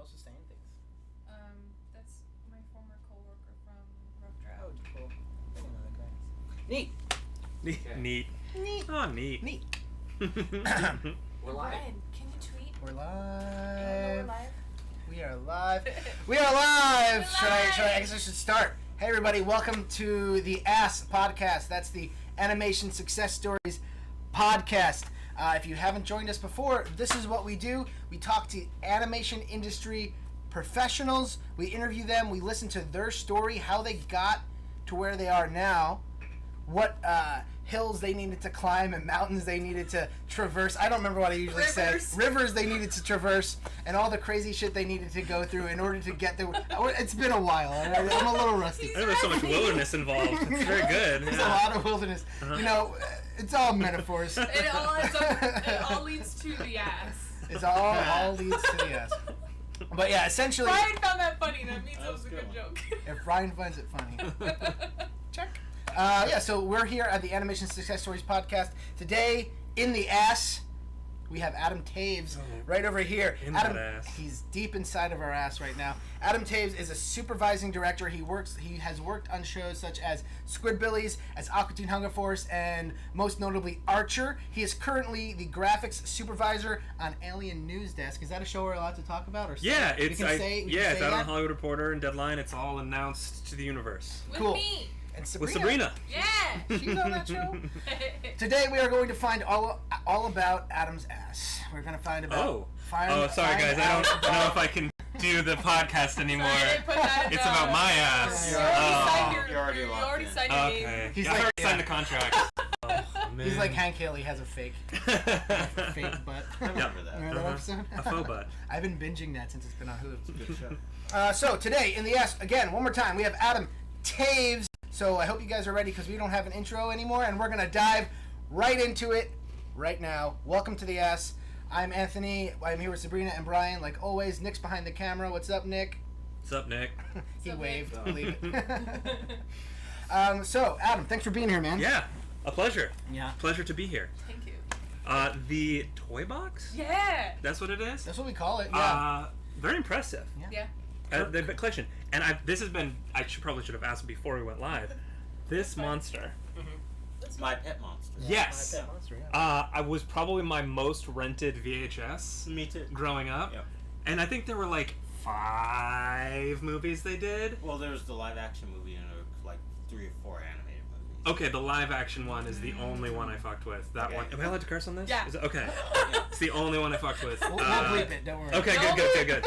also saying things. That's my former coworker from Rough Draft. Oh, cool. I didn't know that guy. Neat. Okay. Neat. Oh, neat. Neat. We're live. Brian, can you tweet? We're We're live. live. We are live. We are live. We're I guess I should start. Hey everybody, welcome to the Ass Podcast. That's the Animation Success Stories podcast. If you haven't joined us before, this is what we do. We talk to animation industry professionals. We interview them. We listen to their story, how they got to where they are now, what hills they needed to climb and mountains they needed to traverse. I don't remember what I usually say. Rivers they needed to traverse, and all the crazy shit they needed to go through in order to get there. It's been a while. I'm a little rusty. There was so much wilderness involved. It's very good. There's a lot of wilderness. You know, it's all metaphors. It all leads to the ass. It's all leads to the ass. But yeah, essentially. Brian found that funny. That means that was a good joke. If Brian finds it funny. Check. Yeah, so we're here at the Animation Success Stories podcast. Today, in the ass, we have Adam Toews right over here. In Adam, that ass. He's deep inside of our ass right now. Adam Toews is a supervising director. He has worked on shows such as Squidbillies, as Aqua Teen Hunger Force, and most notably Archer. He is currently the graphics supervisor on Alien News Desk. Is that a show we're allowed to talk about? Or Yeah, we it's can say it's out that? on Hollywood Reporter and Deadline. It's all announced to the universe. With Cool. me. And With Sabrina. Yeah. She's on that show. Today we are going to find all about Adam's ass. We're going to find about. Sorry guys, I don't know if I can do the podcast anymore. It's about my ass. You already signed your name. Okay. He's I like- already signed the contract. Oh, man. He's like Hank Hill. He has a fake butt. I remember that. Remember that episode? A faux butt. I've been binging that since it's been on Hulu. It's a good show. So today in the ass again, one more time, we have Adam Toews. So I hope you guys are ready because we don't have an intro anymore, and we're gonna dive right into it right now. Welcome to the ass. I'm Anthony. I'm here with Sabrina and Brian, like always. Nick's behind the camera. What's up, Nick? What's up, Nick? He What's up, waved. Nick? Believe it. So Adam, thanks for being here, man. Yeah, a pleasure. Yeah. Pleasure to be here. Thank you. The toy box? Yeah. That's what it is? That's what we call it. Yeah. Very impressive. Yeah. The collection. And I probably should have asked before we went live. This monster. It's my pet monster. Yes. My pet monster, yeah. I was probably my most rented VHS Me too. growing up. Yep. And I think there were like 5 movies they did. Well, there's the live action movie and like 3 or 4 animated movies. Okay, the live action one is the only one I fucked with. That Okay. one. Am I allowed to curse on this? Yeah. Is it, okay. It's the only one I fucked with. We'll bleep it. Don't worry. Okay, No. good.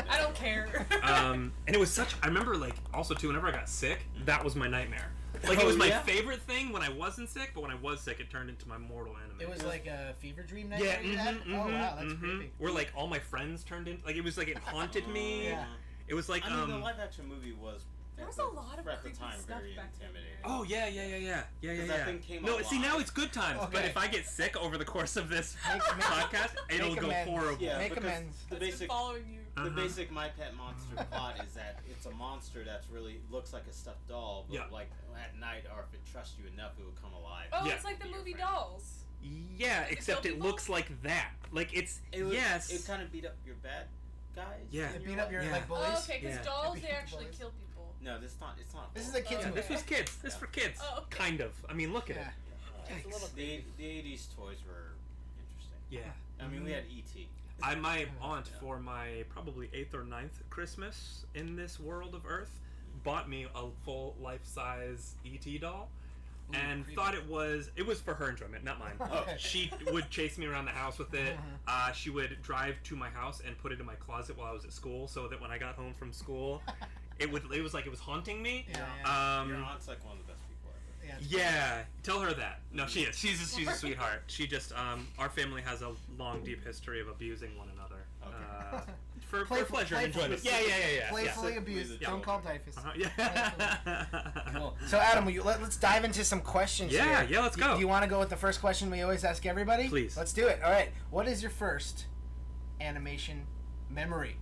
I don't care. And it was such. I remember like also too. Whenever I got sick, that was my nightmare. Like it was my favorite thing when I wasn't sick, but when I was sick, it turned into my mortal enemy. It was like a fever dream night. Yeah. that you had? Oh wow, that's creepy. Where like all my friends turned in. Like it was like it haunted me. Yeah. It was like I mean, the live action movie was. There was a lot of at the creepy time stuff very back then. intimidating. Oh yeah. That thing came No, out see now live. it's good times. But Okay. if I get sick over the course of this Make- podcast, it'll make go amends. horrible. Yeah, Make because amends. the That's been basic following you. the basic My Pet Monster plot is that it's a monster that's really looks like a stuffed doll, but Yeah. like at night or if it trusts you enough, it will come alive. Oh, Yeah. it's like the Be your movie friend. Dolls. Yeah, Does it except kill it people? looks like that. Like it's It would, yes. It kind of beat up your bad guys. Yeah. in It your beat up life. your Yeah. like bullies. Oh, okay, because Yeah. dolls, It they beat actually bullies. kill people. No, it's not. It's not. This is a kids Yeah, movie. this was kids. This for kids. Oh, okay. Kind of. I mean, look at Yeah. it. Yikes. The 80s toys were interesting. Yeah. I mean, we had E.T. My aunt, for my probably 8th or 9th Christmas in this world of Earth, bought me a full life-size E.T. doll, and creepy. thought it was for her enjoyment, not mine. Okay. She would chase me around the house with it. She would drive to my house and put it in my closet while I was at school, so that when I got home from school, it was like it was haunting me. Yeah. Your aunt's like one of the best people ever. Yeah. Yeah, tell her that. No, she is. She's a sweetheart. She just our family has a long, deep history of abusing one another. Okay. For Playful- pleasure and playful- enjoyment. Yeah. Playfully Yeah. abused. Yeah. Don't call typhus. Yeah. Cool. So Adam, let's dive into some questions Yeah, here. yeah, let's go. Do you want to go with the first question we always ask everybody? Please. Let's do it. All right. What is your first animation memory?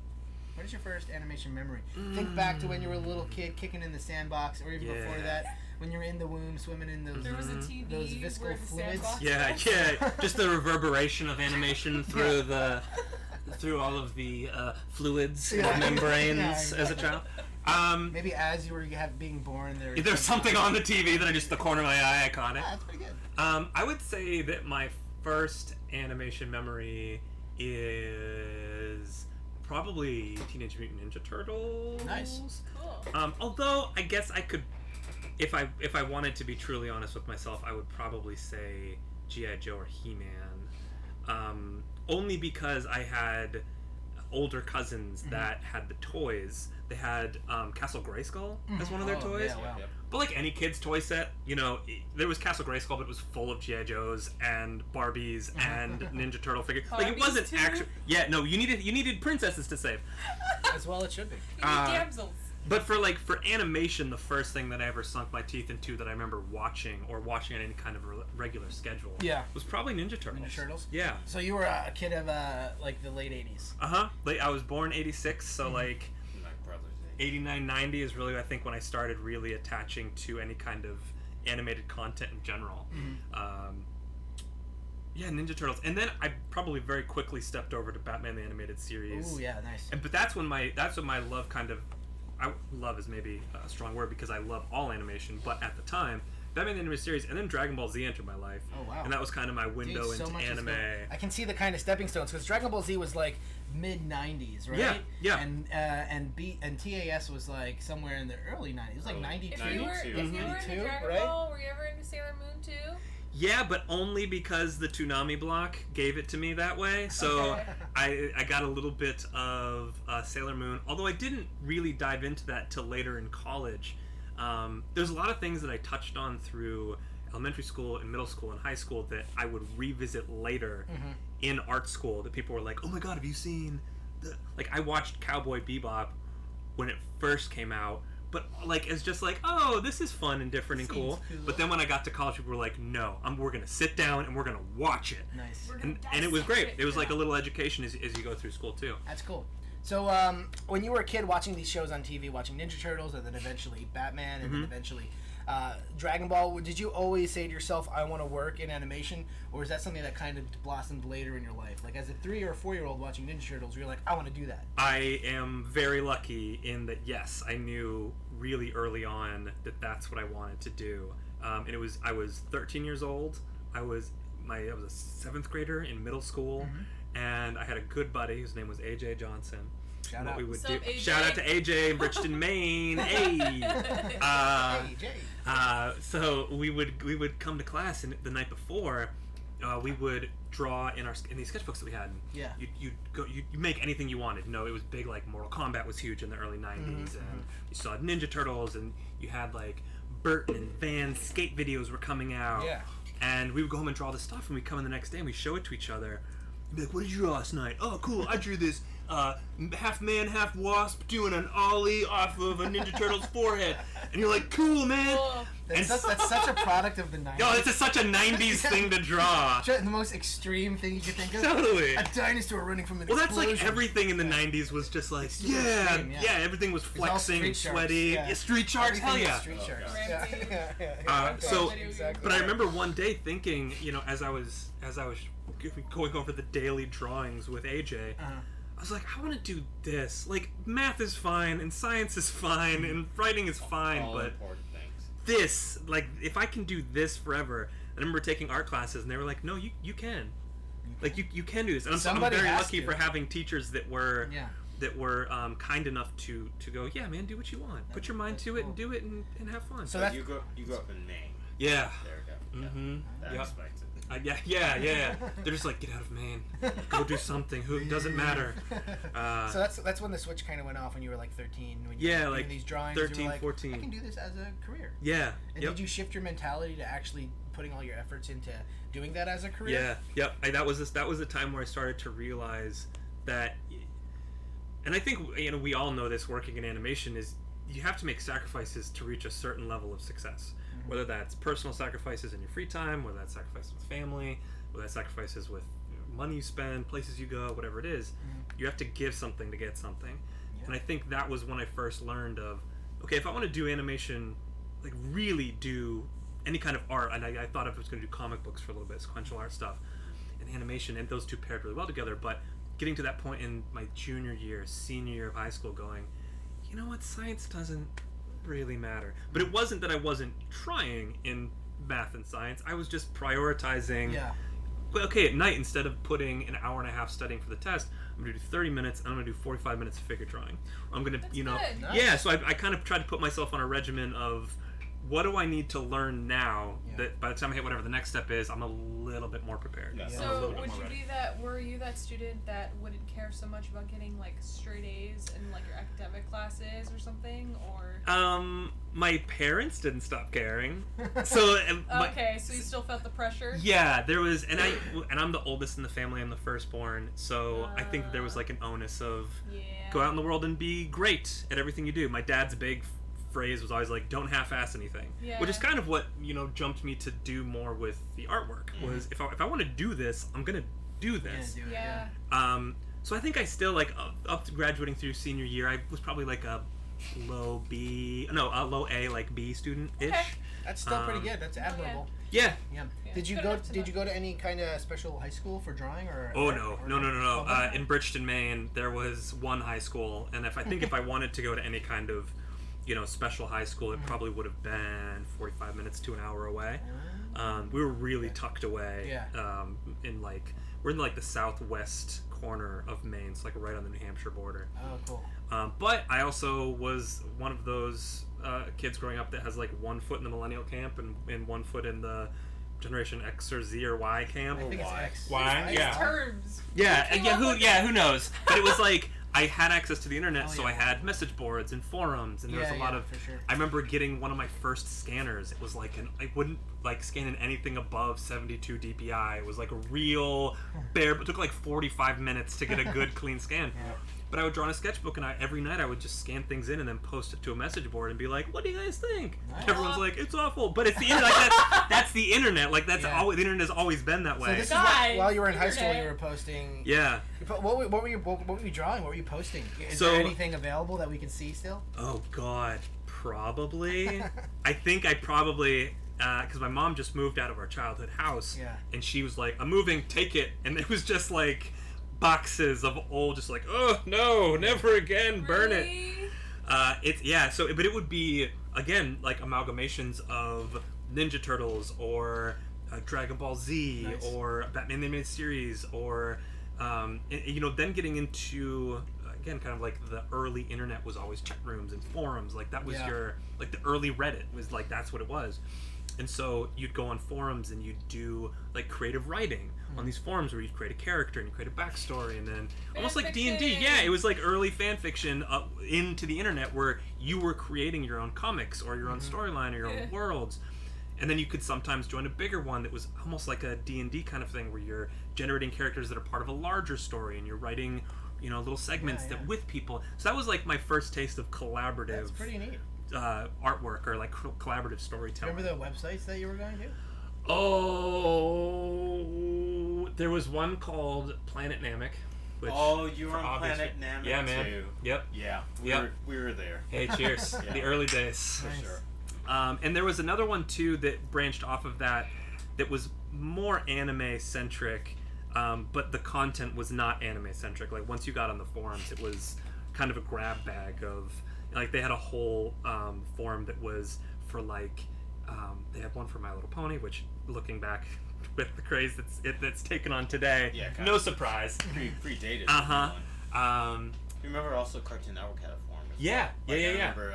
What is your first animation memory? Think back to when you were a little kid kicking in the sandbox, or even before Yeah. that, when you were in the womb swimming in those. There was a TV Those visceral where the fluids. sandbox Yeah, was. yeah. Just the reverberation of animation through the through all of the fluids Yeah. and membranes Yeah, as a child. Maybe as you were being born, There's something on the TV that I just the corner of my eye I caught it. Yeah, that's pretty good. I would say that my first animation memory is probably Teenage Mutant Ninja Turtles. Nice. Cool. Although I guess I could, if I wanted to be truly honest with myself, I would probably say G.I. Joe or He-Man. Only because I had older cousins that had the toys. They had Castle Grayskull as one of their toys. Yeah, wow. But like any kid's toy set, there was Castle Grayskull, but it was full of G.I. Joes and Barbies and Ninja Turtle figures. Like it Barbies wasn't too? actually. Yeah, no, you needed princesses to save. As well, it should be. You need damsels. But for animation, the first thing that I ever sunk my teeth into that I remember watching on any kind of regular schedule, was probably Ninja Turtles. Ninja Turtles? Yeah. So you were a kid of like the late 80s. Like I was born '86, so like My brother's age. 89, 90 is really I think when I started really attaching to any kind of animated content in general. Yeah, Ninja Turtles, and then I probably very quickly stepped over to Batman the Animated Series. Ooh, yeah, nice. But that's when my love kind of, love is maybe a strong word because I love all animation, but at the time, Batman the Animated Series and then Dragon Ball Z entered my life. Oh, wow. And that was kind of my window Dude, so into much is anime. going- I can see the kind of stepping stones because Dragon Ball Z was like mid 90s, right? Yeah. And TAS was like somewhere in the early 90s. It was like Early 92. If you were, if you were 92, into Dragon right? Ball, were you ever into Sailor Moon too? Yeah, but only because the Toonami block gave it to me that way. So Okay. I got a little bit of Sailor Moon, although I didn't really dive into that till later in college. There's a lot of things that I touched on through elementary school and middle school and high school that I would revisit later in art school that people were like, oh my god, have you seen like I watched Cowboy Bebop when it first came out, but like it's just like, oh, this is fun and different and cool. But then when I got to college, people were like, no, we're gonna sit down and we're gonna watch it. Nice. We're gonna And it was great. dissect It was like a little education as you go through school too. That's cool. So when you were a kid watching these shows on TV, watching Ninja Turtles and then eventually Batman and then eventually Dragon Ball, did you always say to yourself, I want to work in animation? Or is that something that kind of blossomed later in your life? Like as a 3 or 4 year old watching Ninja Turtles, you're like, I want to do that. I am very lucky in that, yes, I knew really early on that that's what I wanted to do. And I was 13 years old. I was a 7th grader in middle school, and I had a good buddy. His name was AJ Johnson. Shout What out. we would What's do? up, AJ? Shout out to AJ in Bridgeton, Maine. Hey. Hey, Jay. So we would come to class, and the night before, we would draw in these sketchbooks that we had. Yeah. You make anything you wanted. It was big. Like Mortal Kombat was huge in the early '90s, and you saw Ninja Turtles, and you had like Burton and Van's skate videos were coming out. Yeah. And we would go home and draw this stuff, and we'd come in the next day and we'd show it to each other. You'd be like, what did you draw last night? Oh, cool, I drew this half man, half wasp doing an ollie off of a Ninja Turtle's forehead. And you're like, cool, man. Cool. That's such a product of the 90s. Yo, it's such a 90s thing to draw. The most extreme thing you could think of. Totally. A dinosaur running from an Well, that's explosion. like everything in the 90s was just like, Super yeah, extreme, yeah. everything was It was all flexing, street sharks, sweaty. yeah. Street sharks, hell Everything yeah. was Street sharks. God. Yeah, Rampage. yeah. So, Exactly. but I remember one day thinking, as I was going over the daily drawings with AJ, I was like, I want to do this. Like, math is fine, and science is fine, and writing is fine, All but important things. this, like, if I can do this forever. I remember taking art classes, and they were like, no, you can. Like, you can do this. And I'm Somebody very has lucky to. for having teachers that were Yeah. kind enough to go, yeah, man, do what you want. Put your mind That's to it cool. and do it and have fun. So So that's you grew up in Maine. yeah. There we go. Mm-hmm. That Yep. explains it. Yeah. They're just like, get out of Maine. Go do something. Who doesn't matter. So that's when the switch kind of went off when you were like 13. When you Yeah, were like doing these drawings, 13, you were like, 14. I can do this as a career. Yeah. And Yep. did you shift your mentality to actually putting all your efforts into doing that as a career? Yeah. Yep. That was the time where I started to realize that, and I think we all know this working in animation is you have to make sacrifices to reach a certain level of success. Whether that's personal sacrifices in your free time, whether that's sacrifices with family, whether that's sacrifices with money you spend, places you go, whatever it is, you have to give something to get something. Yeah. And I think that was when I first learned of, okay, if I want to do animation, like really do any kind of art, and I thought I was going to do comic books for a little bit, sequential art stuff, and animation, and those two paired really well together, but getting to that point in my junior year, senior year of high school, going, you know what, science doesn't really matter. But it wasn't that I wasn't trying in math and science. I was just prioritizing. Yeah. Well, okay, at night, instead of putting an hour and a half studying for the test, I'm going to do 30 minutes, and I'm going to do 45 minutes of figure drawing. I'm going to, That's you know... good. Nice. Yeah, so I kind of tried to put myself on a regimen of what do I need to learn now that by the time I hit whatever the next step is, I'm a little bit more prepared. Yeah. I'm a So little bit would more you ready. be that? Were you that student that wouldn't care so much about getting like straight A's in like your academic classes or something, or? My parents didn't stop caring. So Okay, so you still felt the pressure. yeah, there was, and I'm the oldest in the family. I'm the firstborn, so I think there was like an onus of Yeah. go out in the world and be great at everything you do. My dad's big phrase was always like, don't half-ass anything, Yeah. which is kind of what jumped me to do more with the artwork. Was if I want to do this, I'm gonna do this. Yeah, do it, Yeah. So I think I still like up to graduating through senior year, I was probably like a low A, like B student ish. Okay. That's still pretty good. That's admirable. Yeah. Yeah. Yeah, Did you good go? enough to Did know. you go to any kind of special high school for drawing or? Oh art, no. or- In Bridgeton, Maine, there was one high school, and if I wanted to go to any kind of, special high school, it probably would have been 45 minutes to an hour away. We were really tucked away. Yeah. We're in like the southwest corner of Maine, so like right on the New Hampshire border. Oh, cool. But I also was one of those kids growing up that has like 1 foot in the millennial camp and 1 foot in the Generation X or Z or Y camp. I think it's Why? X. Why? It's Yeah. X. Terms. Yeah, Who came up with who knows? But it was like I had access to the internet, Oh, so yeah. I had message boards and forums, and there was a lot of. for sure. I remember getting one of my first scanners. It was like I wouldn't like scan in anything above 72 DPI. It was like a real bare. It took like 45 minutes to get a good clean scan. Yeah. But I would draw in a sketchbook, and every night I would just scan things in and then post it to a message board and be like, "What do you guys think?" Nice. Everyone's like, "It's awful," but it's the internet. Like, that's the internet. Like that's Yeah. always the internet has always been that So way. this is Guys, while you were in high school, internet. you were posting. Yeah. What were you drawing? What were you posting? Is So- there anything available that we can see still? Oh God, probably. I think I probably because my mom just moved out of our childhood house, Yeah. and she was like, "I'm moving, take it," and it was just like boxes of old, just like, "Oh no, never again, burn it." Really? But it would be again like amalgamations of Ninja Turtles or Dragon Ball Z Nice. or Batman the Animated Series or then getting into again kind of like the early internet was always chat rooms and forums, like that was Yeah. your like the early Reddit was like that's what it was. And so you'd go on forums and you'd do like creative writing on these forums where you'd create a character and you create a backstory and then almost like D&D. fiction. Yeah, it was like early fan fiction into the internet where you were creating your own comics or your own storyline or your Yeah. own worlds. And then you could sometimes join a bigger one that was almost like a D&D kind of thing where you're generating characters that are part of a larger story and you're writing, little segments Yeah, yeah. that with people. So that was like my first taste of collaborative That's pretty neat. artwork or like collaborative storytelling. Remember the websites that you were going to? Oh, there was one called Planet Namek. Which You were for on obvious Planet re- Namek Yeah, man. too. Yep. Yeah, Yep. we were there. Hey, cheers. Yeah. The early days. For Nice. sure. And there was another one too that branched off of that was more anime centric, but the content was not anime centric. Like once you got on the forums, it was kind of a grab bag of like they had a whole forum that was for like they had one for My Little Pony, which looking back with the craze that's taken on today, Yeah, kind no of. surprise. Predated. Uh-huh. everyone. Remember also Cartoon Network had a forum. As Yeah, well. yeah. I remember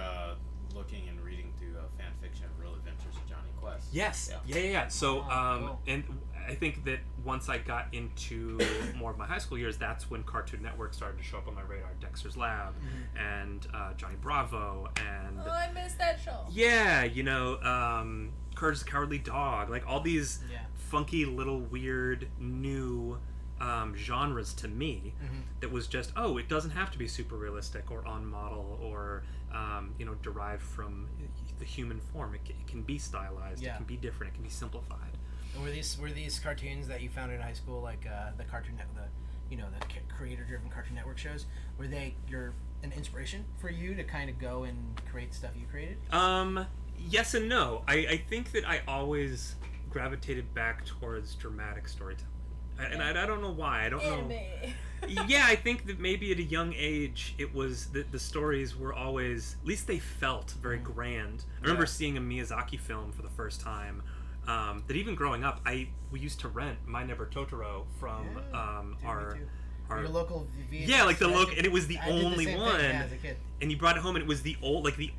looking and reading through fan fiction of Real Adventures of Johnny Quest. Yes. Yeah. Yeah. So, Cool. and I think that once I got into more of my high school years, that's when Cartoon Network started to show up on my radar. Dexter's Lab and Johnny Bravo and Oh, I missed that show. yeah, Courage the Cowardly Dog, like all these Yeah. funky little weird new genres to me that was just it doesn't have to be super realistic or on model or derived from the human form. It can be stylized. Yeah. It can be different. It can be simplified. And were these cartoons that you found in high school, like the Cartoon Network, the creator-driven Cartoon Network shows? Were they an inspiration for you to kind of go and create stuff you created? Yes and no. I think that I always gravitated back towards dramatic storytelling. and I don't know why. I don't know. Anime. Yeah, I think that maybe at a young age, it was the stories were always, at least they felt very grand. I remember seeing a Miyazaki film for the first time. That even growing up, we used to rent My Neighbor Totoro from your local VHS. Yeah, like the local, and it was the I did the only same one. thing, yeah, as a kid. And you brought it home, and it was the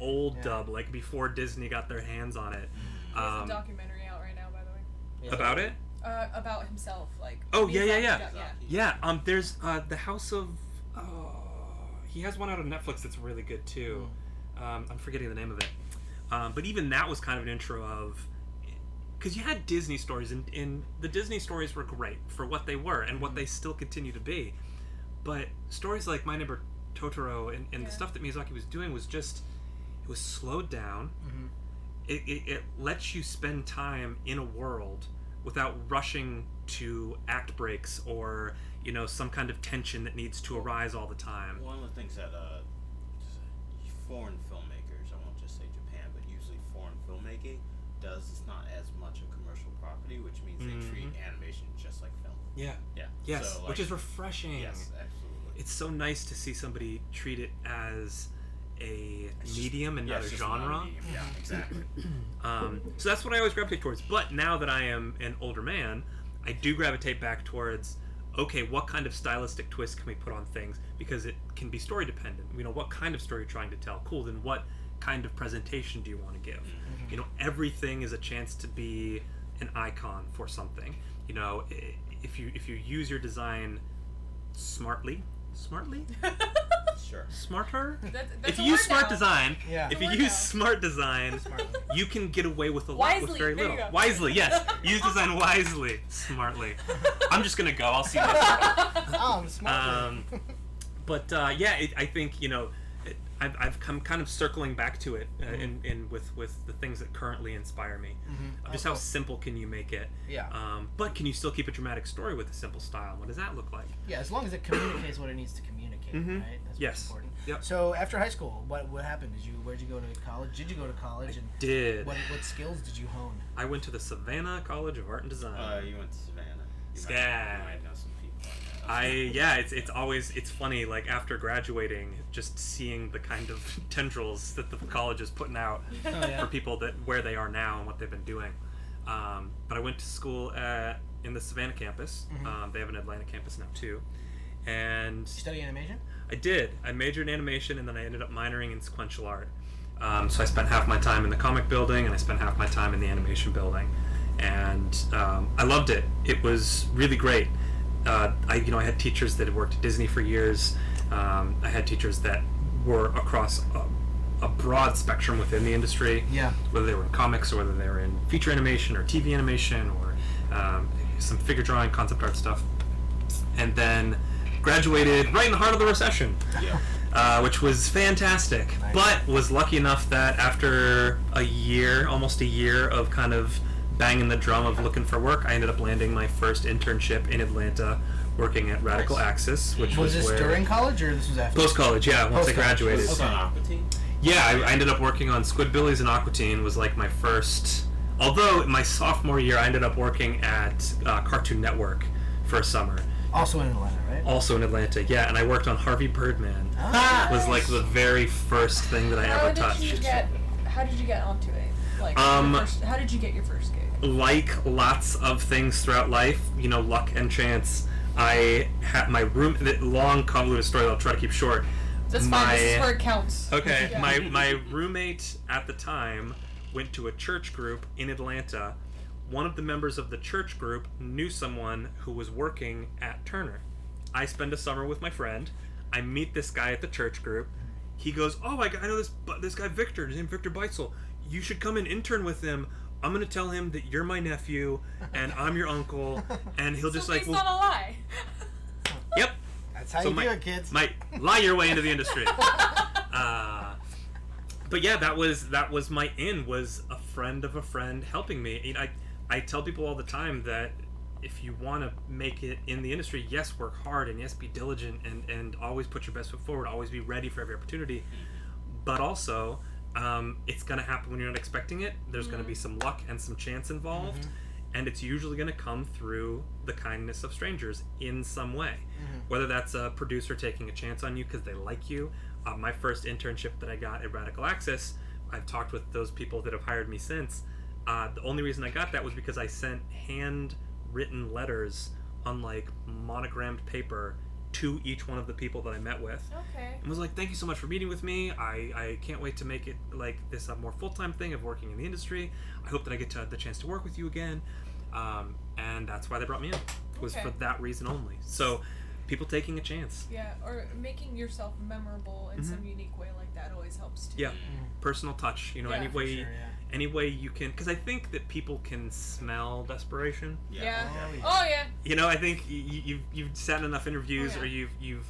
old dub, like before Disney got their hands on it. There's a documentary out right now, by the way. Yeah. About it? About himself, like. Oh, Miyazaki yeah. Yeah. There's the House of. He has one out on Netflix that's really good too. I'm forgetting the name of it. But even that was kind of an intro of. Because you had Disney stories, and the Disney stories were great for what they were and what they still continue to be. But stories like My Neighbor Totoro and the stuff that Miyazaki was doing was just. It was slowed down. Mm-hmm. It lets you spend time in a world without rushing to act breaks or some kind of tension that needs to arise all the time. One of the things that foreign filmmakers, I won't just say Japan, but usually foreign filmmaking does is not as much a commercial property, which means they treat animation just like film. Yeah. Yes, So, which is refreshing. Yes, absolutely. It's so nice to see somebody treat it as a medium and not a it's just genre. not a medium. Yeah, exactly. So that's what I always gravitate towards. But now that I am an older man, I do gravitate back towards, okay, what kind of stylistic twist can we put on things? Because it can be story dependent. What kind of story you're trying to tell. Cool, then what kind of presentation do you want to give? Everything is a chance to be an icon for something. If you use your design smartly, Sure. smarter. That's If a you use word smart now. design, Yeah. if you Word use now. smart design, you can get away with a lot with Wisely, very there you little. go. Wisely, yes. Use design wisely, smartly. I'm just gonna go. I'll see you next time. Oh, I'm smart. But I think I've come kind of circling back to it in with the things that currently inspire me. Just how simple can you make it? Yeah. But can you still keep a dramatic story with a simple style? What does that look like? Yeah, as long as it communicates what it needs to communicate, right? That's Yes. what's important. Yep. So after high school, what happened? Where'd you go to college? Did you go to college? And Did what skills did you hone? I went to the Savannah College of Art and Design. You went to Savannah. You Scat. might know some people I know. It's funny, like after graduating, just seeing the kind of tendrils that the college is putting out for people where they are now and what they've been doing. But I went to school in the Savannah campus. They have an Atlanta campus now too. And You study animation? I did. I majored in animation, and then I ended up minoring in sequential art. So I spent half my time in the comic building, and I spent half my time in the animation building. And I loved it. It was really great. I had teachers that had worked at Disney for years. I had teachers that were across a broad spectrum within the industry. Yeah. Whether they were in comics or whether they were in feature animation or TV animation or some figure drawing, concept art stuff. And then graduated right in the heart of the recession. Yeah. Which was fantastic, Nice. but was lucky enough that after almost a year of kind of banging the drum of looking for work, I ended up landing my first internship in Atlanta, working at Radical Nice. Axis, which was this where during college or this was after? post college. Yeah, once I Post-college. graduated. Was this on Aqua Teen? Yeah, I ended up working on Squidbillies and Aqua Teen was like my first. Although my sophomore year, I ended up working at Cartoon Network for a summer. Also in Atlanta, right? Also in Atlanta, yeah, and I worked on Harvey Birdman. Ah. Was like the very first thing that I ever touched. How did you get onto it? Like, how did you get your first gig? Like lots of things throughout life, luck and chance. I had my room. Long convoluted story that I'll try to keep short. That's fine. This is where it counts. Okay, Yeah. my roommate at the time went to a church group in Atlanta. One of the members of the church group knew someone who was working at Turner. I spend a summer with my friend. I meet this guy at the church group. He goes, "Oh, I know this guy Victor. His name's Victor Beitzel. You should come and intern with him. I'm gonna tell him that you're my nephew and I'm your uncle, and he'll just based like, on a lie. yep." That's how So you do it, kids. Might lie your way into the industry. But yeah, that was my in. Was a friend of a friend helping me. I tell people all the time that if you want to make it in the industry, yes, work hard and yes, be diligent and always put your best foot forward. Always be ready for every opportunity. But also, it's gonna happen when you're not expecting it. There's gonna be some luck and some chance involved. and it's usually going to come through the kindness of strangers in some way. Whether that's a producer taking a chance on you because they like you. My first internship that I got at Radical Access, I've talked with those people that have hired me since. The only reason I got that was because I sent handwritten letters on like monogrammed paper to each one of the people that I met with. Okay. And was like, thank you so much for meeting with me. I can't wait to make it like this a more full-time thing of working in the industry. I hope that I get the chance to work with you again. And that's why they brought me in. Was Okay. for that reason only. So people taking a chance. Yeah, or making yourself memorable in some unique way like that always helps too. Yeah. Personal touch, you know, Yeah, any for way sure, yeah. any way you can, because I think that people can smell desperation. Yeah. yeah. Oh yeah. You know, I think you've sat in enough interviews, Oh, yeah. or you've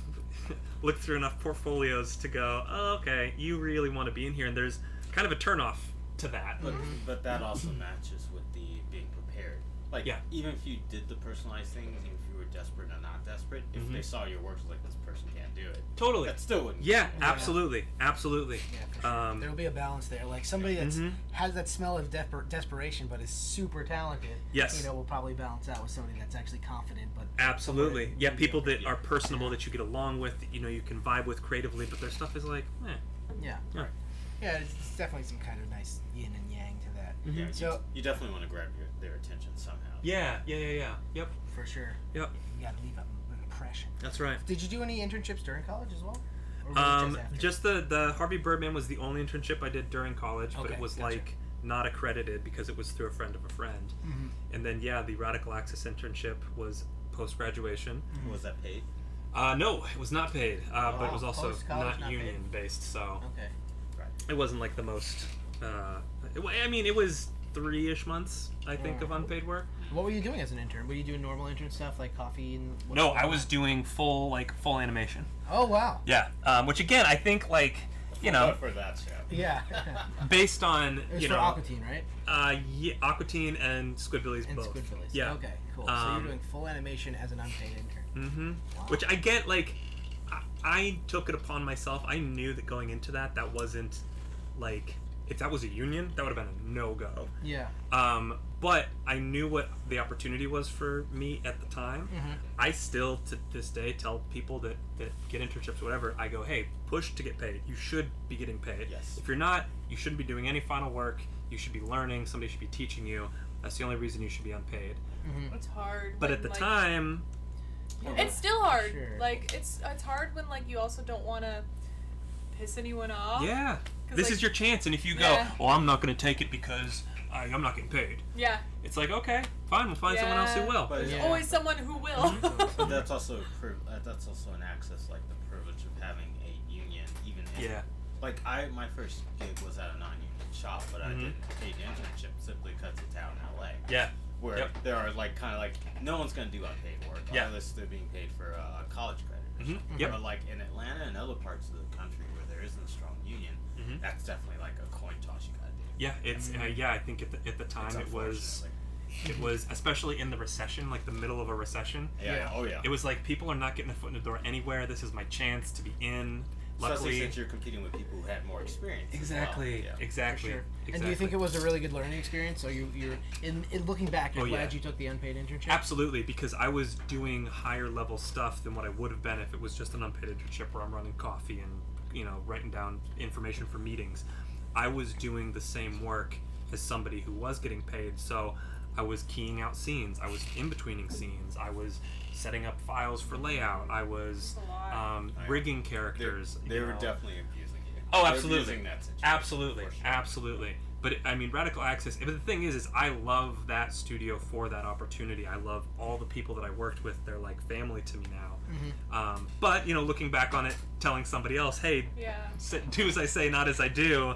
looked through enough portfolios to go, oh, okay, you really want to be in here, and there's kind of a turnoff to that. But that also matches with the being prepared. Like, Yeah. even if you did the personalized things, even if you were desperate or not desperate, if they saw your work, like, this person can't do it. Totally. That still wouldn't. Yeah, count. absolutely. Absolutely. Yeah, for sure. There'll be a balance there. Like somebody that's has that smell of desperation, but is super talented. Yes. You know, will probably balance out with somebody that's actually confident, but Absolutely. somebody Yeah, that- people that are personable, that you get along with, that, you know, you can vibe with creatively, but their stuff is like, Yeah. Yeah. Yeah, it's definitely some kind of nice yin and yang to that. Yeah, So you definitely want to grab their attention somehow. Yeah. Yep. for sure, Yep. you gotta leave an impression. That's right. Did you do any internships during college as well? Or was it after? Just the Harvey Birdman was the only internship I did during college, but Okay, it was gotcha. like not accredited because it was through a friend of a friend. And then the Radical Access internship was post graduation. Was that paid? No, it was not paid, but it was Oh, also post-college, not not union based, so Okay. Right. it wasn't like the most. It was 3-ish months, I think, of unpaid work. What were you doing as an intern? Were you doing normal intern stuff like coffee and? No, I was doing full animation. Oh wow. Yeah, which again, I think But for that show. Yeah. based on It was you for know, Aquatine, right? Aquatine and Squidbillies And both. Squidbillies. Yeah. Okay, cool. So you're doing full animation as an unpaid intern. Wow. Which I get, I took it upon myself. I knew that going into that wasn't, if that was a union, that would have been a no-go. Yeah. But I knew what the opportunity was for me at the time. I still, to this day, tell people that get internships, whatever, I go, hey, push to get paid. You should be getting paid. Yes. If you're not, you shouldn't be doing any final work. You should be learning. Somebody should be teaching you. That's the only reason you should be unpaid. It's hard. But when, at the like, time, it's still hard. Sure. Like it's hard when like you also don't want to piss anyone off. yeah, 'Cause, this like, is your chance. And if you Yeah. go, well, I'm not going to take it because I'm not getting paid. Yeah. It's like, okay, fine, we'll find someone else who Yeah. will. But There's Yeah. always someone who will. But that's also that's also an access, like the privilege of having a union, even if, Yeah. like my first gig was at a non-union shop, but I did a paid internship simply because it's out in LA. Yeah. Where Yep. there are kind of no one's gonna do unpaid work Yeah. unless they're being paid for a college credit or something. Yep. But in Atlanta and other parts of the country where there isn't a strong union, that's definitely like a coin toss you gotta do. Yeah, it's I think at the time It's it was especially in the recession, like the middle of a recession. Yeah. Oh yeah. It was like people are not getting a foot in the door anywhere. This is my chance to be in. Especially Luckily, since you're competing with people who had more experience. exactly, As well. Yeah. exactly, Sure. exactly. And do you think it was a really good learning experience? So you're in looking back, you're Oh, yeah. glad you took the unpaid internship? Absolutely, because I was doing higher level stuff than what I would have been if it was just an unpaid internship where I'm running coffee and writing down information for meetings. I was doing the same work as somebody who was getting paid, so I was keying out scenes, I was in betweening scenes, I was setting up files for layout, I was That's a lot. rigging characters. They you were know. definitely abusing you. Oh, They were absolutely. abusing that situation, Absolutely, for sure. absolutely. But Radical Access. But the thing is I love that studio for that opportunity. I love all the people that I worked with. They're like family to me now. But looking back on it, telling somebody else, hey, Yeah. do as I say, not as I do.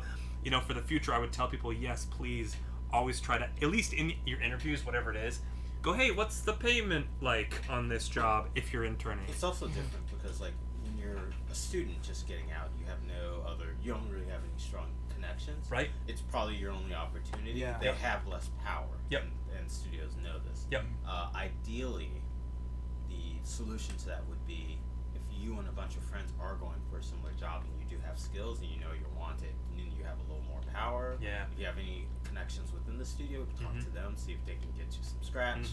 For the future, I would tell people, yes, please, always try to, at least in your interviews, whatever it is, go, hey, what's the payment like on this job if you're interning? It's also different because when you're a student just getting out, you don't really have any strong connections. Right. It's probably your only opportunity. Yeah. They Yep. have less power. Yep. And studios know this. Yep. Ideally, the solution to that would be if you and a bunch of friends are going for a similar job and you do have skills and you know you're wanted, and then you have a little more power. Yeah. If you have any connections within the studio, you can talk to them, see if they can get you some scratch.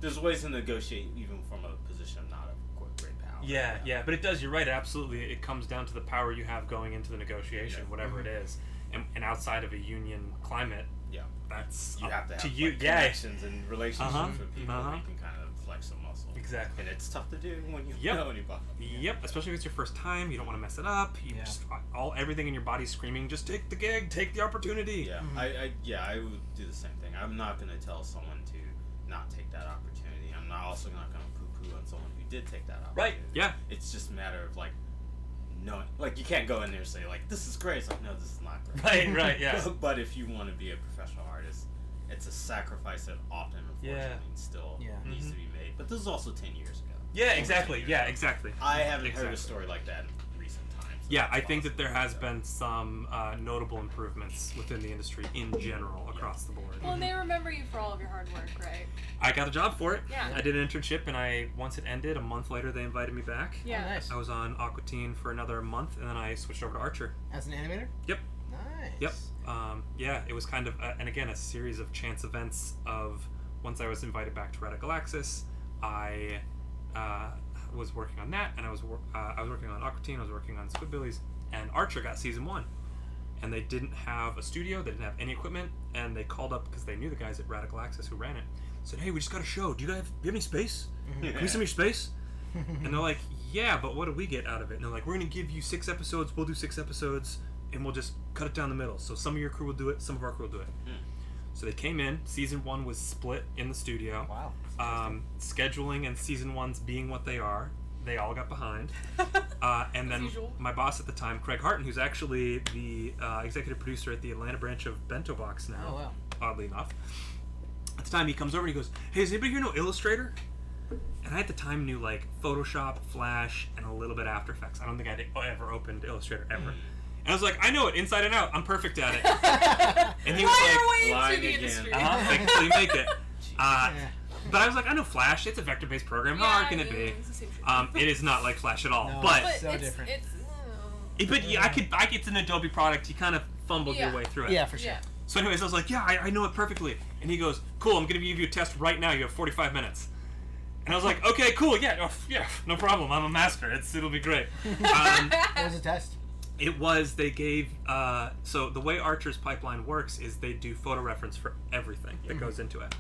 There's ways to negotiate even from a position of not a great power. Yeah, but it does. You're right. Absolutely, it comes down to the power you have going into the negotiation, whatever it is, and outside of a union climate. Yeah, that's you have to have you. connections and relationships with people Uh-huh. where you can kind of flex a muscle. Exactly. And it's tough to do when you don't know anybody. Yep, especially if it's your first time. You don't want to mess it up. You just everything in your body's screaming, just take the gig, take the opportunity. Yeah, I would do the same thing. I'm not going to tell someone to not take that opportunity. I'm not also not going to poo-poo on someone who did take that opportunity. Right. Yeah. It's just a matter of knowing, you can't go in there and say this is great. It's like, no, this is not great. Right. Yeah. But if you want to be a professional artist, it's a sacrifice that often, unfortunately, still needs to be made. But this is also 10 years ago. Yeah, exactly. Yeah, exactly. I haven't heard a story like that in recent times. Yeah, I think that there has been some notable improvements within the industry in general across the board. Well, and they remember you for all of your hard work, right? I got a job for it. Yeah. I did an internship, and once it ended, a month later, they invited me back. Yeah. Oh, nice. I was on Aquatine for another month, and then I switched over to Archer. As an animator? Yep. Nice. Yep. Yeah, it was kind of, and again, a series of chance events of, once I was invited back to Radical Axis, I was working on that, and I was working on Aquatine, I was working on Squidbillies, and Archer got season 1. And they didn't have a studio, they didn't have any equipment, and they called up, because they knew the guys at Radical Axis who ran it, said, hey, we just got a show, do you have any space? Can we send me space? And they're like, yeah, but what do we get out of it? And they're like, we're going to give you 6 episodes, we'll do 6 episodes, and we'll just cut it down the middle. So some of your crew will do it, some of our crew will do it. So they came in, season 1 was split in the studio. Wow. Scheduling and season 1s being what they are, they all got behind. And then my boss at the time, Craig Harton, who's actually the executive producer at the Atlanta branch of Bento Box now, Oh, wow. oddly enough. At the time, he comes over and he goes, hey, does anybody here know Illustrator? And I at the time knew Photoshop, Flash, and a little bit After Effects. I don't think I'd ever opened Illustrator ever. And I was like, I know it inside and out. I'm perfect at it. And he was like, lying to the industry. fake it till you make it. But I was like, I know Flash. It's a vector-based program. How hard can it be? It's the same shit. It is not like Flash at all. No. But So different. I could. It's an Adobe product. You kind of fumbled your way through it. Yeah, for sure. Yeah. So anyways, I was like, yeah, I know it perfectly. And he goes, cool, I'm going to give you a test right now. You have 45 minutes. And I was like, okay, cool, yeah, no problem. I'm a master. It'll be great. What was the test? It was, they gave, so the way Archer's pipeline works is they do photo reference for everything that goes into it.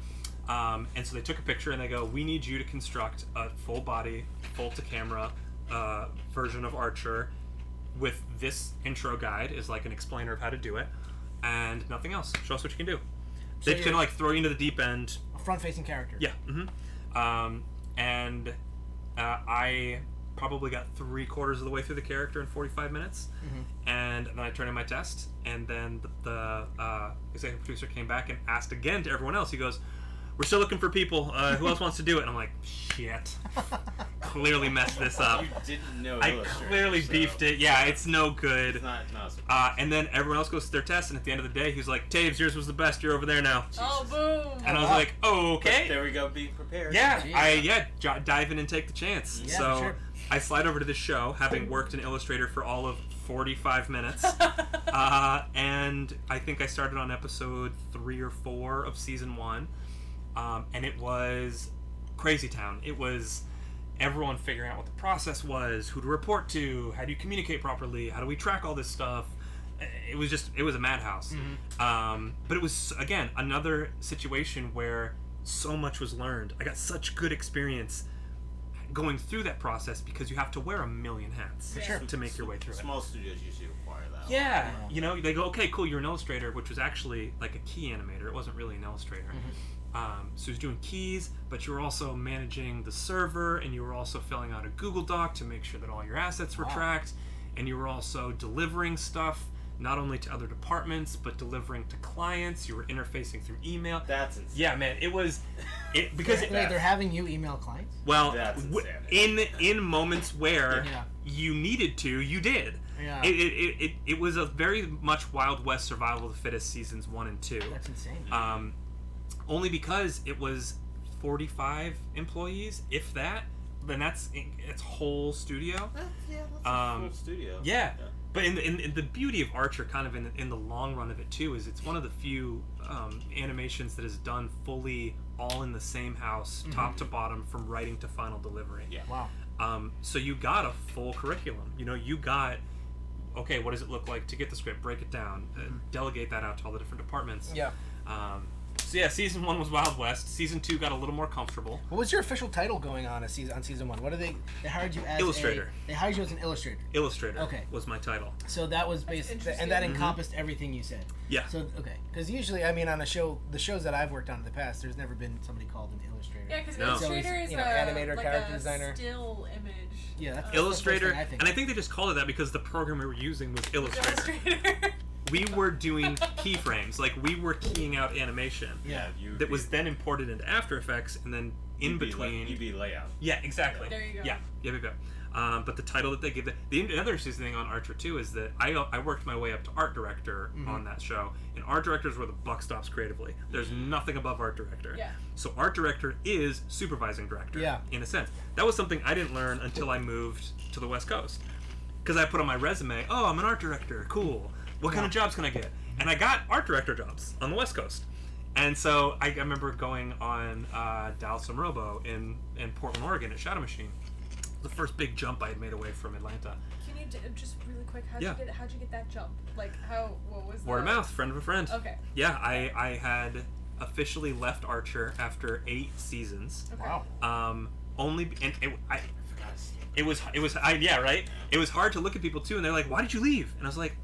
And so they took a picture and they go, we need you to construct a full body, full to camera version of Archer with this intro guide is like an explainer of how to do it and nothing else. Show us what you can do. So They can like throw you into the deep end. A front-facing character. Yeah. And I probably got 3/4 of the way through the character in 45 minutes, and then I turned in my test, and then the executive producer came back and asked again to everyone else. He goes, we're still looking for people. Who else wants to do it? And I'm like, shit. Clearly messed this up. You didn't know I Illustrator, clearly so beefed it. Yeah, it's no good. It's not a surprise. And then everyone else goes to their test, and at the end of the day, he's like, Taves, yours was the best. You're over there now. Oh, boom. And I was like, oh, okay. There we go, be prepared. Yeah, dive in and take the chance. Yeah, so for sure. I slide over to this show, having worked in Illustrator for all of 45 minutes, and I think I started on episode 3 or 4 of season 1, and it was crazy town. It was everyone figuring out what the process was, who to report to, how do you communicate properly, how do we track all this stuff. It was a madhouse. But it was, again, another situation where so much was learned. I got such good experience going through that process because you have to wear a million hats to make your way through it. Small studios usually require that. Yeah, you know, they go, okay, cool, you're an illustrator, which was actually like a key animator. It wasn't really an illustrator. So he was doing keys, but you were also managing the server, and you were also filling out a Google Doc to make sure that all your assets were tracked, and you were also delivering stuff not only to other departments, but delivering to clients. You were interfacing through email. That's insane. Yeah, man, it was because Wait, they're having you email clients? well, That's insanity. in moments where Yeah. you needed to, you did. Yeah. It was a very much Wild West survival of the fittest seasons 1 and 2. That's insane. Only because it was 45 employees, if that, then that's its whole studio. That's a full studio. Yeah. But in the beauty of Archer, kind of in the long run of it too, is it's one of the few animations that is done fully all in the same house, top to bottom, from writing to final delivery. Yeah. Wow. So you got a full curriculum. You know, you got, okay, what does it look like to get the script, break it down, delegate that out to all the different departments. Yeah. So yeah, season 1 was Wild West. Season 2 got a little more comfortable. What was your official title going on season 1? What did they hired you as? Illustrator. They hired you as an illustrator. Illustrator. Okay. Was my title. So that was basically, and that encompassed everything you said. Yeah. So okay, because usually, I mean, on the shows that I've worked on in the past, there's never been somebody called an illustrator. Yeah, because No. illustrator is animator, like character a designer. still image. Yeah, that's Illustrator, the first thing I think. and I think they just called it that because the program we were using was Illustrator. Illustrator. We were doing keyframes, like we were keying out animation. Yeah. That was then imported into After Effects, and then in between. You'd be layout. Yeah, exactly. There you go. Yeah. But the title that they gave the other interesting thing on Archer too is that I worked my way up to art director on that show, and art director is where the buck stops creatively. There's nothing above art director. Yeah. So art director is supervising director. Yeah. In a sense, that was something I didn't learn until I moved to the West Coast, because I put on my resume, oh, I'm an art director. Cool. What kind of jobs can I get? And I got art director jobs on the West Coast. And so I remember going on Dallas and Robo in Portland, Oregon at Shadow Machine. The first big jump I had made away from Atlanta. Can you just really quick? How'd you get that jump? Like what was Word of mouth, friend of a friend. Okay. Yeah, I had officially left Archer after 8 seasons. Okay. Wow. It was right. It was hard to look at people too, and they're like, "Why did you leave?" And I was like,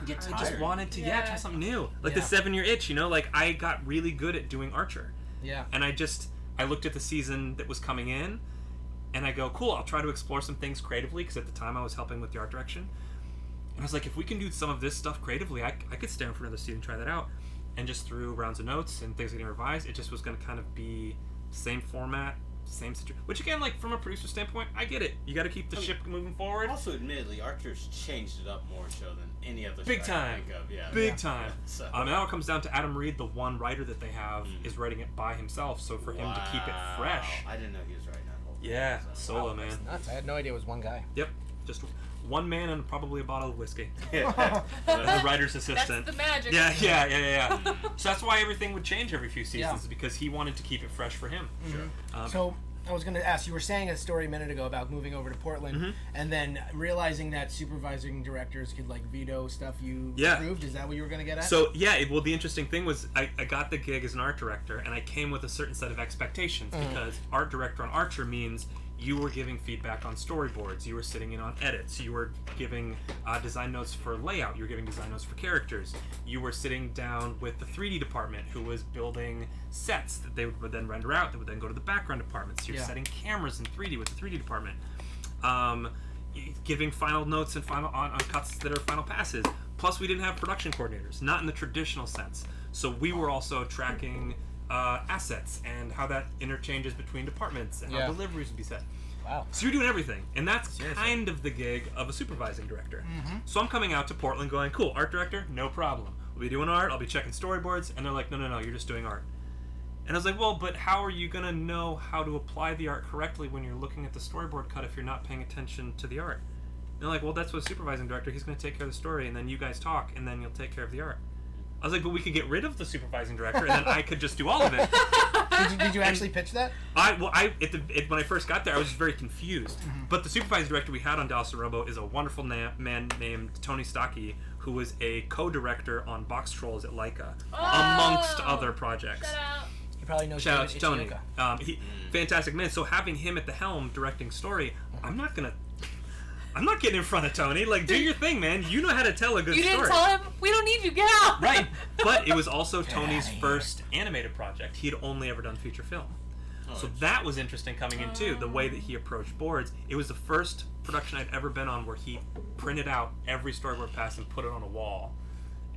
I just wanted to try something new, like the 7-year itch, you know. Like I got really good at doing Archer. Yeah. And I looked at the season that was coming in, and I go, cool, I'll try to explore some things creatively, because at the time I was helping with the art direction. And I was like, if we can do some of this stuff creatively, I could stay on for another season and try that out. And just through rounds of notes and things getting revised, it just was going to kind of be same format, same situation. Which again, like from a producer standpoint, I get it. You got to keep the ship moving forward. Also, admittedly, Archer's changed it up more so than any other Big show time. I can think of. Yeah. Big time. So. Now it comes down to Adam Reed, the one writer that they have, is writing it by himself. So for him to keep it fresh. I didn't know he was writing that whole thing. Yeah, So. solo, man. That's nuts. I had no idea it was one guy. Yep. Just one man and probably a bottle of whiskey. Yeah. The writer's assistant. That's the magic. Yeah. So that's why everything would change every few seasons, Yeah. because he wanted to keep it fresh for him. Sure. So I was going to ask, you were saying a story a minute ago about moving over to Portland and then realizing that supervising directors could like veto stuff you approved. Is that what you were going to get at? So the interesting thing was I got the gig as an art director, and I came with a certain set of expectations, because art director on Archer means you were giving feedback on storyboards, you were sitting in on edits, you were giving design notes for layout, you were giving design notes for characters, you were sitting down with the 3D department who was building sets that they would then render out, that would then go to the background departments. You're setting cameras in 3D with the 3D department, giving final notes and final on cuts that are final passes. Plus, we didn't have production coordinators, not in the traditional sense. So we were also tracking assets and how that interchanges between departments and how deliveries would be set. Wow. So you're doing everything, and that's kind of the gig of a supervising director. So I'm coming out to Portland going, cool, art director, no problem. We'll be doing art, I'll be checking storyboards, and they're like, no, you're just doing art. And I was like, well, but how are you going to know how to apply the art correctly when you're looking at the storyboard cut if you're not paying attention to the art? And they're like, well, that's what a supervising director, he's going to take care of the story, and then you guys talk, and then you'll take care of the art. I was like, but we could get rid of the supervising director, and then I could just do all of it. Did you actually pitch that? When I first got there, I was just very confused. But the supervising director we had on Dallas and Robo is a wonderful man named Tony Stocky, who was a co-director on Box Trolls at Leica, amongst other projects. Shout out. He probably knows. Shout out to Tony. Fantastic man. So having him at the helm directing story, I'm not getting in front of Tony. Like, do your thing, man. You know how to tell a good story. You didn't tell him, we don't need you, get out! Right. But it was also Tony's first animated project. He had only ever done feature film. So that was interesting coming in, too. The way that he approached boards. It was the first production I'd ever been on where he printed out every storyboard pass and put it on a wall.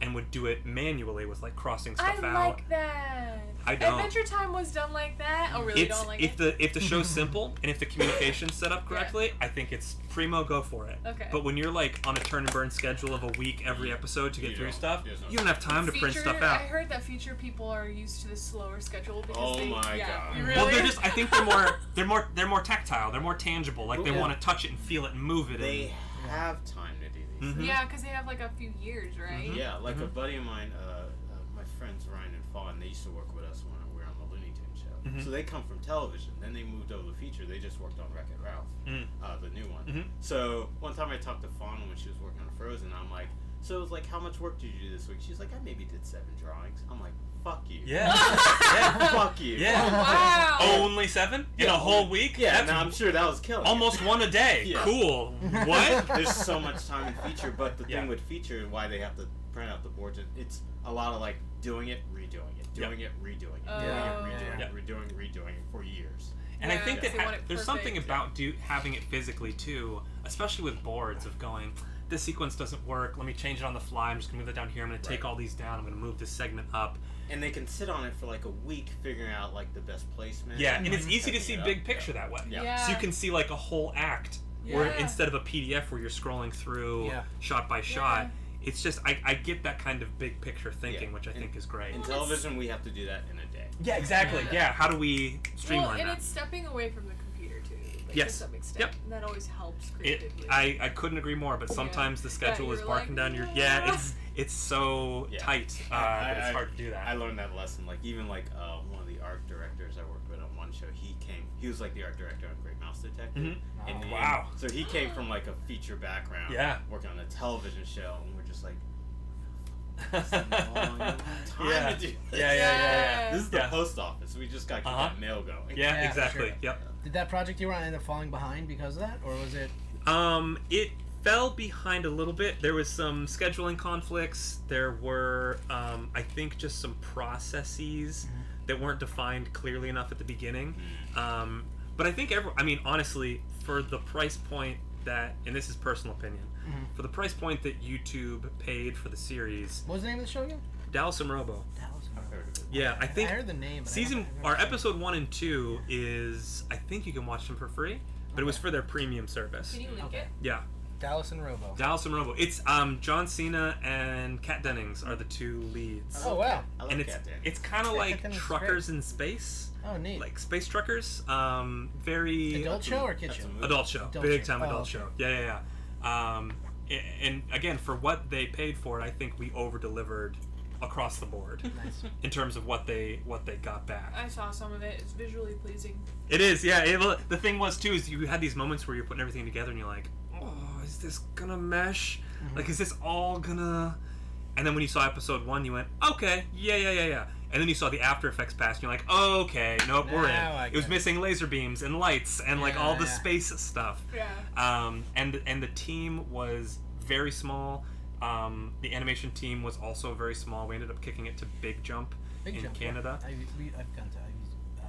And would do it manually with, like, crossing stuff out. I like that. I don't. Adventure Time was done like that. Oh, really? It's Don't like if it? the show's simple and if the communication's set up correctly, I think it's primo. Go for it. Okay. But when you're like on a turn and burn schedule of a week every episode to get You through don't. stuff, There's no you don't have time to print Feature- stuff out. I heard that feature people are used to the slower schedule because Oh they. my yeah, God. You really? Well, they're just. I think they're more tactile. They're more tangible. Like they Yeah. want to touch it and feel it and move it. They have time to do these. Mhm. things. Yeah, because they have like a few years, right? Yeah, like a Mhm. buddy of mine, my friends Ryan and Fawn, they used to work with us when we were on the Looney Tunes show. Mhm. So they come from television. Then they moved over to feature. They just worked on Wreck-It Ralph, the new one. Mhm. So one time I talked to Fawn when she was working on Frozen. I'm like, so it was like, how much work did you do this week? She's like, I maybe did 7 drawings. I'm like, fuck you. Yeah. Yeah. Fuck you. Yeah. Wow. Only 7 in a whole week? Yeah, That's no, I'm sure that was killing it. almost one a day. Yeah. Cool. What? There's so much time in feature, but the Yeah. thing with feature and why they have to print out the boards, it's a lot of like doing it, redoing it, doing it, redoing it, doing Oh. it, redoing Yeah. it, redoing it for years. And I Yeah, think they that want it there's something perfect. about having it physically too, especially with boards, of going, this sequence doesn't work, let me change it on the fly, I'm just going to move that down here, I'm going to take Right. all these down, I'm going to move this segment up. And they can sit on it for like a week figuring out like the best placement. Yeah, and it's like, easy to setting see it up. big picture that way. Yeah. Yeah. So you can see like a whole act, where Yeah. instead of a PDF where you're scrolling through Yeah. shot by shot, Yeah. it's just, I get that kind of big picture thinking, Yeah. which I think is great. In Well, television, we have to do that in a day. Yeah, exactly. Yeah. Yeah, how do we Well, streamline and that? it's stepping away from the computer too, like, Yes. to some extent. Yep. And that always helps It, creatively. I couldn't agree more, but sometimes the schedule is you're barking like, down your... "No." Yeah, it's so Yeah. tight that it's hard to do that. I learned that lesson. Like even like one of the art directors I worked with on one show, he was like the art director on Great Mouse Detective. Mhm. And Oh, wow. So he came from like a feature background. Yeah. Working on a television show, and we're just like, time Yeah. to do this. Yeah. This is the Yeah. post office. We just got to keep Uh-huh. that mail going. Yeah, Yeah, exactly. sure. Yep. Did that project you were on end up falling behind because of that, or was it? It fell behind a little bit. There was some scheduling conflicts. There were, I think, just some processes that weren't defined clearly enough at the beginning. But I think honestly, for the price point that, and this is personal opinion, for the price point that YouTube paid for the series, What was the name of the show again? Dallas and Robo. Dallas. I've heard of it. Yeah, I think I heard the name. But our episode 1 and 2 is, I think you can watch them for free, but it was for their premium service. Can you link Okay. it? Yeah, Dallas and Robo. Dallas and Robo. It's John Cena and Kat Dennings are the 2 leads. Oh wow. I love And it's Kat Dennings. it's kind of Yeah, like Kat Dennings is truckers in space, Oh neat. like space truckers. Very Adult show or kid That's show? a movie. adult show, Adult big show. time Oh, adult okay. show. Yeah. And again, for what they paid for it, I think we over delivered across the board Nice. in terms of what they got back. I saw some of it. It's visually pleasing. It is, yeah. Well, the thing was too is you had these moments where you're putting everything together and you're like, oh, is this gonna mesh? Like, is this all gonna? And then when you saw episode 1, you went, okay, yeah. And then you saw the After Effects pass, and you're like, oh, okay, nope, we're Now I in. It was get it. missing laser beams and lights and like all the Yeah. space stuff. Yeah. And the team was very small. The animation team was also very small. We ended up kicking it to Big Jump Big in Jump. Canada. I've gone to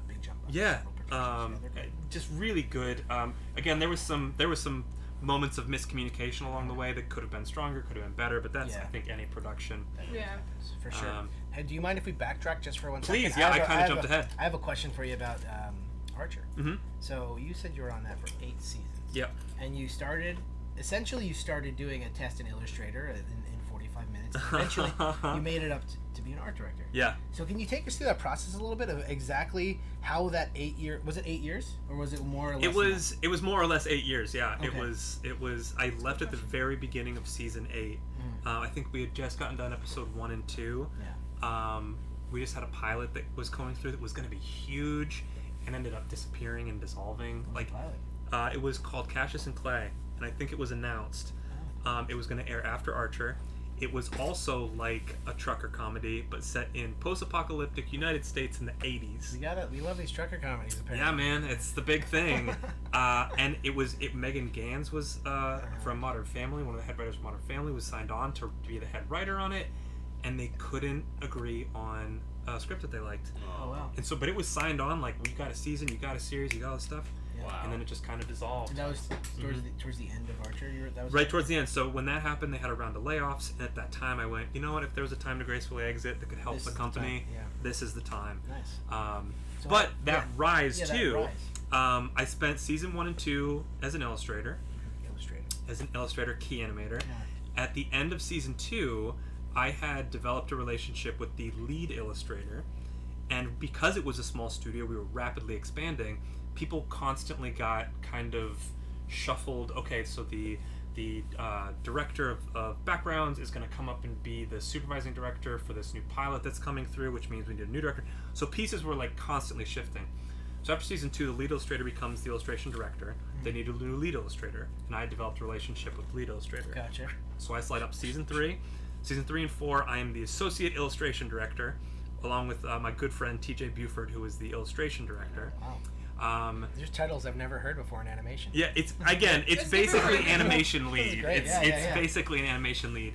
Big Jump. on Yeah, several productions. Yeah, they're great. just really good. Again, there was some moments of miscommunication along the way that could have been stronger, could have been better, but that's Yeah. I think any production. Yeah. For sure. Um, Hey, do you mind if we backtrack just for one Please, second? yeah, I have a- kinda have jumped a- ahead. I have a question for you about Archer. Mm-hmm. So you said you were on that for 8 seasons. Yep. And you started doing a test in Illustrator in 45 minutes. And eventually, you made it up to be an art director. Yeah. So can you take us through that process a little bit of exactly how that 8 year was it 8 years or was it more or less? It was more or less 8 years. Yeah. Okay. It was. I left at the very beginning of season 8. I think we had just gotten done episode 1 and 2. Yeah. We just had a pilot that was going through that was going to be huge, and ended up disappearing and dissolving. Like, Pilot. it was called Cassius and Clay, and I think it was announced. It was going to air after Archer. It was also like a trucker comedy, but set in post-apocalyptic United States in the 80s. We love these trucker comedies apparently. Yeah, man, it's the big thing. And Megan Gans was from Modern Family, one of the head writers of Modern Family, was signed on to be the head writer on it, and they couldn't agree on a script that they liked. Oh wow. And so, but it was signed on like, well, you got a season, you got a series, you got all this stuff. Wow. and then it just kind of dissolved. And that was towards the end of Archer. That was Right towards the end. So when that happened, they had a round of layoffs, and at that time, I went, you know what? If there was a time to gracefully exit that could help This the is the company, time, yeah. this is the time. Nice. So But that rise that too. Rise. I spent season 1 and 2 as an illustrator, key animator. Yeah. At the end of season 2, I had developed a relationship with the lead illustrator, and because it was a small studio, we were rapidly expanding. People constantly got kind of shuffled. Okay, so the director of backgrounds is going to come up and be the supervising director for this new pilot that's coming through, which means we need a new director. So pieces were like constantly shifting. So after season 2, the lead illustrator becomes the illustration director. They need a new lead illustrator, and I developed a relationship with the lead illustrator. Gotcha. So I slide up season 3. Season 3 and 4, I am the associate illustration director, along with my good friend TJ Buford, who is the illustration director. Wow. There's titles I've never heard before in animation. Yeah, it's basically animation lead. great. It's basically an animation lead.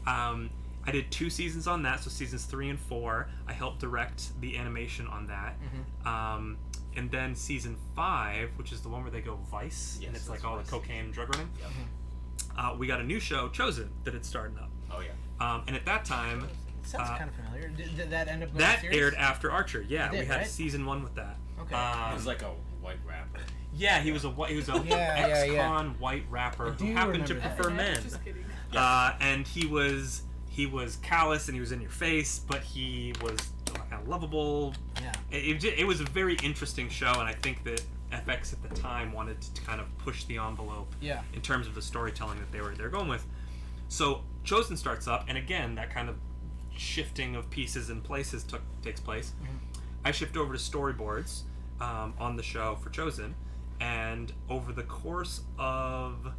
I did 2 seasons on that, so seasons 3 and 4, I helped direct the animation on that. Mm-hmm. And then season 5, which is the one where they go vice, Yes, and it's like that's all the Vice. cocaine and drug running. Yep. We got a new show, Chosen, that had started up. Oh yeah. And at that time, Sounds kind of familiar. Did that end up going that serious? aired after Archer. Yeah, It did, we had right? season 1 with that. Okay. He was like a white rapper. Yeah, he was a Yeah, ex-con white rapper I who do happened to remember that. prefer men. Just kidding. And he was callous and he was in your face, but he was kind of lovable. Yeah. It was a very interesting show, and I think that FX at the time wanted to kind of push the envelope Yeah. in terms of the storytelling that they're going with. So Chosen starts up, and again, that kind of shifting of pieces and places takes place. Mm-hmm. I shift over to storyboards on the show for Chosen, and over the course of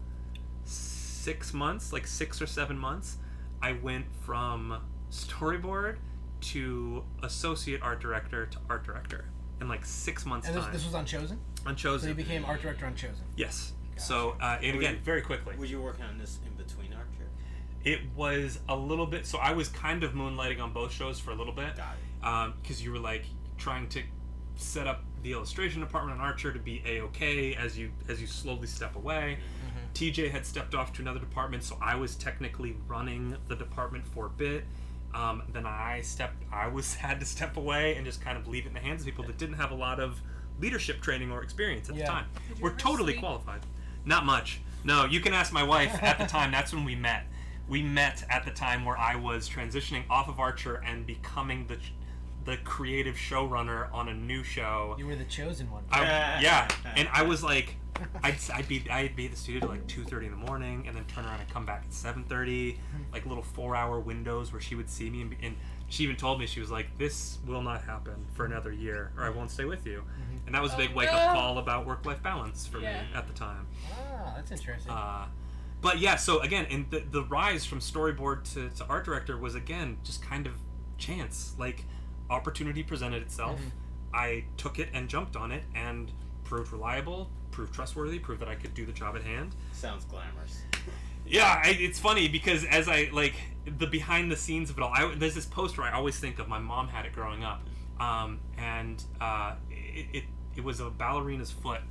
6 months, like 6 or 7 months, I went from storyboard to associate art director to art director in like 6 months' And time. this was on Chosen? On So Chosen. you became art director on Chosen. Yes. Gotcha. So, and again, very quickly. Were you working on this in between Archer? It was a little bit. So I was kind of moonlighting on both shows for a little bit. Got it. Because you were like trying to set up the illustration department on Archer to be a-okay as you slowly step away. TJ had stepped off to another department, so I was technically running the department for a bit. Then I had to step away and just kind of leave it in the hands of people that didn't have a lot of leadership training or experience at the time. Did you We're ever totally sleep? qualified. Not much. No, you can ask my wife. At the time, that's when we met. We met at the time where I was transitioning off of Archer and becoming the creative showrunner on a new show. You were the chosen one. Yeah, and I was like, I'd be at the studio till like 2:30 in the morning, and then turn around and come back at 7:30, like little 4-hour windows where she would see me, and she even told me, she was like, "This will not happen for another year, or I won't stay with you," and that was a big wake up call about work-life balance for me at the time. Ah, that's interesting. But yeah, so again, and the rise from storyboard to art director was again just kind of chance, like opportunity presented itself. I took it and jumped on it and proved reliable, proved trustworthy, proved that I could do the job at hand. Sounds glamorous. Yeah, it's funny because as I like the behind the scenes of it all, there's this poster I always think of. My mom had it growing up, and it was a ballerina's foot,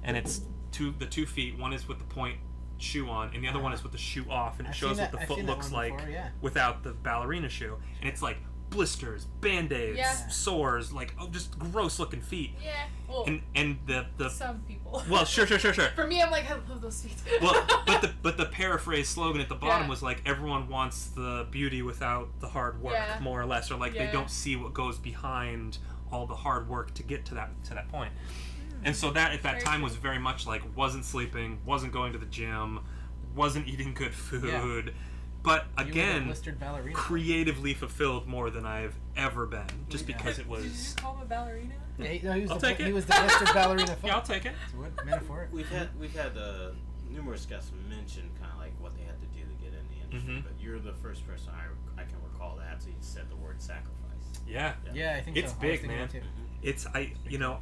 and it's the 2 feet. One is with the point shoe on, and the other one is with the shoe off, and it I've shows seen what that- the I've foot seen that looks one like before, yeah. without the ballerina shoe, and it's like blisters, band-aids, Yeah. sores, like just gross looking feet. Yeah. Well, And the some people. well, sure. For me, I'm like, I love those feet. Well, but the paraphrase slogan at the bottom Yeah. was like, everyone wants the beauty without the hard work, Yeah. more or less, or like they Yeah. don't see what goes behind all the hard work to get to that point. And so that at that Very time true. was very much like wasn't sleeping, wasn't going to the gym, wasn't eating good food, but You were the again, blistered ballerina. creatively fulfilled more than I've ever been, just Yeah. because it Did you was. just call him a ballerina? Yeah, he, no, he was I'll the, take it. He was the blistered ballerina foot. Yeah, I'll take it. So what metaphor? We've had numerous guests mention kind of like what they had to do to get in the industry, but you're the first person I can recall that actually said the word sacrifice. Yeah. Yeah, I think It's so. big, I was thinking man. that too. It's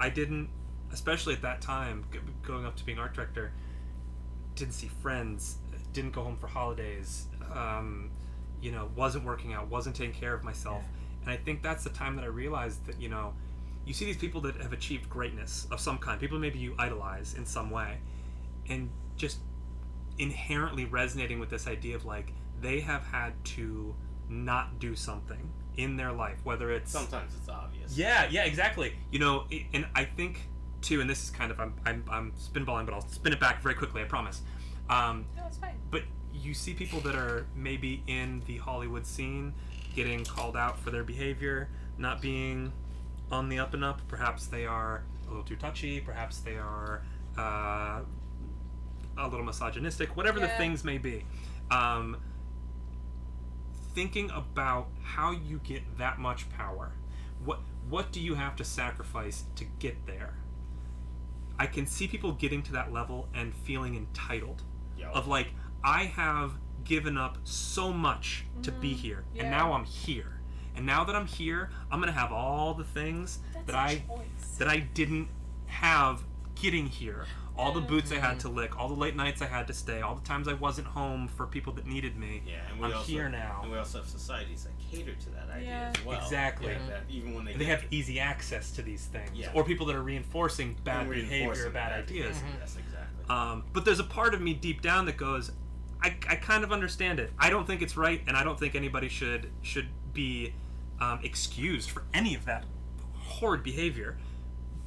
I didn't, especially at that time, going up to being art director, didn't see friends, didn't go home for holidays, wasn't working out, wasn't taking care of myself. Yeah. And I think that's the time that I realized that you see these people that have achieved greatness of some kind, people maybe you idolize in some way, and just inherently resonating with this idea of like they have had to not do something in their life, whether it's Sometimes it's obvious. yeah, exactly. And I think too, and this is kind of I'm spinballing, but I'll spin it back very quickly, I promise. No, it's fine. But you see people that are maybe in the Hollywood scene getting called out for their behavior, not being on the up and up. Perhaps they are a little too touchy. Perhaps they are a little misogynistic. Whatever the things may be. Thinking about how you get that much power. What do you have to sacrifice to get there? I can see people getting to that level and feeling entitled. Yep. Of like, I have given up so much to be here, and now I'm here. And now that I'm here, I'm gonna have all the things that I didn't have getting here. All the boots I had to lick, all the late nights I had to stay, all the times I wasn't home for people that needed me. Yeah, and I'm here now. And we also have societies that cater to that idea as well. Exactly. Yeah, that even when they have easy access to these things. Yeah. Or people that are reinforcing bad behavior, bad ideas. Yes, exactly. But there's a part of me deep down that goes, I kind of understand it. I don't think it's right, and I don't think anybody should be excused for any of that horrid behavior.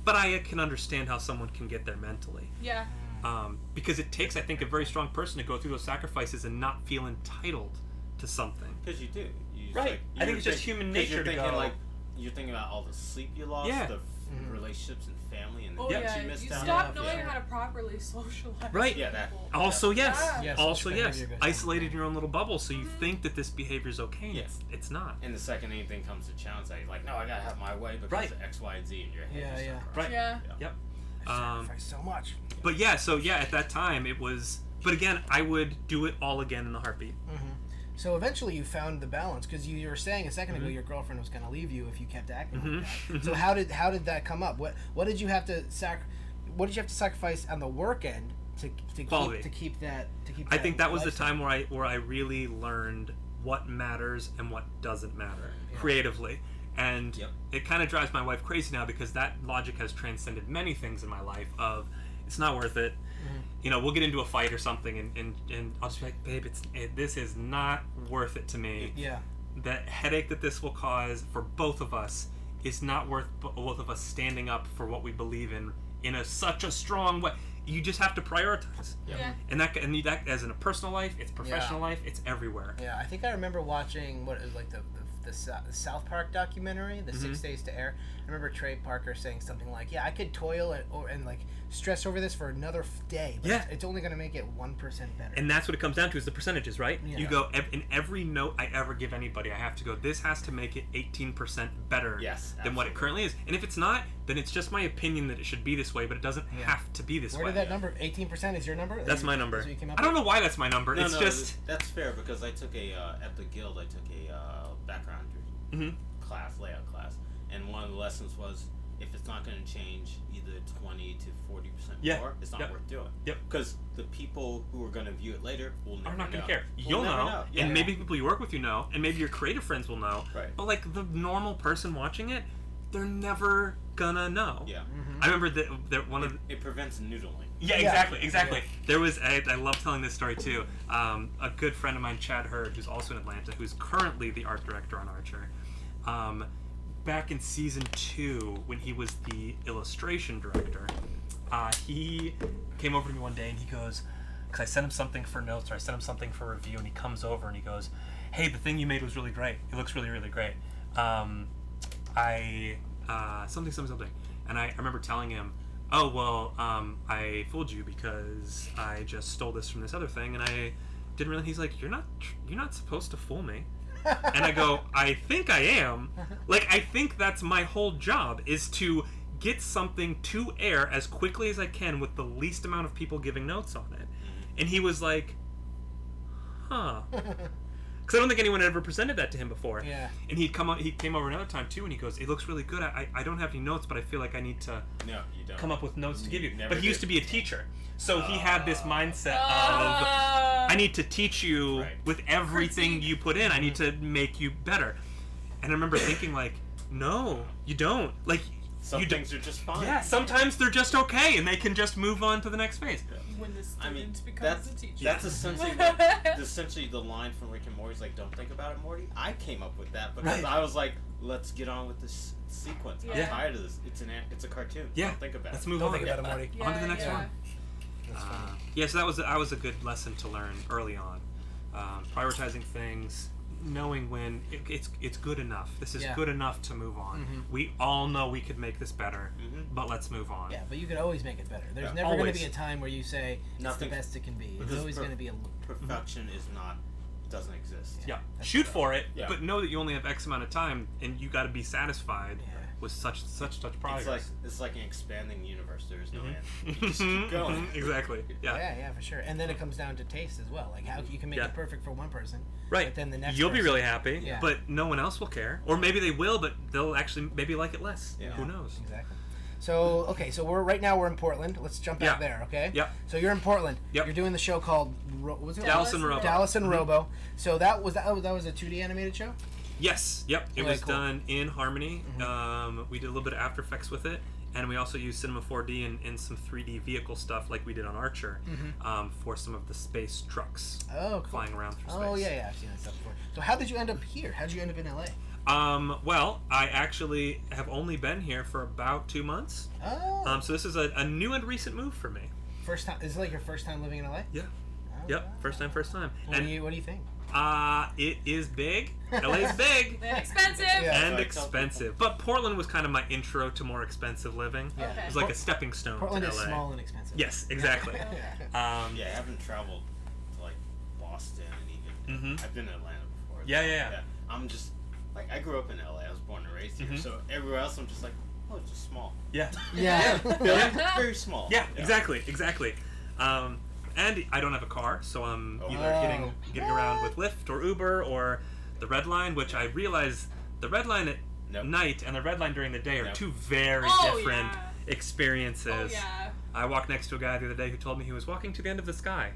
But I can understand how someone can get there mentally. Yeah. Because it takes, I think, a very strong person to go through those sacrifices and not feel entitled to something. Because you do. Right. I think it's just human nature to go. Like, you're thinking about all the sleep you lost, the relationships and family, and the dates you missed out on. Stop knowing how to properly socialize. Right. Yeah, that. Also, yes. Yes, Also, which yes. behavior goes Isolated in your own little bubble, so you think that this behavior is okay, and it's not. And the second anything comes to challenge that, you're like, no, I gotta have my way because of X, Y, and Z in your head. Right. Yeah. Yep. I sacrifice so much. But yeah, so yeah, at that time it was. But again, I would do it all again in a heartbeat. Mm-hmm. So eventually you found the balance, because you were saying a second ago your girlfriend was going to leave you if you kept acting like that. So how did that come up? What did you have to sacrifice on the work end to keep that? I think that was the time where I really learned what matters and what doesn't matter creatively. And it kind of drives my wife crazy now, because that logic has transcended many things in my life of it's not worth it. You know, we'll get into a fight or something and I'll just be like, babe, this is not worth it to me. Yeah. The headache that this will cause for both of us is not worth both of us standing up for what we believe in such a strong way. You just have to prioritize. Yeah. And that as in a personal life, it's professional life, it's everywhere. Yeah, I think I remember watching the South Park documentary, the 6 Days to Air. I remember Trey Parker saying something like, "Yeah, I could toil and like stress over this for another day, but it's only going to make it 1% better." And that's what it comes down to, is the percentages, right? Yeah. You go in every note I ever give anybody, I have to go, this has to make it 18% better than what it currently is. And if it's not, then it's just my opinion that it should be this way, but it doesn't have to be this way. Where did that number 18% is your number? That's my number. That's what you came up I don't with? know why that's my number. No, it's just that's fair, because I took at the guild I took a background layout class, and one of the lessons was, if it's not going to change either 20 to 40% more, it's not worth doing. Because the people who are going to view it later will never are not going know. to care. You'll know. And maybe people you work with know, and maybe your creative friends will know. Right. But like the normal person watching it, they're never gonna know. Yeah. I remember that one of it prevents noodling. Yeah, exactly. Yeah. There was I love telling this story too. A good friend of mine, Chad Hurd, who's also in Atlanta, who's currently the art director on Archer. Back in season 2, when he was the illustration director, he came over to me one day and he goes, because I sent him something for notes, or I sent him something for review, and he comes over and he goes, "Hey, the thing you made was really great. It looks really, really great. Something." And I remember telling him, "Oh, well, I fooled you because I just stole this from this other thing, and I didn't really." He's like, "You're not supposed to fool me." And I go, "I think I am. Like, I think that's my whole job, is to get something to air as quickly as I can with the least amount of people giving notes on it." And he was like, "Huh." Because I don't think anyone had ever presented that to him before. Yeah. And he came over another time too, and he goes, "It looks really good. I don't have any notes, but I feel like I need to come up with notes to give you." But he used to be a teacher, so he had this mindset of, I need to teach you with everything you put in. I need to make you better. And I remember thinking, like, no, you don't. Like, Some things are just fine. Yeah, sometimes they're just okay, and they can just move on to the next phase. When the student becomes the teacher. That's essentially the line from Rick and Morty's like, "Don't think about it, Morty." I came up with that because I was like, "Let's get on with this sequence. I'm tired of this. It's a cartoon. Yeah, Don't think about let's it. move Don't on. think about it, Morty. Yeah, On to the next one. That's funny. Yeah, so that was a good lesson to learn early on. Prioritizing things, knowing when it's good enough. This is good enough to move on. Mm-hmm. We all know we could make this better, but let's move on. Yeah, but you could always make it better. There's never going to be a time where you say it's the best it can be. It's always going to be a perfection doesn't exist. Yeah, shoot for it, Yeah. but know that you only have X amount of time, and you got to be satisfied with such progress. It's like an expanding universe. There's no end. You just keep going. Exactly. Yeah. Yeah, for sure. And then it comes down to taste as well. Like how you can make it perfect for one person, Right. But then the next you'll be person, really happy, but no one else will care, or maybe they will, but they'll actually maybe like it less. Yeah. Who knows? Exactly. So we're we're in Portland. Let's jump out there, okay? Yep. So you're in Portland. Yep. You're doing the show called what was it? Dallas and Robo. Dallas and Robo. So that was a 2D animated show. Yes. Yep. It was cool. done in Harmony. We did a little bit of After Effects with it, and we also used Cinema 4D and some 3D vehicle stuff like we did on Archer for some of the space trucks flying around through space. Oh yeah, I've seen that stuff before. So how did you end up here? How did you end up in LA? Well, I actually have only been here for about 2 months. Oh. So this is a new and recent move for me. First time? Is it like your first time living in LA? Yeah. Oh, Yep. wow. First time. What do you think? It is big. LA's big. And expensive. Yeah. And expensive. But Portland was kind of my intro to more expensive living. Yeah. Okay. It was like a stepping stone Portland to is LA. small and expensive. Yes, exactly. Yeah. Yeah, I haven't traveled to like Boston and even I've been to Atlanta before. Yeah. I'm just like I grew up in LA. I was born and raised here, so everywhere else I'm just like, oh, it's just small. Yeah. Yeah. Very small. Yeah, exactly. And I don't have a car, so I'm either getting around with Lyft or Uber or the Red Line, which I realize the Red Line at night and the Red Line during the day are two very different experiences. Oh, yeah. I walked next to a guy the other day who told me he was walking to the end of the sky.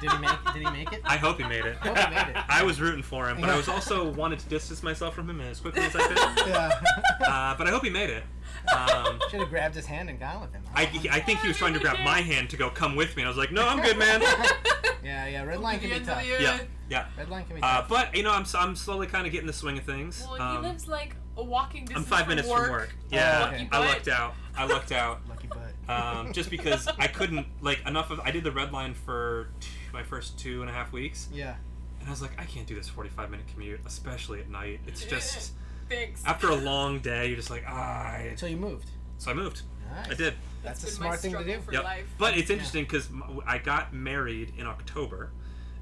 Did he make it? I hope he made it. I hope he made it. I was rooting for him, but I was also wanted to distance myself from him as quickly as I could. Yeah. But I hope he made it. Should have grabbed his hand and gone with him. I think he was trying to grab my hand to go come with me, and I was like, no, I'm good, man. Yeah. Red line can be tough. Yeah. Red line can be tough. But I'm slowly kind of getting the swing of things. Well, he lives like a walking distance. I'm 5 minutes from work. Yeah, okay. I lucked out. Lucky butt. Just because I couldn't I did the Red Line for my first 2.5 weeks. Yeah. And I was like, I can't do this 45-minute commute, especially at night. It's just Thanks. after a long day, you're just like So you moved. So I moved. Nice. I did. That's a been smart my thing to struggle do. for life. But it's interesting because I got married in October,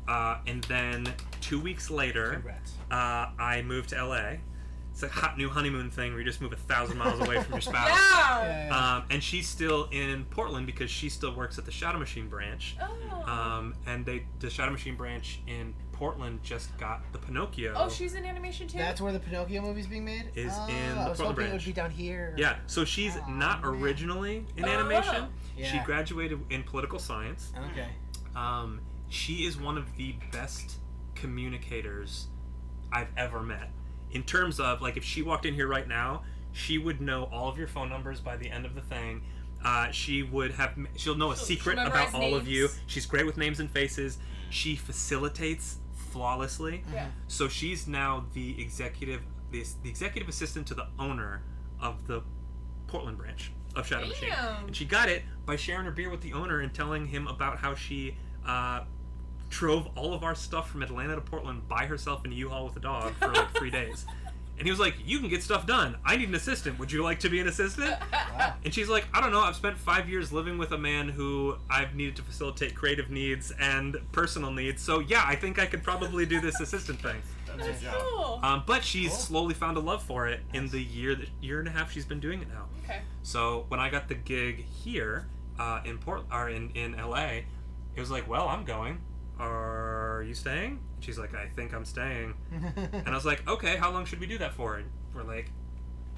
and then 2 weeks later, Congrats. I moved to LA. It's a hot new honeymoon thing where you just move 1,000 miles away from your spouse. Yeah. And she's still in Portland because she still works at the Shadow Machine branch. Oh. And the Shadow Machine branch in Portland just got the Pinocchio. Oh, she's in animation too. That's where the Pinocchio movie's being made? Is in the I was Portland hoping branch. it would be down here. Yeah, so she's not man. originally in Oh. animation. Yeah. She graduated in political science. Okay. She is one of the best communicators I've ever met. In terms of, like, if she walked in here right now, she would know all of your phone numbers by the end of the thing. She'll know a secret she'll about memorize all of you. names. She's great with names and faces. She facilitates flawlessly. Yeah. So she's now the executive assistant to the owner of the Portland branch of Shadow Machine. Damn. And she got it by sharing her beer with the owner and telling him about how she drove all of our stuff from Atlanta to Portland by herself in a U-Haul with a dog for like 3 days. And he was like, you can get stuff done. I need an assistant. Would you like to be an assistant? Wow. And she's like, I don't know. I've spent 5 years living with a man who I've needed to facilitate creative needs and personal needs. So yeah, I think I could probably do this assistant thing. That's That's your job. cool. But she's Cool. slowly found a love for it in the year and a half she's been doing it now. Okay. So when I got the gig here in LA, it was like, well, I'm going. Are you staying? And she's like, I think I'm staying. And I was like, okay, how long should we do that for? And we're like,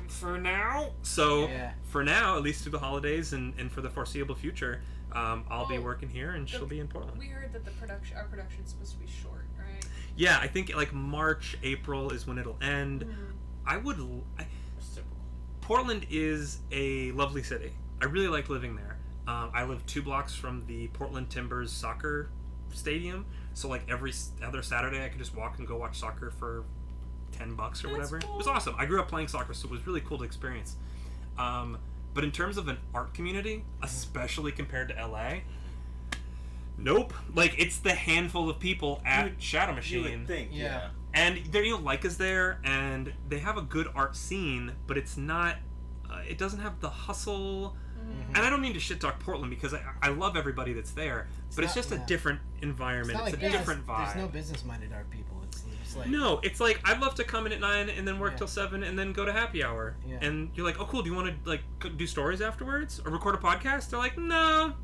for now. So Yeah. for now, at least through the holidays and for the foreseeable future, I'll be Well, working here and she'll be in Portland. We heard that our production's supposed to be short, right? Yeah, I think like March, April is when it'll end. Mm-hmm. I would. That's typical. Portland is a lovely city. I really like living there. I live 2 blocks from the Portland Timbers soccer stadium, so like every other Saturday I could just walk and go watch soccer for $10 or whatever. Cool. It was awesome. I grew up playing soccer, so it was really cool to experience. But in terms of an art community, especially compared to LA, nope. Like, it's the handful of people at Shadow Machine. You would think, yeah. And there, Leica's there, and they have a good art scene, but it's not. It doesn't have the hustle. Mm-hmm. And I don't mean to shit talk Portland because I love everybody that's there, but it's just a different environment. It's a different vibe. There's no business-minded art people. It's like no, it's like I'd love to come in at 9 and then work till 7 and then go to happy hour. Yeah. And you're like, oh cool, do you want to like do stories afterwards or record a podcast? They're like, no,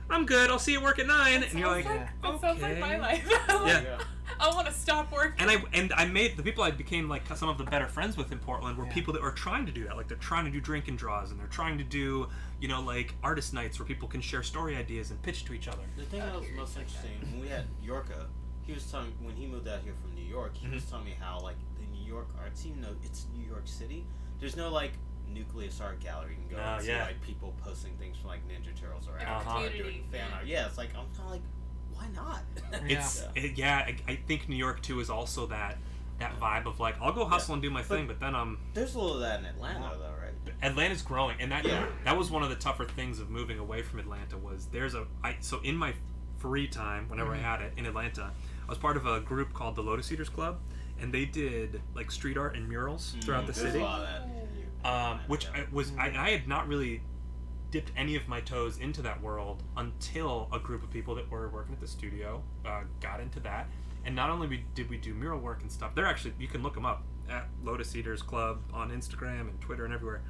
I'm good. I'll see you work at 9. And you're like, that okay. sounds like my life. Yeah. I want to stop working. And I made the people I became like some of the better friends with in Portland were people that were trying to do that. Like they're trying to do drink and draws and they're trying to do, like artist nights where people can share story ideas and pitch to each other. The thing that was most interesting when we had Yorka, he was telling when he moved out here from New York, he was telling me how like the New York art scene, even though it's New York City, there's no like nucleus art gallery you can go and see like people posting things from like Ninja Turtles or Avatar doing fan art. Yeah, it's like I'm kind of like, why not? I think New York too is also that vibe of like I'll go hustle and do my thing, but then there's a little of that in Atlanta though, right? Atlanta's growing, and that was one of the tougher things of moving away from Atlanta was so in my free time whenever I had it in Atlanta, I was part of a group called the Lotus Eaters Club, and they did like street art and murals throughout the city, which I had not really dipped any of my toes into that world until a group of people that were working at the studio got into that. And not only did we do mural work and stuff, they're actually, you can look them up at Lotus Eaters Club on Instagram and Twitter and everywhere.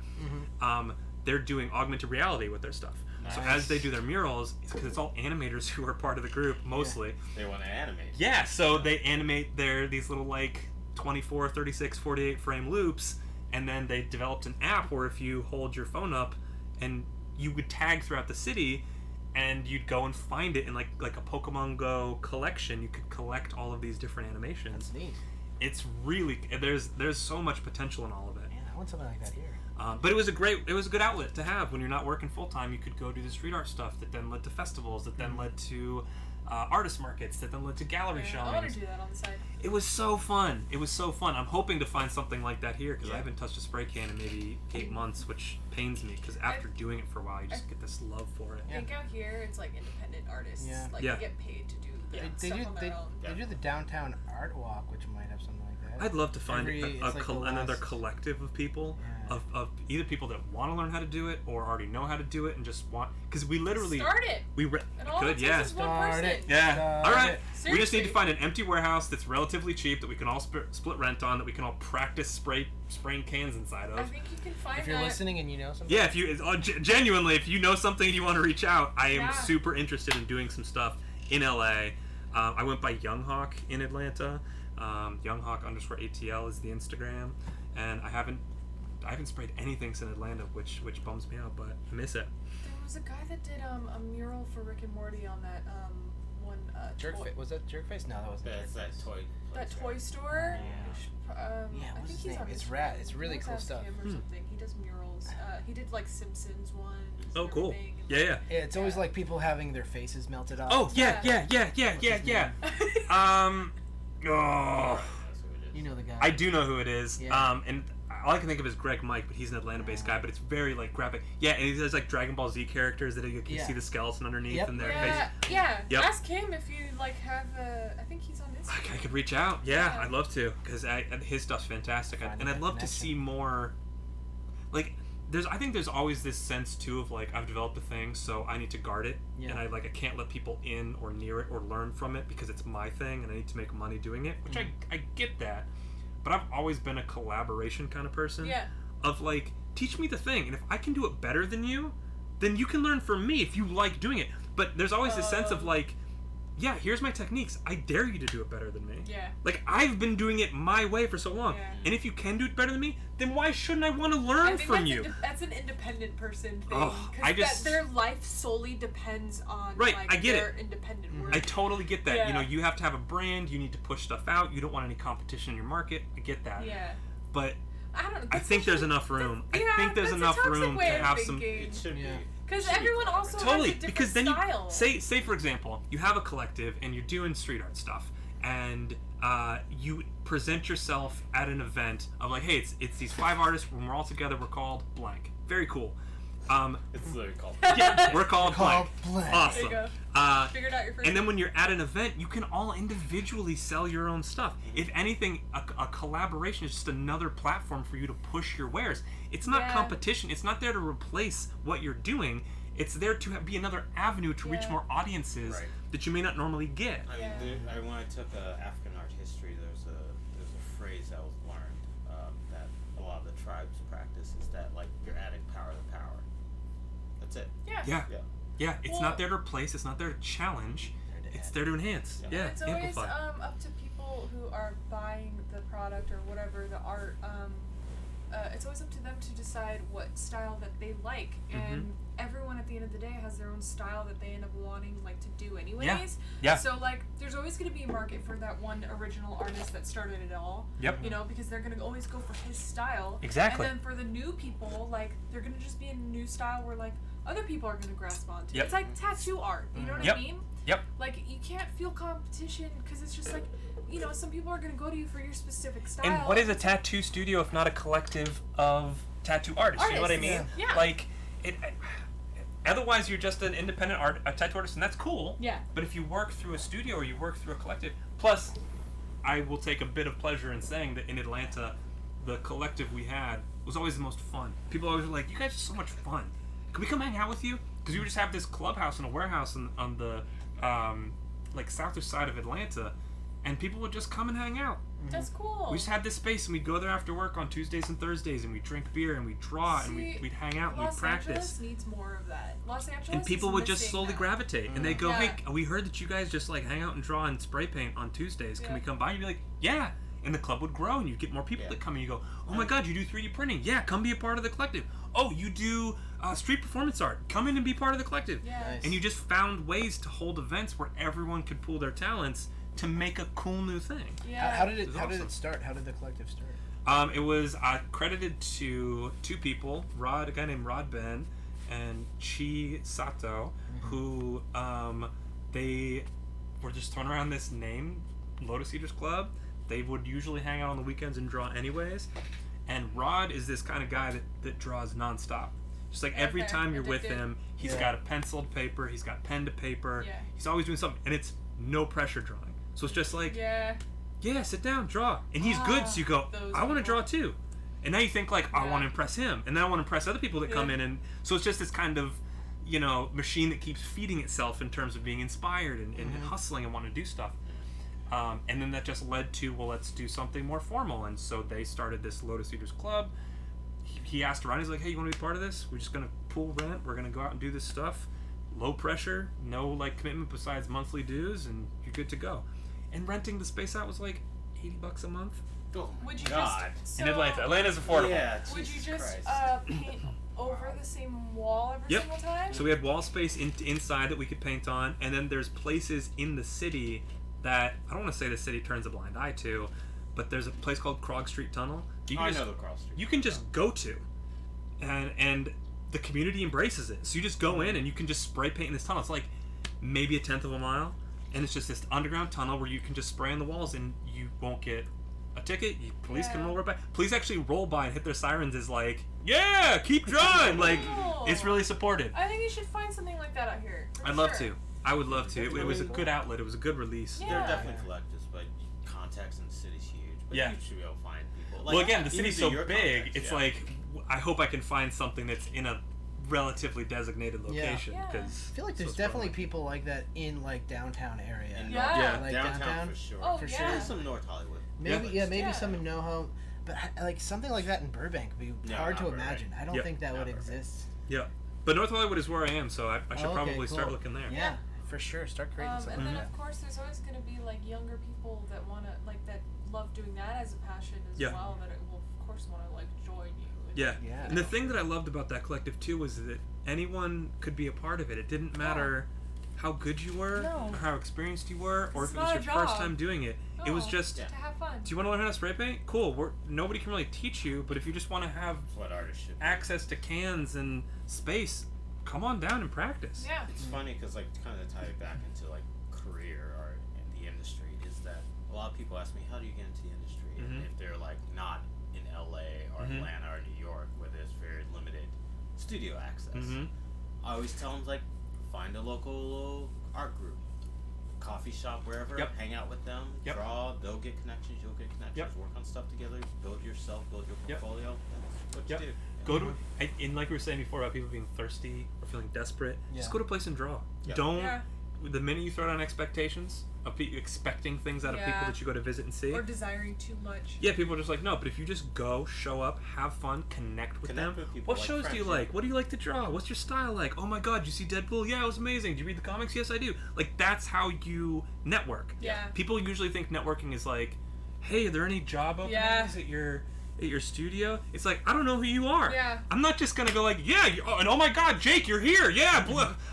They're doing augmented reality with their stuff. Nice. So as they do their murals, because it's all animators who are part of the group mostly. They want to animate. Yeah, so they animate these little like 24, 36, 48 frame loops, and then they developed an app where if you hold your phone up and you would tag throughout the city and you'd go and find it in like a Pokemon Go collection. You could collect all of these different animations. That's neat. It's really, there's so much potential in all of it. Man, I want something like that here. But it was a good outlet to have when you're not working full time. You could go do the street art stuff that then led to festivals, that then led to artist markets, that then led to gallery showings. I want to do that on the side. It was so fun. I'm hoping to find something like that here because I haven't touched a spray can in maybe 8 months, which pains me because after doing it for a while, you just get this love for it. I think out here it's like independent artists. Yeah. Like they get paid to do stuff on their own. They do the downtown art walk, which might have something like that. I'd love to find another last... collective of people, yeah. of either people that want to learn how to do it or already know how to do it and just want, because we literally start it. Start it. Yeah. All right. Seriously. We just need to find an empty warehouse that's relatively cheap that we can all split rent on, that we can all practice spraying cans inside of. I think you can find If you're listening and you know something. Yeah, if you genuinely, if you know something and you want to reach out, I am super interested in doing some stuff in LA. I went by Young Hawk in Atlanta. YoungHawk_ATL is the Instagram, and I haven't sprayed anything since Atlanta, which bums me out, but I miss it. There was a guy that did a mural for Rick and Morty on that one. Was that Jerkface? No, that wasn't. That's that toy. That toy store. I what's think his he's name? on It's Instagram. rad. It's really cool Ask stuff. him or something. He does murals. He did like Simpsons ones. Oh, and cool. everything, and Yeah. It's always like people having their faces melted off. Oh yeah. Oh. You know the guy. I do know who it is. Yeah. And all I can think of is Greg Mike, but he's an Atlanta-based guy. But it's very like graphic. Yeah, and he does like Dragon Ball Z characters that you can see the skeleton underneath and their face. Yeah. Yep. Ask him if you like have. I think he's on Instagram. I could reach out. Yeah, I'd love to because his stuff's fantastic, and I'd love to see more. Like, I think there's always this sense too of like I've developed a thing, so I need to guard it, and I can't let people in or near it or learn from it because it's my thing, and I need to make money doing it. Which I get that, but I've always been a collaboration kind of person. Yeah. Of like, teach me the thing, and if I can do it better than you, then you can learn from me if you like doing it. But there's always this sense of like, yeah, here's my techniques. I dare you to do it better than me. Yeah. Like, I've been doing it my way for so long. Yeah. And if you can do it better than me, then why shouldn't I want to learn from you? That's an independent person thing. Oh, their life solely depends on I get their independent work. I totally get that. Yeah. You know, you have to have a brand. You need to push stuff out. You don't want any competition in your market. I get that. Yeah. But I don't know. I think there's enough room. I think there's enough room to have some. It should be. Because everyone also Totally, has a different because then style. you say for example, you have a collective and you're doing street art stuff, and you present yourself at an event of like, hey, it's these 5 artists. When we're all together, we're called blank. Very cool. It's literally called. Yeah, we're called blank. Awesome. There you Figured out your first. And then when you're at an event, you can all individually sell your own stuff. If anything, a collaboration is just another platform for you to push your wares. It's not competition. It's not there to replace what you're doing. It's there to be another avenue to reach more audiences that you may not normally get. I mean, when I took African art history, there's a phrase that was learned that a lot of the tribes practice is that like you're adding power to power. That's it. Yeah, it's not there to replace. It's not there to challenge. It's there to enhance. Yeah, it's always amplify. up to people who are buying the product or whatever the art. It's always up to them to decide what style that they like, and everyone at the end of the day has their own style that they end up wanting like to do anyways. Yeah. So like, there's always going to be a market for that one original artist that started it all. Yep. You know, because they're going to always go for his style. Exactly. And then for the new people, like they're going to just be a new style where like other people are going to grasp onto. Yep. It's like tattoo art. You know what I mean? Yep. Like, you can't feel competition because it's just like, you know, some people are going to go to you for your specific style. And what is a tattoo studio if not a collective of tattoo artists? You know what I mean? Yeah. Like, otherwise you're just an independent a tattoo artist, and that's cool. Yeah. But if you work through a studio or you work through a collective, plus, I will take a bit of pleasure in saying that in Atlanta, the collective we had was always the most fun. People always were like, you guys are so much fun. Can we come hang out with you? Because we just have this clubhouse and a warehouse on the like southern side of Atlanta, and people would just come and hang out. That's cool. We just had this space, and we'd go there after work on Tuesdays and Thursdays, and we'd drink beer, and we'd draw, and we'd hang out, and we'd practice. Los Angeles needs more of that. Los Angeles and people is would just missing slowly that. gravitate, and they'd go, hey, we heard that you guys just like hang out and draw and spray paint on Tuesdays. Can we come by? And you'd be like, yeah. And the club would grow, and you'd get more people that come, and you go, oh my god, you do 3D printing. Yeah, come be a part of the collective. Oh, you do street performance art. Come in and be part of the collective. Yeah. Nice. And you just found ways to hold events where everyone could pool their talents to make a cool new thing. Yeah. How did it awesome. start? How did the collective start? It was credited to 2 people, a guy named Rod Ben and Chi Sato, who they were just throwing around this name, Lotus Eaters Club. They would usually hang out on the weekends and draw anyways. And Rod is this kind of guy that draws nonstop. Just like every time you're with him, he's got a penciled paper, he's got pen to paper, he's always doing something, and it's no pressure drawing. So it's just like, sit down, draw. And he's good, so you go, I want to draw too. And now you think like, I want to impress him, and then I want to impress other people that come in, and so it's just this kind of, you know, machine that keeps feeding itself in terms of being inspired and hustling and wanting to do stuff. And then that just led to, well, let's do something more formal. And so they started this Lotus Eaters Club. He asked around, he's like, hey, you want to be part of this? We're just going to pool rent. We're going to go out and do this stuff. Low pressure, no like commitment besides monthly dues, and you're good to go. And renting the space out was like $80 a month. Oh my Would you God. just In Atlanta. Atlanta's affordable. Yeah, would you Jesus just Christ. paint over the same wall every single time? So we had wall space inside that we could paint on, and then there's places in the city that I don't want to say the city turns a blind eye to, but there's a place called Krog Street Tunnel. I know the Krog Street. You can just go to, and the community embraces it. So you just go in and you can just spray paint in this tunnel. It's like maybe 1/10 of a mile, and it's just this underground tunnel where you can just spray on the walls and you won't get a ticket. Police can roll right by. Police actually roll by and hit their sirens is like, yeah, keep drawing. Like, it's really supported. I think you should find something like that out here. I'd love to. I would love to. It was a good outlet. It was a good release. There are definitely collectives, but context in the city's huge. But you should be able to find people. Like, well, again, the city's so your big, contacts, it's like, I hope I can find something that's in a relatively designated location. Yeah. I feel like there's definitely people like that in like downtown area. Like downtown for sure. Oh, for yeah. sure. There's some North Hollywood. Maybe some in NoHo, but like something like that in Burbank would be hard to imagine. I don't think that would exist. Yeah, but North Hollywood is where I am, so I should probably start looking there. Yeah, for sure. Start creating something. And then of course there's always going to be like younger people that want to like that love doing that as a passion as well, that it will of course want to like join you. Yeah. And the thing that I loved about that collective too was that anyone could be a part of it. It didn't matter how good you were, No. or how experienced you were, or It's if it was not your a first job. time doing it. No, It was just, to have fun. do you want to learn how to spray paint? Cool. Nobody can really teach you, but if you just want to have That's what artists should do. access to cans and space, come on down and practice. Yeah. It's funny because, like, to kind of tie it back into, like, career or in the industry is that a lot of people ask me, how do you get into the industry? And if they're, like, not in LA or Atlanta or New York where there's very limited studio access, I always tell them, like, find a local art group, coffee shop, wherever, hang out with them, draw, they'll get connections, you'll get connections, work on stuff together, build yourself, build your portfolio. That's what you do. Go to, and like we were saying before about people being thirsty or feeling desperate, just go to a place and draw. Don't, the minute you throw down expectations of expecting things out of people that you go to visit and see. Or desiring too much. Yeah, people are just like, no, but if you just go, show up, have fun, connect with them. With people, What like shows do you like? What do you like to draw? What's your style like? Oh my god, you see Deadpool? Yeah, it was amazing. Did you read the comics? Yes, I do. Like, that's how you network. Yeah. People usually think networking is like, hey, are there any job openings at your studio? It's like, I don't know who you are. Yeah. I'm not just gonna go like, yeah, and oh my god, Jake, you're here. Yeah,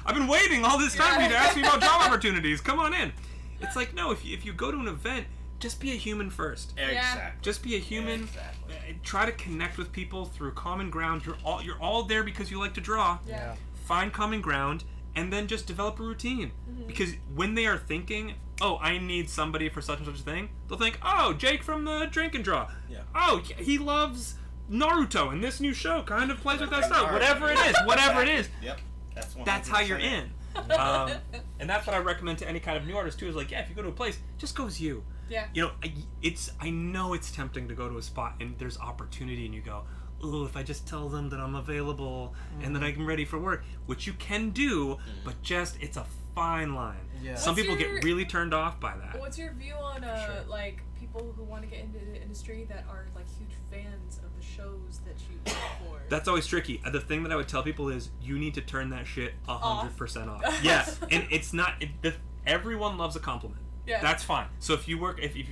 I've been waiting all this time for you to ask me about job opportunities. Come on in. It's like, no, if you go to an event, just be a human first. Exactly. Just be a human. Exactly. Try to connect with people through common ground. You're all there because you like to draw. Yeah. Find common ground and then just develop a routine. Because when they are thinking, oh, I need somebody for such and such a thing, they'll think, oh, Jake from the Drink and Draw. Yeah. Oh, he loves Naruto, and this new show kind of plays with that stuff. Whatever it is. Yep. That's how you're in. And that's what I recommend to any kind of new artist too. Is like, yeah, if you go to a place, just go as you. Yeah. You know, I know it's tempting to go to a spot and there's opportunity, and you go, oh, if I just tell them that I'm available and that I'm ready for work, which you can do, but it's a fine line. Yeah. Some What's people your- get really turned off by that. What's your view on like people who want to get into the industry that are like huge fans of the shows that you work for? That's always tricky. The thing that I would tell people is you need to turn that shit 100% off. Yes, and it's not. Everyone loves a compliment. Yeah. That's fine. So if you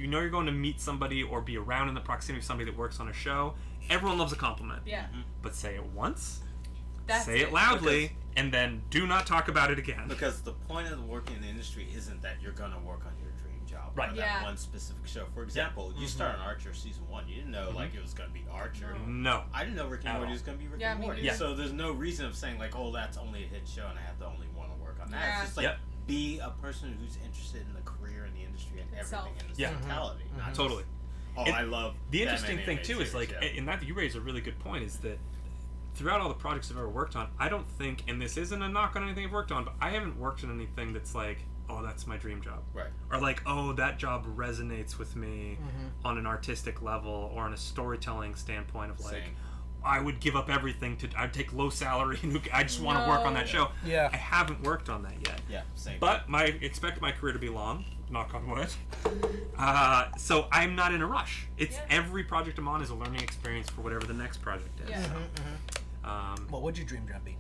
know you're going to meet somebody or be around in the proximity of somebody that works on a show, everyone loves a compliment. Yeah. But say it once, That's say it loudly, and then do not talk about it again. Because the point of working in the industry isn't that you're gonna work on your dream job, Right. on that one specific show. For example, you start on Archer season 1, you didn't know like it was gonna be Archer. No. I didn't know Rick and At Morty all. was gonna be Rick Yeah, and me Morty. neither. So there's no reason of saying like, oh, that's only a hit show and I have to only want to work on that. Yeah. It's just like be a person who's interested in the career in the industry and Itself. everything in its totality. Not just, Totally. oh, And I love the Batman interesting thing animated too is series, like, yeah. and that you raise a really good point, is that throughout all the projects I've ever worked on, I don't think, and this isn't a knock on anything I've worked on, but I haven't worked on anything that's like, oh, that's my dream job. Right. Or like, oh, that job resonates with me on an artistic level or on a storytelling standpoint of like, Same. I would give up everything I'd take low salary and I just want to work on that show. Yeah. I haven't worked on that yet. Yeah, same. But expect my career to be long, knock on wood. So I'm not in a rush. It's every project I'm on is a learning experience for whatever the next project is. Yeah. So, What would your dream job be?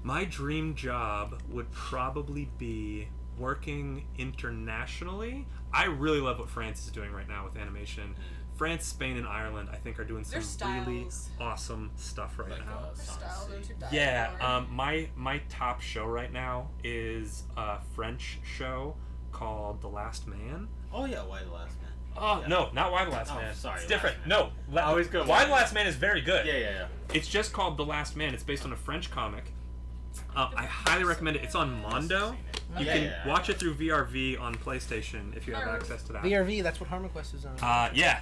my dream job would probably be working internationally. I really love what France is doing right now with animation. France, Spain, and Ireland, I think, are doing some Their really styles. awesome stuff right Like, now. Her style, don't you die Yeah, for. my top show right now is a French show called The Last Man. Oh yeah, Why the Last Man? Oh, Yeah. no, not Why the Last Oh, Man. sorry, It's Last different. Man. No, I always go Why Why the the Last Man is very good. Yeah. It's just called The Last Man. It's based on a French comic. I highly recommend it. It's on Mondo. You can watch it through VRV on PlayStation if you have access to that. VRV, that's what HarmonQuest is on. Yeah.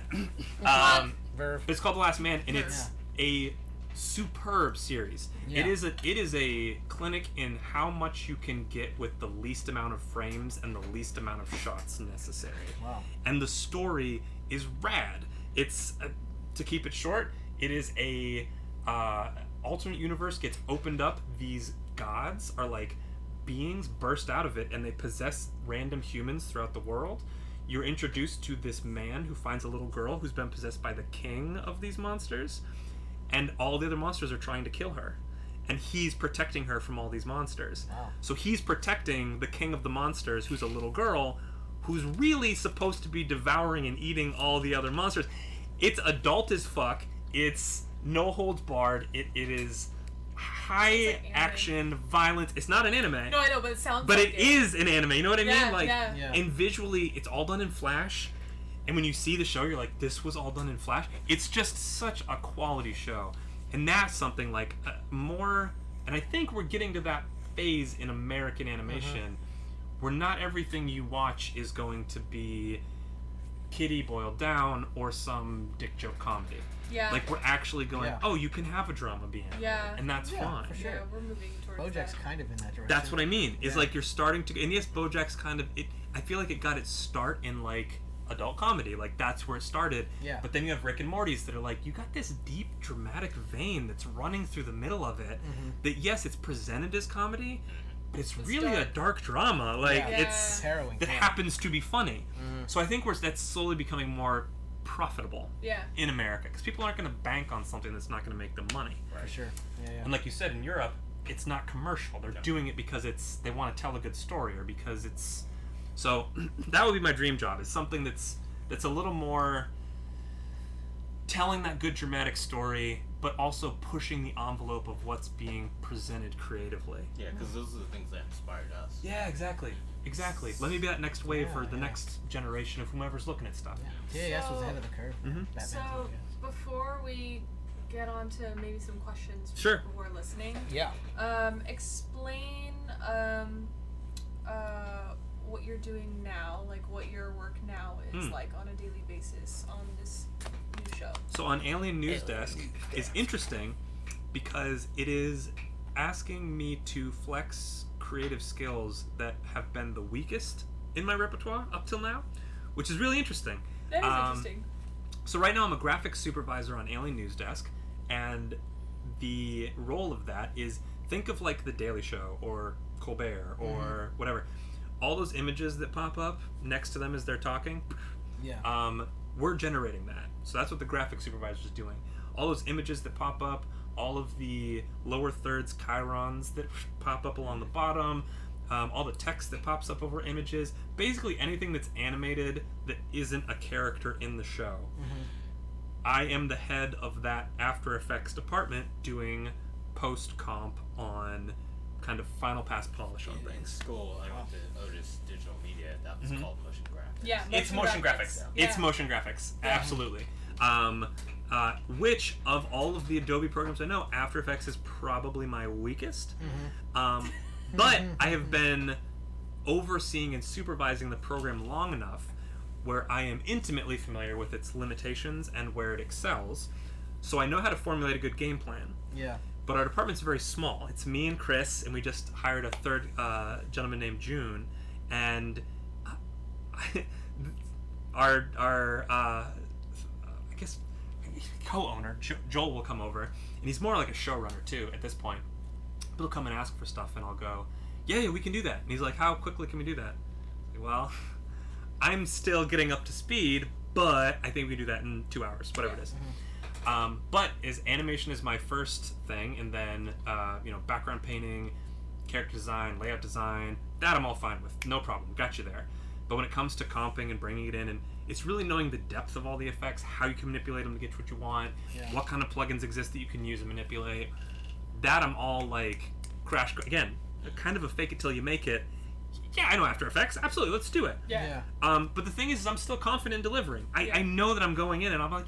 Verve. It's called The Last Man, and it's a superb series. Yeah. It is a clinic in how much you can get with the least amount of frames and the least amount of shots necessary. Wow. And the story is rad. It's to keep it short, it is a alternate universe gets opened up. These gods are like beings burst out of it, and they possess random humans throughout the world. You're introduced to this man who finds a little girl who's been possessed by the king of these monsters, and all the other monsters are trying to kill her, and he's protecting her from all these monsters. Wow. So he's protecting the king of the monsters, who's a little girl who's really supposed to be devouring and eating all the other monsters. It's adult as fuck. It's no holds barred. It is high anime. action violence. It's not an anime. No, I know, but it sounds. But like it is an anime. You know what I mean? Like, yeah. and visually, it's all done in Flash. And when you see the show, you're like, this was all done in Flash. It's just such a quality show, and that's something like more. And I think we're getting to that phase in American animation, where not everything you watch is going to be Kitty boiled down or some dick joke comedy. Yeah. Like, we're actually going, oh, you can have a drama being, and that's fine. For sure. Yeah, we're moving towards BoJack's that. kind of in that direction. That's what I mean. It's like you're starting to, and yes, BoJack's kind of. I feel like it got its start in like adult comedy. Like, that's where it started. Yeah. But then you have Rick and Morty's that are like, you got this deep dramatic vein that's running through the middle of it. That yes, it's presented as comedy, but it's really a dark drama. Like it's harrowing. That happens to be funny. So I think that's slowly becoming more profitable in America, because people aren't going to bank on something that's not going to make them money. Right. For sure. Yeah. And like you said, in Europe, it's not commercial. They're doing it because they want to tell a good story, or because it's. So that would be my dream job. Is something that's a little more telling that good dramatic story, but also pushing the envelope of what's being presented creatively. Yeah, because those are the things that inspired us. Yeah, exactly. Let me be that next wave for the next generation of whomever's looking at stuff. Yeah. TAS was ahead of the curve. So before we get on to maybe some questions for Sure. people who are listening, explain what you're doing now, like what your work now is like on a daily basis on this new show. So on Alien News Desk is interesting because it is asking me to flex creative skills that have been the weakest in my repertoire up till now, which is really interesting. That is interesting. So right now I'm a graphics supervisor on Alien News Desk, and the role of that is, think of like The Daily Show or Colbert or whatever. All those images that pop up next to them as they're talking, we're generating that. So that's what the graphic supervisor is doing. All those images that pop up, all of the lower thirds chirons that pop up along the bottom, all the text that pops up over images, basically anything that's animated that isn't a character in the show. I am the head of that After Effects department doing post-comp on kind of final pass polish on In things. school, I went to Otis Digital Media. That was called motion graphics. Yeah, It's motion graphics. It's motion graphics. Absolutely. Which of all of the Adobe programs I know, After Effects is probably my weakest. But I have been overseeing and supervising the program long enough where I am intimately familiar with its limitations and where it excels, so I know how to formulate a good game plan. Yeah. But our department's very small. It's me and Chris, and we just hired a third gentleman named June, and our I guess co-owner Joel will come over, and he's more like a showrunner too at this point. But he'll come and ask for stuff, and I'll go, yeah, we can do that. And he's like, how quickly can we do that? Well, I'm still getting up to speed, but I think we can do that in 2 hours, whatever it is. But animation is my first thing, and then background painting, character design, layout design, that I'm all fine with, no problem, got you there. But when it comes to comping and bringing it in, and it's really knowing the depth of all the effects, how you can manipulate them to get what you want, what kind of plugins exist that you can use and manipulate, that I'm all like again, kind of a fake it till you make it. Yeah, I know After Effects. Absolutely, let's do it. Yeah. But the thing is I'm still confident in delivering. I know that I'm going in and I'm like,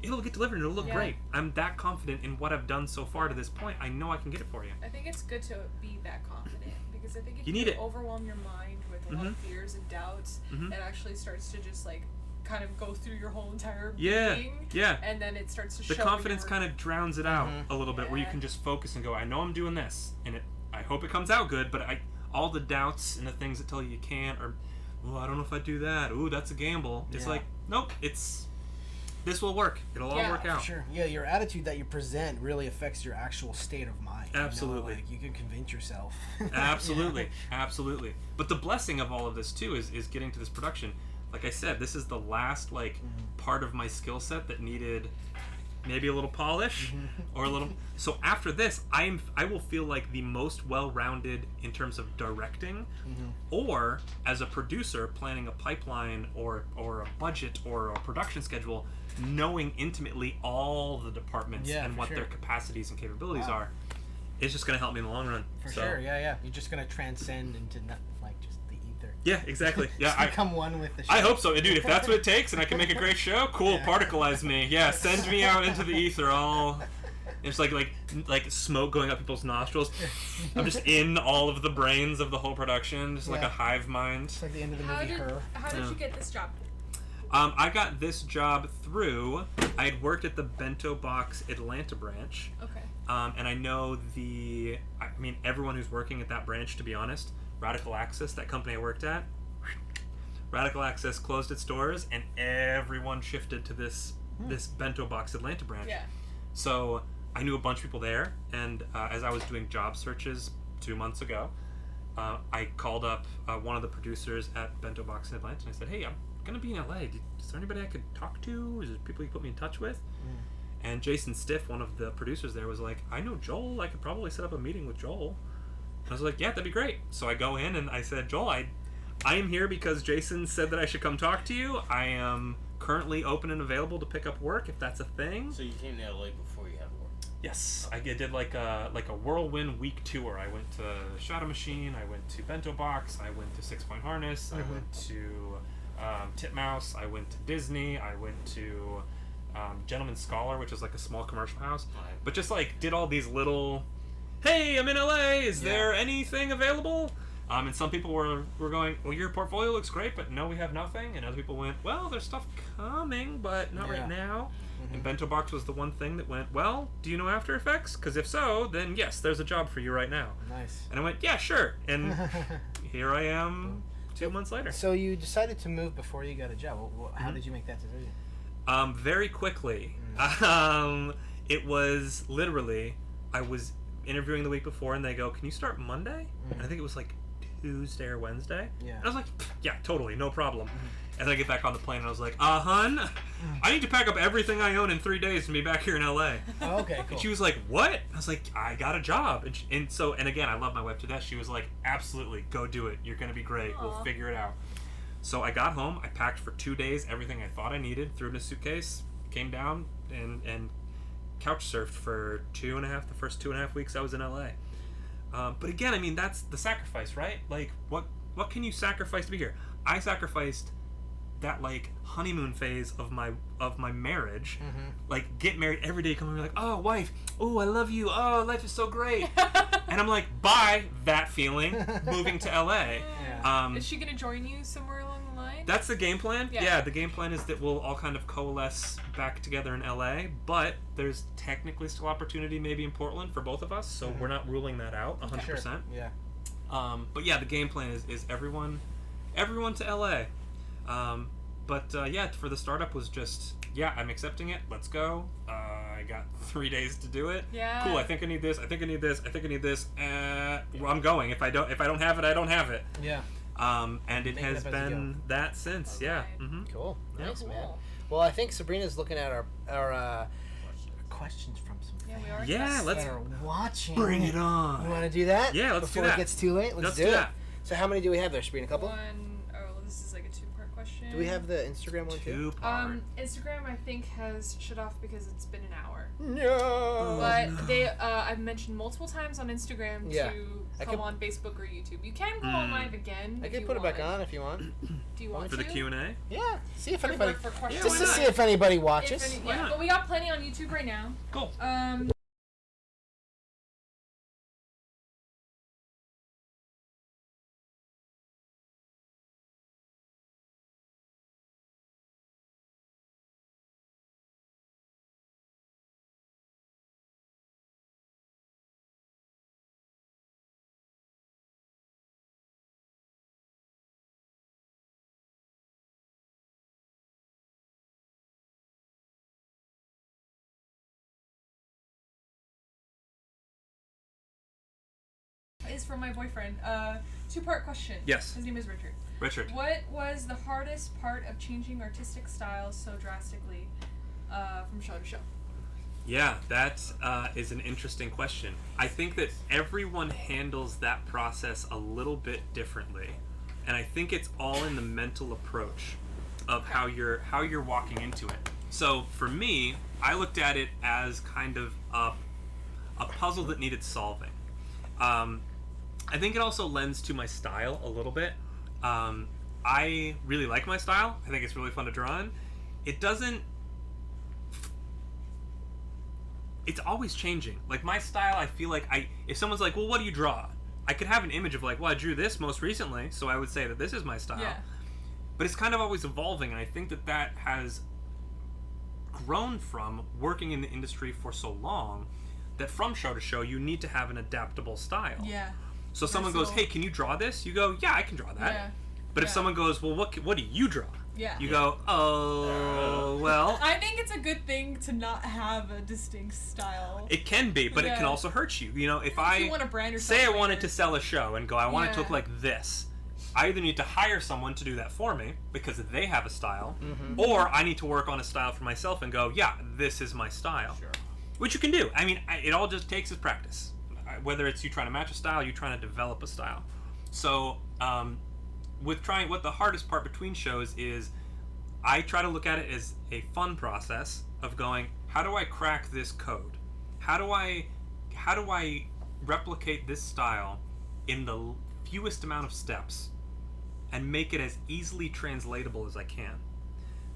it'll get delivered and it'll look great. I'm that confident in what I've done so far to this point. I know I can get it for you. I think it's good to be that confident, because I think if you need you it. overwhelm your mind with a lot of fears and doubts, it actually starts to just like kind of go through your whole entire being. Yeah. And then it starts to show. The confidence kind of drowns it out a little bit, where you can just focus and go, I know I'm doing this, and I hope it comes out good, but all the doubts and the things that tell you can't, or, I don't know if I do that. Ooh, that's a gamble. It's like, nope, this will work. It'll all work out. For sure. Yeah, your attitude that you present really affects your actual state of mind. Absolutely. You can convince yourself. Absolutely. Absolutely. But the blessing of all of this, too, is getting to this production. Like I said, this is the last, part of my skill set that needed maybe a little polish or a little. So after this, I will feel like the most well-rounded in terms of directing, or as a producer planning a pipeline or a budget or a production schedule, knowing intimately all the departments and what their capacities and capabilities are. it's just going to help me in the long run. For sure, yeah. You're just going to transcend into just the ether. Yeah, exactly. Yeah, I become one with the show. I hope so, dude. If that's what it takes, and I can make a great show, cool. Yeah. Particleize me. Yeah, send me out into the ether. It's like smoke going up people's nostrils. I'm just in all of the brains of the whole production, just like a hive mind. It's like the end of the movie Her. How did you get this job? I got this job through. I had worked at the Bento Box Atlanta branch. Okay. And I know everyone who's working at that branch, to be honest. Radical Access, that company I worked at. Radical Access closed its doors, and everyone shifted to this Bento Box Atlanta branch. Yeah. So I knew a bunch of people there, and as I was doing job searches 2 months ago, I called up one of the producers at Bento Box in Atlanta, and I said, "Hey, I'm going to be in LA. Is there anybody I could talk to? Is there people you put me in touch with?" And Jason Stiff, one of the producers there, was like, "I know Joel. I could probably set up a meeting with Joel." And I was like, "Yeah, that'd be great." So I go in and I said, "Joel, I am here because Jason said that I should come talk to you. I am currently open and available to pick up work if that's a thing." So you came to LA before you had work? Yes, I did like a whirlwind week tour. I went to Shadow Machine. I went to Bento Box. I went to 6 Point Harness. I went to Titmouse. I went to Disney. I went to Gentleman Scholar, which is like a small commercial house. Right. But just like did all these little, "Hey, I'm in LA. Is there anything available?" And some people were going, "Well, your portfolio looks great, but no, we have nothing." And other people went, "Well, there's stuff coming, but not right now." And Bento Box was the one thing that went, "Well, do you know After Effects? Because if so, then yes, there's a job for you right now." Nice. And I went, "Yeah, sure." And here I am 2 months later. So you decided to move before you got a job. How did you make that decision? Very quickly. It was literally, I was interviewing the week before, and they go, "Can you start Monday?" And I think it was like Tuesday or Wednesday. Yeah. And I was like, "Yeah, totally, no problem." And then I get back on the plane, and I was like, "Hun, I need to pack up everything I own in 3 days and be back here in LA." Oh, okay, cool. And she was like, "What?" I was like, "I got a job." And again, I love my wife to death. She was like, "Absolutely, go do it. You're gonna be great. Aww. We'll figure it out." So I got home. I packed for 2 days everything I thought I needed, threw it in a suitcase, came down, and couch surfed for the first 2.5 weeks I was in LA. But again, that's the sacrifice, right? Like, what can you sacrifice to be here? I sacrificed that like honeymoon phase of my marriage. Like, get married every day, come home and be like, "Oh, wife, oh, I love you, oh, life is so great." And I'm like, bye that feeling, moving to LA. Yeah. Is she gonna join you somewhere along the line? That's the game plan. Yeah, the game plan is that we'll all kind of coalesce back together in LA, but there's technically still opportunity maybe in Portland for both of us, so we're not ruling that out 100%. Sure. Yeah. But yeah, the game plan is everyone to LA. For the startup was just, I'm accepting it. Let's go. I got 3 days to do it. Yeah. Cool. I think I need this. I think I need this. I think I need this. Well, I'm going. If I don't have it, I don't have it. Yeah. And it has been that since. Okay. Yeah. Mm-hmm. Cool. Nice, Cool. man. Well, I think Sabrina's looking at our questions from some Yeah, we are. Yeah, let's that are watching. bring it on. You want to do that? Yeah, let's Before do that. it gets too late, let's do do it. that. So how many do we have there, Sabrina? A couple? This is like a 2-part question. Do we have the Instagram one too? 2-part. Instagram I think has shut off because it's been an hour. No. But they, I've mentioned multiple times on Instagram Yeah. to come on Facebook or YouTube. You can go on live again. I if can you put it back want. on if you want. Do you want For the to? Q&A? Yeah. See if For anybody. questions. Just to why see not? if anybody If watches. any- Why yeah, not? but we got plenty on YouTube right now. Cool. Is from my boyfriend. 2-part question. Yes. His name is Richard. Richard. What was the hardest part of changing artistic styles so drastically from show to show? Yeah, that is an interesting question. I think that everyone handles that process a little bit differently, and I think it's all in the mental approach of how you're walking into it. So for me, I looked at it as kind of a a puzzle that needed solving. I think it also lends to my style a little bit. I really like my style. I think it's really fun to draw in. It doesn't... It's always changing. Like, my style, I feel like if someone's like, well, what do you draw? I could have an image of like, well, I drew this most recently, so I would say that this is my style. Yeah. But it's kind of always evolving, and I think that has grown from working in the industry for so long that from show to show, you need to have an adaptable style. Yeah. So someone goes, hey, can you draw this? You go, yeah, I can draw that. Yeah. But if someone goes, well, what do you draw? Yeah. You go, oh, well. I think it's a good thing to not have a distinct style. It can be, but it can also hurt you. You know, if you want to brand yourself say I later. wanted to sell a show and go, I want it to look like this. I either need to hire someone to do that for me because they have a style, or I need to work on a style for myself and go, yeah, this is my style. Sure. Which you can do. I mean, it all just takes is practice. Whether it's you trying to match a style, you trying to develop a style. So, what the hardest part between shows is, I try to look at it as a fun process of going, how do I crack this code? How do I replicate this style in the fewest amount of steps and make it as easily translatable as I can?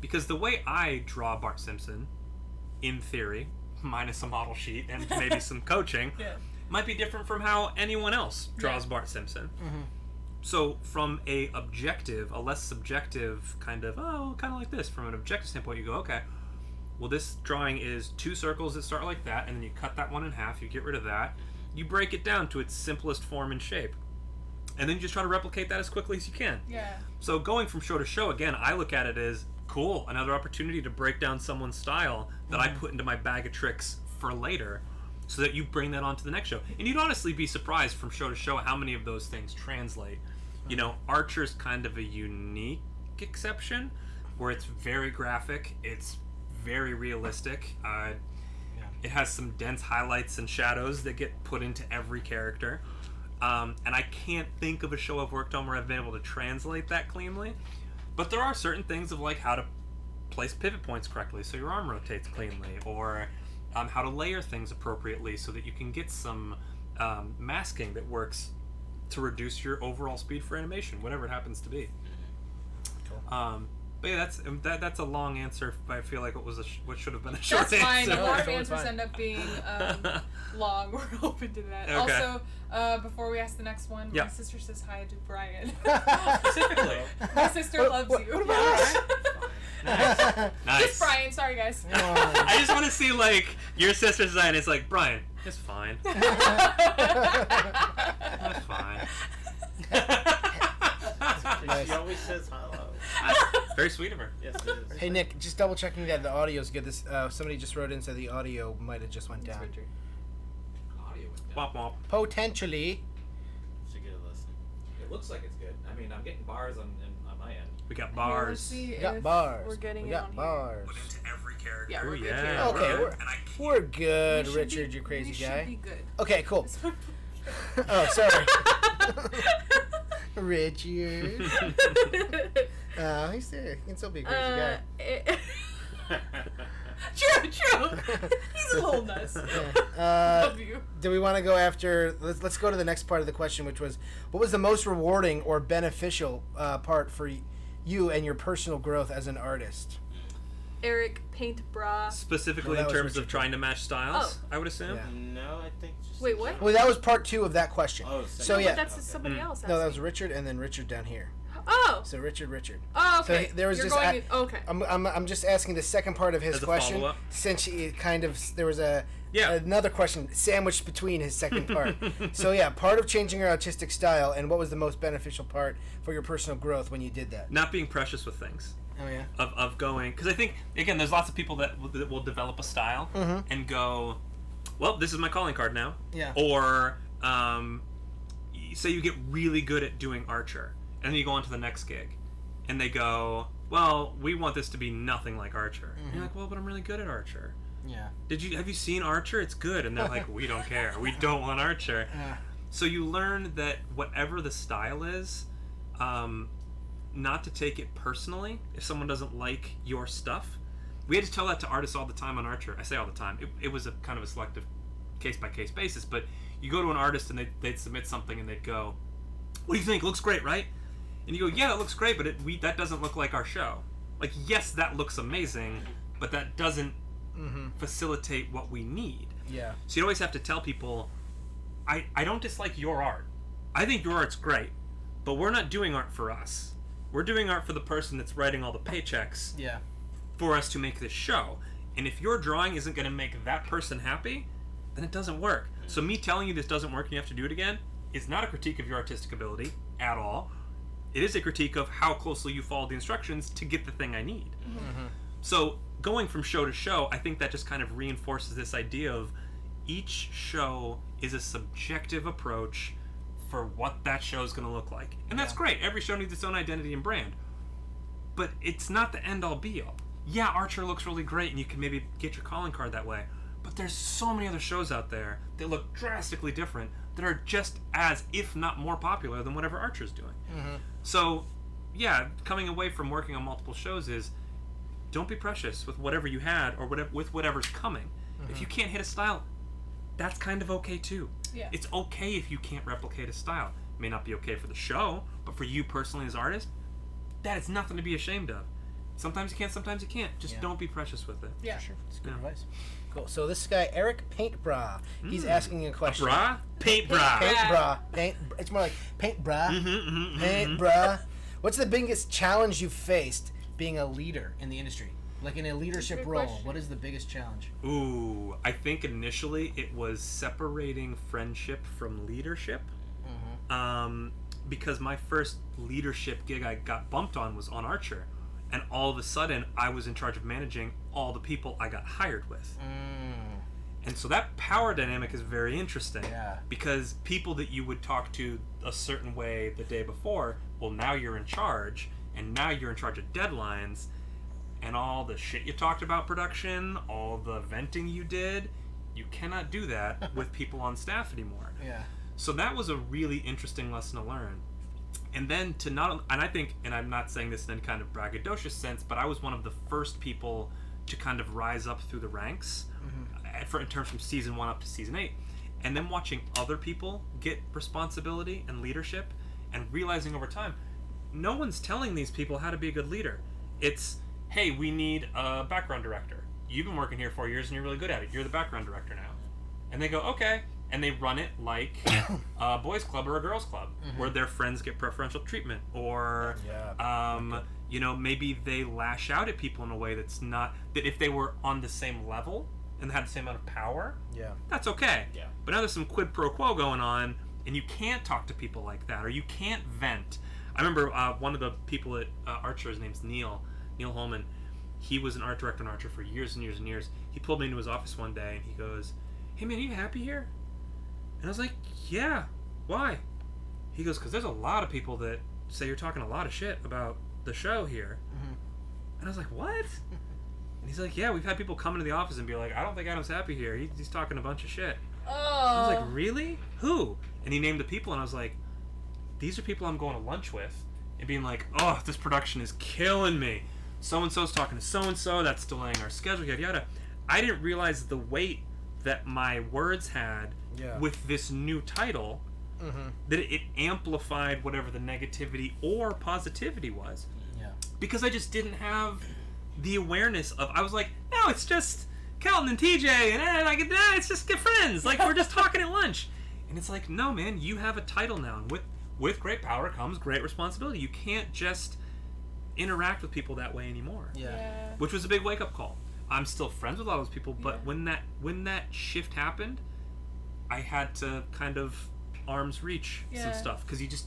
Because the way I draw Bart Simpson, in theory, minus a model sheet and maybe some coaching, might be different from how anyone else draws Bart Simpson. So from a less subjective kind of like this, from an objective standpoint, you go, okay, well, this drawing is 2 circles that start like that, and then you cut that one in half, you get rid of that, you break it down to its simplest form and shape, and then you just try to replicate that as quickly as you can. Yeah. So going from show to show, again, I look at it as, cool, another opportunity to break down someone's style that I put into my bag of tricks for later, so that you bring that on to the next show. And you'd honestly be surprised from show to show how many of those things translate. You know, Archer's kind of a unique exception, where it's very graphic, it's very realistic. It has some dense highlights and shadows that get put into every character. And I can't think of a show I've worked on where I've been able to translate that cleanly. But there are certain things of like how to place pivot points correctly so your arm rotates cleanly, or how to layer things appropriately so that you can get some masking that works to reduce your overall speed for animation, whatever it happens to be. Cool. But yeah, that's a long answer. But I feel like it was what should have been a short answer. That's fine. A lot of answers end up being long. We're open to that. Okay. Also, before we ask the next one, my sister says hi to Brian. Specifically, my sister loves you. What about us? Nice. Just Brian. Sorry, guys. I just want to see like your sister's design. It's like, Brian, it's fine. That's fine. She always says hello. Very sweet of her. Yes, it is. Hey Nick, just double checking that the audio's good. This somebody just wrote in said the audio might have just went down. Audio went down. Womp womp. Potentially. Should get a listen. It looks like it's good. I mean, I'm getting bars on my end. We got Let's bars. see We if got bars. we're getting we it got on bars. Put into every character. Yeah, we're good Yeah. here. Okay, we're good, Here. We should Richard, be- you crazy we guy. Should be good. Okay, cool. Oh, sorry. Richard. He's there. He can still be a crazy guy. True. He's a little nuts. Love you. Do we want to go after? Let's go to the next part of the question, which was, what was the most rewarding or beneficial part for you and your personal growth as an artist? Eric Paint Bra. Specifically No, that in was terms of Richard. trying to match styles, I would assume. Yeah. No, I think just... Wait, what? Well, that was part 2 of that question. Oh, So No, yeah, but that's somebody else. no, that was asking. Richard, and then Richard down here. Oh. So Richard. Oh, okay. So there was You're just going. Okay. I'm just asking the second part of his As a question, follow-up? since he kind of there was Yeah. another question sandwiched between his second part. So yeah, part of changing your artistic style, and what was the most beneficial part for your personal growth when you did that? Not being precious with things. Oh yeah. Of going, because I think again, there's lots of people that will develop a style and go, well, this is my calling card now. Yeah. Or say you get really good at doing Archer, and then you go on to the next gig, and they go, well, we want this to be nothing like Archer. And you're like, well, but I'm really good at Archer. Yeah. Have you seen Archer? It's good. And they're like, we don't care. We don't want Archer. So you learn that whatever the style is, not to take it personally if someone doesn't like your stuff. We had to tell that to artists all the time on Archer. I say all the time. It was a kind of a selective case-by-case basis, but you go to an artist and they'd submit something and they'd go, what do you think? It looks great, right? And you go, yeah, it looks great, but that doesn't look like our show. Like, yes, that looks amazing, but that doesn't facilitate what we need. Yeah. So you always have to tell people, I don't dislike your art. I think your art's great, but we're not doing art for us. We're doing art for the person that's writing all the paychecks for us to make this show. And if your drawing isn't going to make that person happy, then it doesn't work. So me telling you this doesn't work and you have to do it again is not a critique of your artistic ability at all. It is a critique of how closely you follow the instructions to get the thing I need. So going from show to show, I think that just kind of reinforces this idea of each show is a subjective approach for what that show is going to look like. And that's great. Every show needs its own identity and brand. But it's not the end-all be-all. Yeah, Archer looks really great and you can maybe get your calling card that way. But there's so many other shows out there that look drastically different that are just as, if not more popular than whatever Archer's doing. So, yeah, coming away from working on multiple shows is don't be precious with whatever you had or with whatever's coming. If you can't hit a style, that's kind of okay too. Yeah. It's okay if you can't replicate a style. It may not be okay for the show, but for you personally as an artist, that is nothing to be ashamed of. Sometimes you can, sometimes you can't. Just don't be precious with it. Yeah. Sure. That's good advice. Cool. So this guy, Eric Paint Bra, he's asking you a question. Bra? Paint bra. Paint Bra. It's more like Paint Bra. Paint Bra. What's the biggest challenge you've faced being a leader in the industry? Like in a leadership Good role, question. what is the biggest challenge? Ooh, I think initially it was separating friendship from leadership. Because my first leadership gig I got bumped on was on Archer. And all of a sudden, I was in charge of managing all the people I got hired with. And so that power dynamic is very interesting. Yeah. Because people that you would talk to a certain way the day before, well, now you're in charge, and now you're in charge of deadlines, and all the shit you talked about production, all the venting you did, you cannot do that with people on staff anymore. Yeah. So that was a really interesting lesson to learn. And then to not, and I think, and I'm not saying this in any kind of braggadocious sense, but I was one of the first people to kind of rise up through the ranks in terms from season 1 up to season 8. And then watching other people get responsibility and leadership and realizing over time, no one's telling these people how to be a good leader. It's, hey, we need a background director. You've been working here 4 years and you're really good at it. You're the background director now. And they go, okay. And they run it like a boys club or a girls club, where their friends get preferential treatment, or you know, maybe they lash out at people in a way that's not, that if they were on the same level and had the same amount of power, that's okay. Yeah. But now there's some quid pro quo going on, and you can't talk to people like that, or you can't vent. I remember one of the people at Archer, his name's Neil Holman. He was an art director on Archer for years and years and years. He pulled me into his office one day and he goes, "Hey man, are you happy here?" And I was like, "Yeah, why?" He goes, "Because there's a lot of people that say you're talking a lot of shit about the show here." And I was like, "What?" And he's like, "Yeah, we've had people come into the office and be like, I don't think Adam's happy here. He's talking a bunch of shit." Oh. I was like, "Really? Who?" And he named the people, and I was like, "These are people I'm going to lunch with," and being like, "Oh, this production is killing me. So-and-so's talking to so-and-so, that's delaying our schedule, yada yada." I didn't realize the weight that my words had with this new title, that it amplified whatever the negativity or positivity was. Because I just didn't have the awareness of, I was like, no, it's just Kelton and TJ, and it's just good friends. Like, we're just talking at lunch. And it's like, no, man, you have a title now, and with great power comes great responsibility. You can't just interact with people that way anymore. Which was a big wake-up call. I'm still friends with all those people, but when that shift happened, I had to kind of arm's reach some stuff, because you just,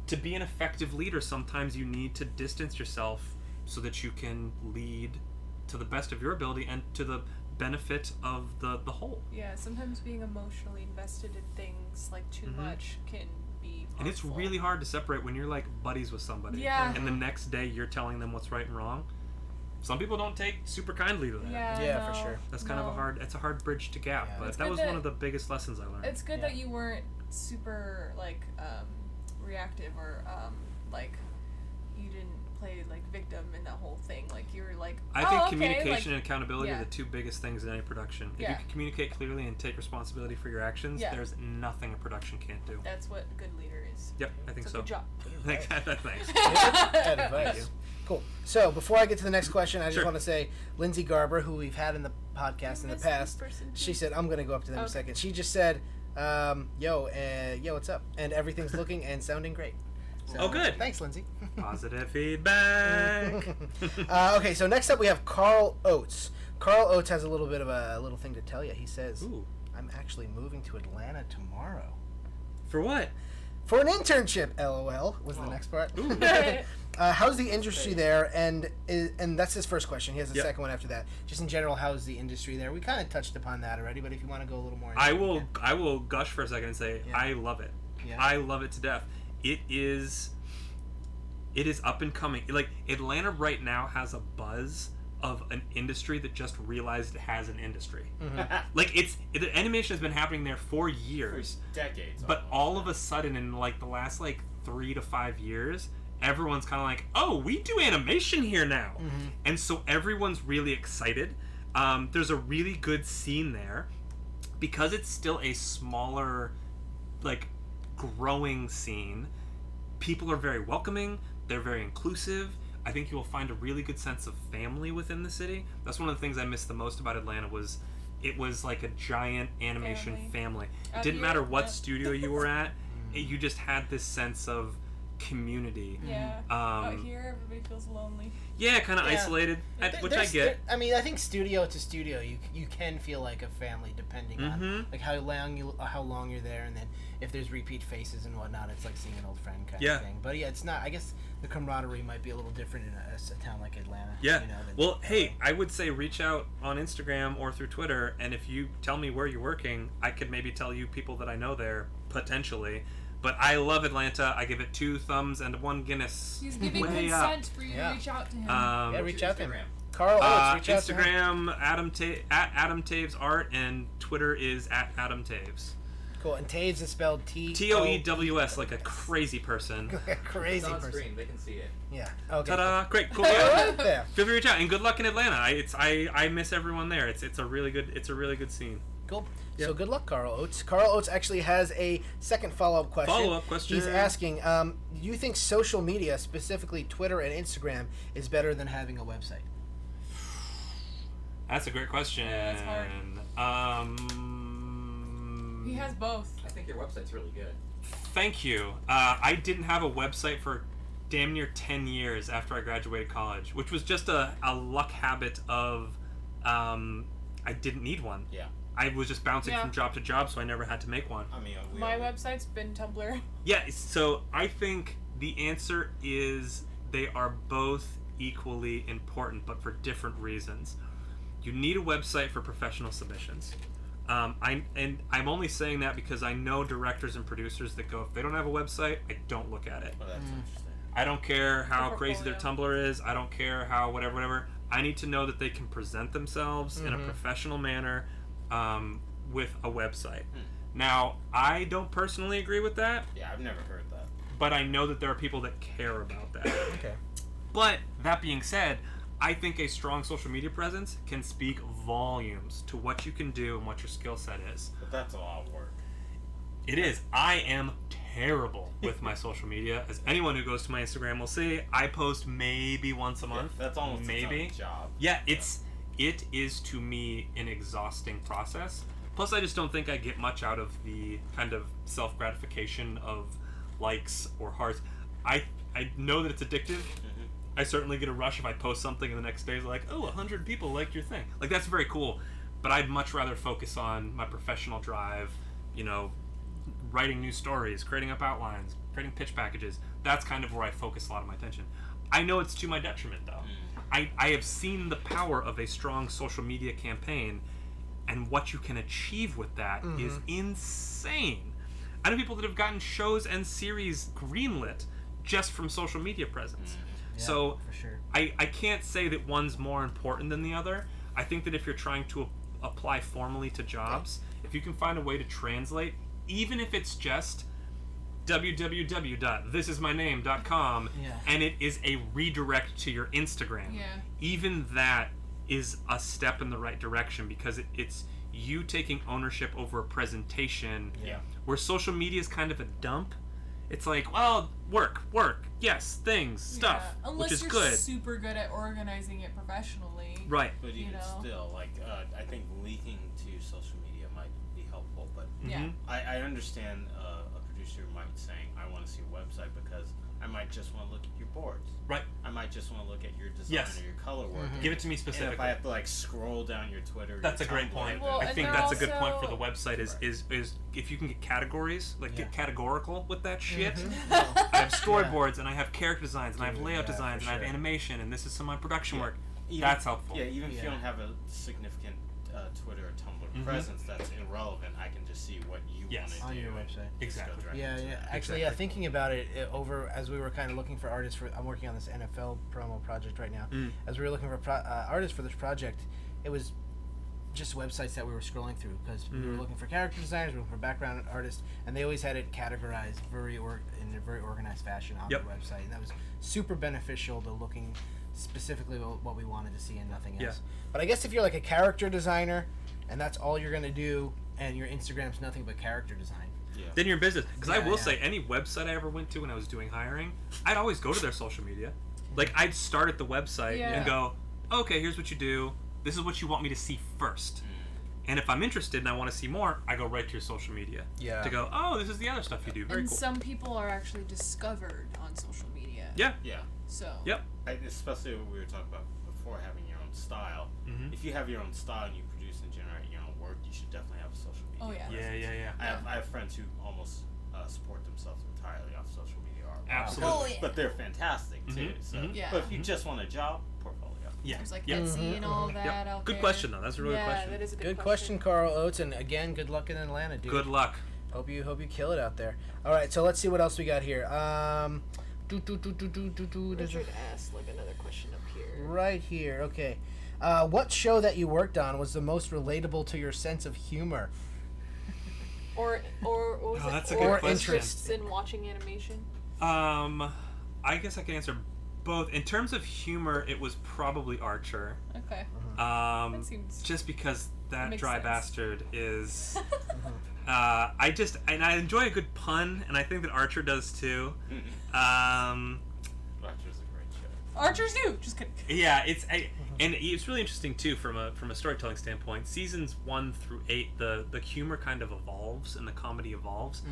to be an effective leader, sometimes you need to distance yourself so that you can lead to the best of your ability and to the benefit of the whole. Yeah, sometimes being emotionally invested in things like too much can be harmful. And it's really hard to separate when you're like buddies with somebody, and the next day you're telling them what's right and wrong. Some people don't take super kindly to that. Yeah, for sure. That's kind of a hard bridge to gap, but that was one of the biggest lessons I learned. It's good that you weren't super like reactive, or like you didn't play like victim in that whole thing. Like you're like, I think okay, communication like, and accountability yeah. are the two biggest things in any production. If you Yeah. can communicate clearly and take responsibility for your actions, Yeah. there's nothing a production can't do. That's what a good leader is. Yep, I think So so. good job. Thanks. Thanks. Good advice. Cool. So before I get to the next question, I just Sure. want to say Lindsay Garber, who we've had in the podcast in the missed past, this person, she too. said, I'm going to go up to them in a Okay. second. She just said, yo, what's up? And everything's looking and sounding great. So, Oh, good. Thanks, Lindsay. Positive feedback. Okay, so next up we have Carl Oates. Carl Oates has a little bit of a little thing to tell you. He says, Ooh. I'm actually moving to Atlanta tomorrow. For what? For an internship, LOL, was the next part. Ooh. How's the industry there? And that's his first question. He has a Yep. second one after that. Just in general, how's the industry there? We kind of touched upon that already, but if you want to go a little more into I it, will. you can. I will gush for a second and say Yeah. I love it. Yeah. I love it to death. It is up and coming. Like Atlanta right now has a buzz of an industry that just realized it has an industry. Like the animation has been happening there for years, For decades. but almost. all of a sudden in like the last like 3 to 5 years, everyone's kind of like, oh, we do animation here now, and so everyone's really excited. There's a really good scene there because it's still a smaller, like, growing scene. People are very welcoming. They're very inclusive. I think you will find a really good sense of family within the city. That's one of the things I missed the most about Atlanta was it was like a giant animation family. It Out didn't here, matter what yeah. studio you were at. You just had this sense of community. Yeah. Out here, everybody feels lonely. Yeah, kind of Yeah. isolated, which I There's- get. I mean, I think studio to studio, you can feel like a family depending on like how long you're there, and then if there's repeat faces and whatnot, it's like seeing an old friend kind Yeah. of thing. But yeah, it's not. I guess the camaraderie might be a little different in a town like Atlanta. Yeah. You know, than Well, hey, LA. I would say reach out on Instagram or through Twitter, and if you tell me where you're working, I could maybe tell you people that I know there, potentially. But I love Atlanta. I give it 2 thumbs and 1 Guinness. He's giving Way up. consent for you Yeah. to reach out to him. Yeah, reach out to him. Instagram. Carl Oates, reach out to him. Instagram, at Adam Toews Art, and Twitter is at Adam Toews. Cool. And Toews is spelled Toews, like a crazy person. A crazy It's on person. screen. They can see it. Yeah. Okay. Ta-da! Great, cool. Right there. Feel free to reach out, and good luck in Atlanta. I miss everyone there. It's a really good scene. Cool. Yep. So good luck, Carl Oates. Carl Oates actually has a second follow-up question. Follow-up question. He's asking, do you think social media, specifically Twitter and Instagram, is better than having a website? That's a great question. Yeah, that's hard. He has both. I think your website's really good. Thank you. I didn't have a website for damn near 10 years after I graduated college, which was just a luck habit of I didn't need one. Yeah. I was just bouncing Yeah. from job to job, so I never had to make one. I mean, My website's been Tumblr. Yeah, so I think the answer is they are both equally important, but for different reasons. You need a website for professional submissions. I'm only saying that because I know directors and producers that go, if they don't have a website, I don't look at it. Oh, that's interesting. I don't care how The crazy their portfolio. Tumblr is. I don't care how whatever. I need to know that they can present themselves in a professional manner with a website. Now, I don't personally agree with that, Yeah, I've never heard that. but I know that there are people that care about that. Okay. But that being said, I think a strong social media presence can speak volumes to what you can do and what your skill set is. But that's a lot of work. It is. I am terrible with my social media. As anyone who goes to my Instagram will see, I post maybe once a month. That's almost maybe. its own job. Yeah, it is to me an exhausting process. Plus, I just don't think I get much out of the kind of self-gratification of likes or hearts. I know that it's addictive. I certainly get a rush if I post something and the next day is like, oh, 100 people liked your thing. Like, that's very cool. But I'd much rather focus on my professional drive, writing new stories, creating up outlines, creating pitch packages. That's kind of where I focus a lot of my attention. I know it's to my detriment, though. I have seen the power of a strong social media campaign, and what you can achieve with that is insane. I know people that have gotten shows and series greenlit just from social media presence. Yeah, So for sure. I can't say that one's more important than the other. I think that if you're trying to apply formally to jobs, if you can find a way to translate, even if it's just www.thisismyname.com, and it is a redirect to your Instagram. Yeah. Even that is a step in the right direction, because it's you taking ownership over a presentation. Yeah. Where social media is kind of a dump. It's like, well, work, yes, things, stuff, Unless which is you're good. super good at organizing it professionally. Right. But even still, like, I think leaking to social media might be helpful, but Yeah. I understand a producer might saying, I want to see a website because I might just want to look at your boards. Right. I might just want to look at your design Yes. or your color work. Give it to me And specifically. if I have to, like, scroll down your Twitter, That's your a great Tumblr, point. Well, I and think they're that's a good point for also- the website is if you can get categories, like get categorical with that shit. Mm-hmm. I have storyboards and I have character designs and I have Dude, layout yeah, designs for and I have sure. animation and this is some of my production work. Even- That's helpful. Yeah, even if Yeah. you don't have a significant Twitter or Tumblr presence, that's irrelevant. I can just see what you Yes. want to On do. your and website. just go Exactly. directly Yeah, to yeah. that. Actually, thinking about it over as we were kind of looking for artists for, I'm working on this NFL promo project right now. As we were looking for artists for this project, it was just websites that we were scrolling through because we were looking for character designers, we were looking for background artists, and they always had it categorized in a very organized fashion on Yep. the website, and that was super beneficial to looking specifically what we wanted to see and nothing else. Yeah. But I guess if you're like a character designer and that's all you're gonna do, and your Instagram's nothing but character design. Yeah. Then you're in business. Because I Yeah, will yeah. say, any website I ever went to when I was doing hiring, I'd always go to their social media. Like, I'd start at the website Yeah. and go, okay, here's what you do. This is what you want me to see first. And if I'm interested and I want to see more, I go right to your social media. Yeah. To go, oh, this is the other stuff you do. Very And cool. some people are actually discovered on social media. Yeah. Yeah. So. Yep. Especially what we were talking about before, having your own style. Mhm. If you have your own style and you produce and generate your own work, you should definitely have a social media. Oh, yeah. presence. Yeah. I have friends who almost support themselves entirely off social media art. Absolutely. Oh, yeah. But they're fantastic too. Mhm, So, mhm. Yeah. but if you just want a job, portfolio. Yeah. There's like yeah. Etsy and all that out Good there. question, though. That's a really good question. That is a Good question, Carl Oates, and again, good luck in Atlanta, dude. Good luck. Hope you kill it out there. All right, so let's see what else we got here. There's Richard asked like another question up here. right here. Okay, what show that you worked on was the most relatable to your sense of humor? Or what was Oh, it? that's a or good question. interest in watching animation. I guess I can answer both. In terms of humor, it was probably Archer. Okay. That seems- just because that makes dry sense. bastard is. I enjoy a good pun, and I think that Archer does too. Archer's a great show. Archers do. Just kidding. Yeah, and it's really interesting too from a storytelling standpoint. Seasons 1 through 8, the humor kind of evolves and the comedy evolves.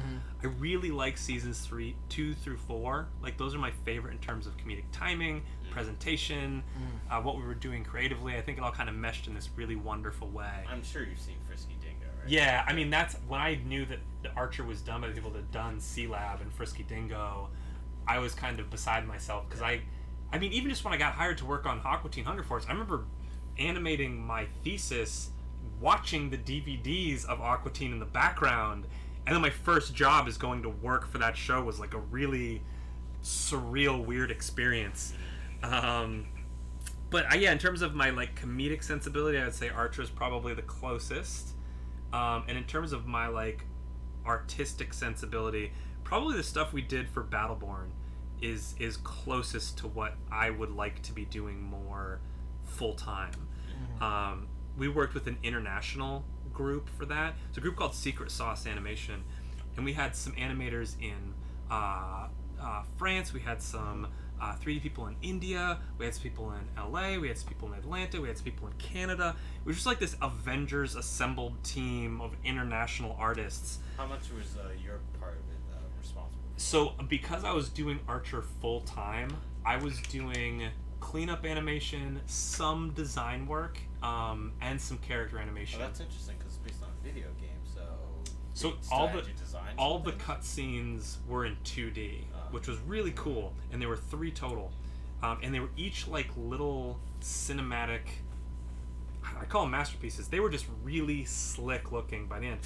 I really like seasons 2 through 4. Like, those are my favorite in terms of comedic timing, presentation, what we were doing creatively. I think it all kind of meshed in this really wonderful way. I'm sure you've seen Frisky Dingo, right? Yeah, I mean, that's when I knew that the Archer was done by the people that had done C-Lab and Frisky Dingo. I was kind of beside myself because I mean, even just when I got hired to work on Aqua Teen Hunger Force, I remember animating my thesis, watching the DVDs of Aqua Teen in the background, and then my first job is going to work for that show was like a really surreal, weird experience. But yeah, in terms of my like comedic sensibility, I would say Archer's probably the closest. And in terms of my like artistic sensibility, probably the stuff we did for Battleborn is closest to what I would like to be doing more full time. We worked with an international group for that. It's a group called Secret Sauce Animation, and we had some animators in France. We had some 3D people in India. We had some people in LA. We had some people in Atlanta. We had some people in Canada. It was just like this Avengers assembled team of international artists. How much was your part of it responsible? So because I was doing Archer full time, I was doing cleanup animation, some design work, and some character animation. Oh, that's interesting because it's based on a video game, So you all still the had to design all some the things? cutscenes were in 2D, which was really cool, and there were 3 total, and they were each like little cinematic. I call them masterpieces. They were just really slick looking by the end,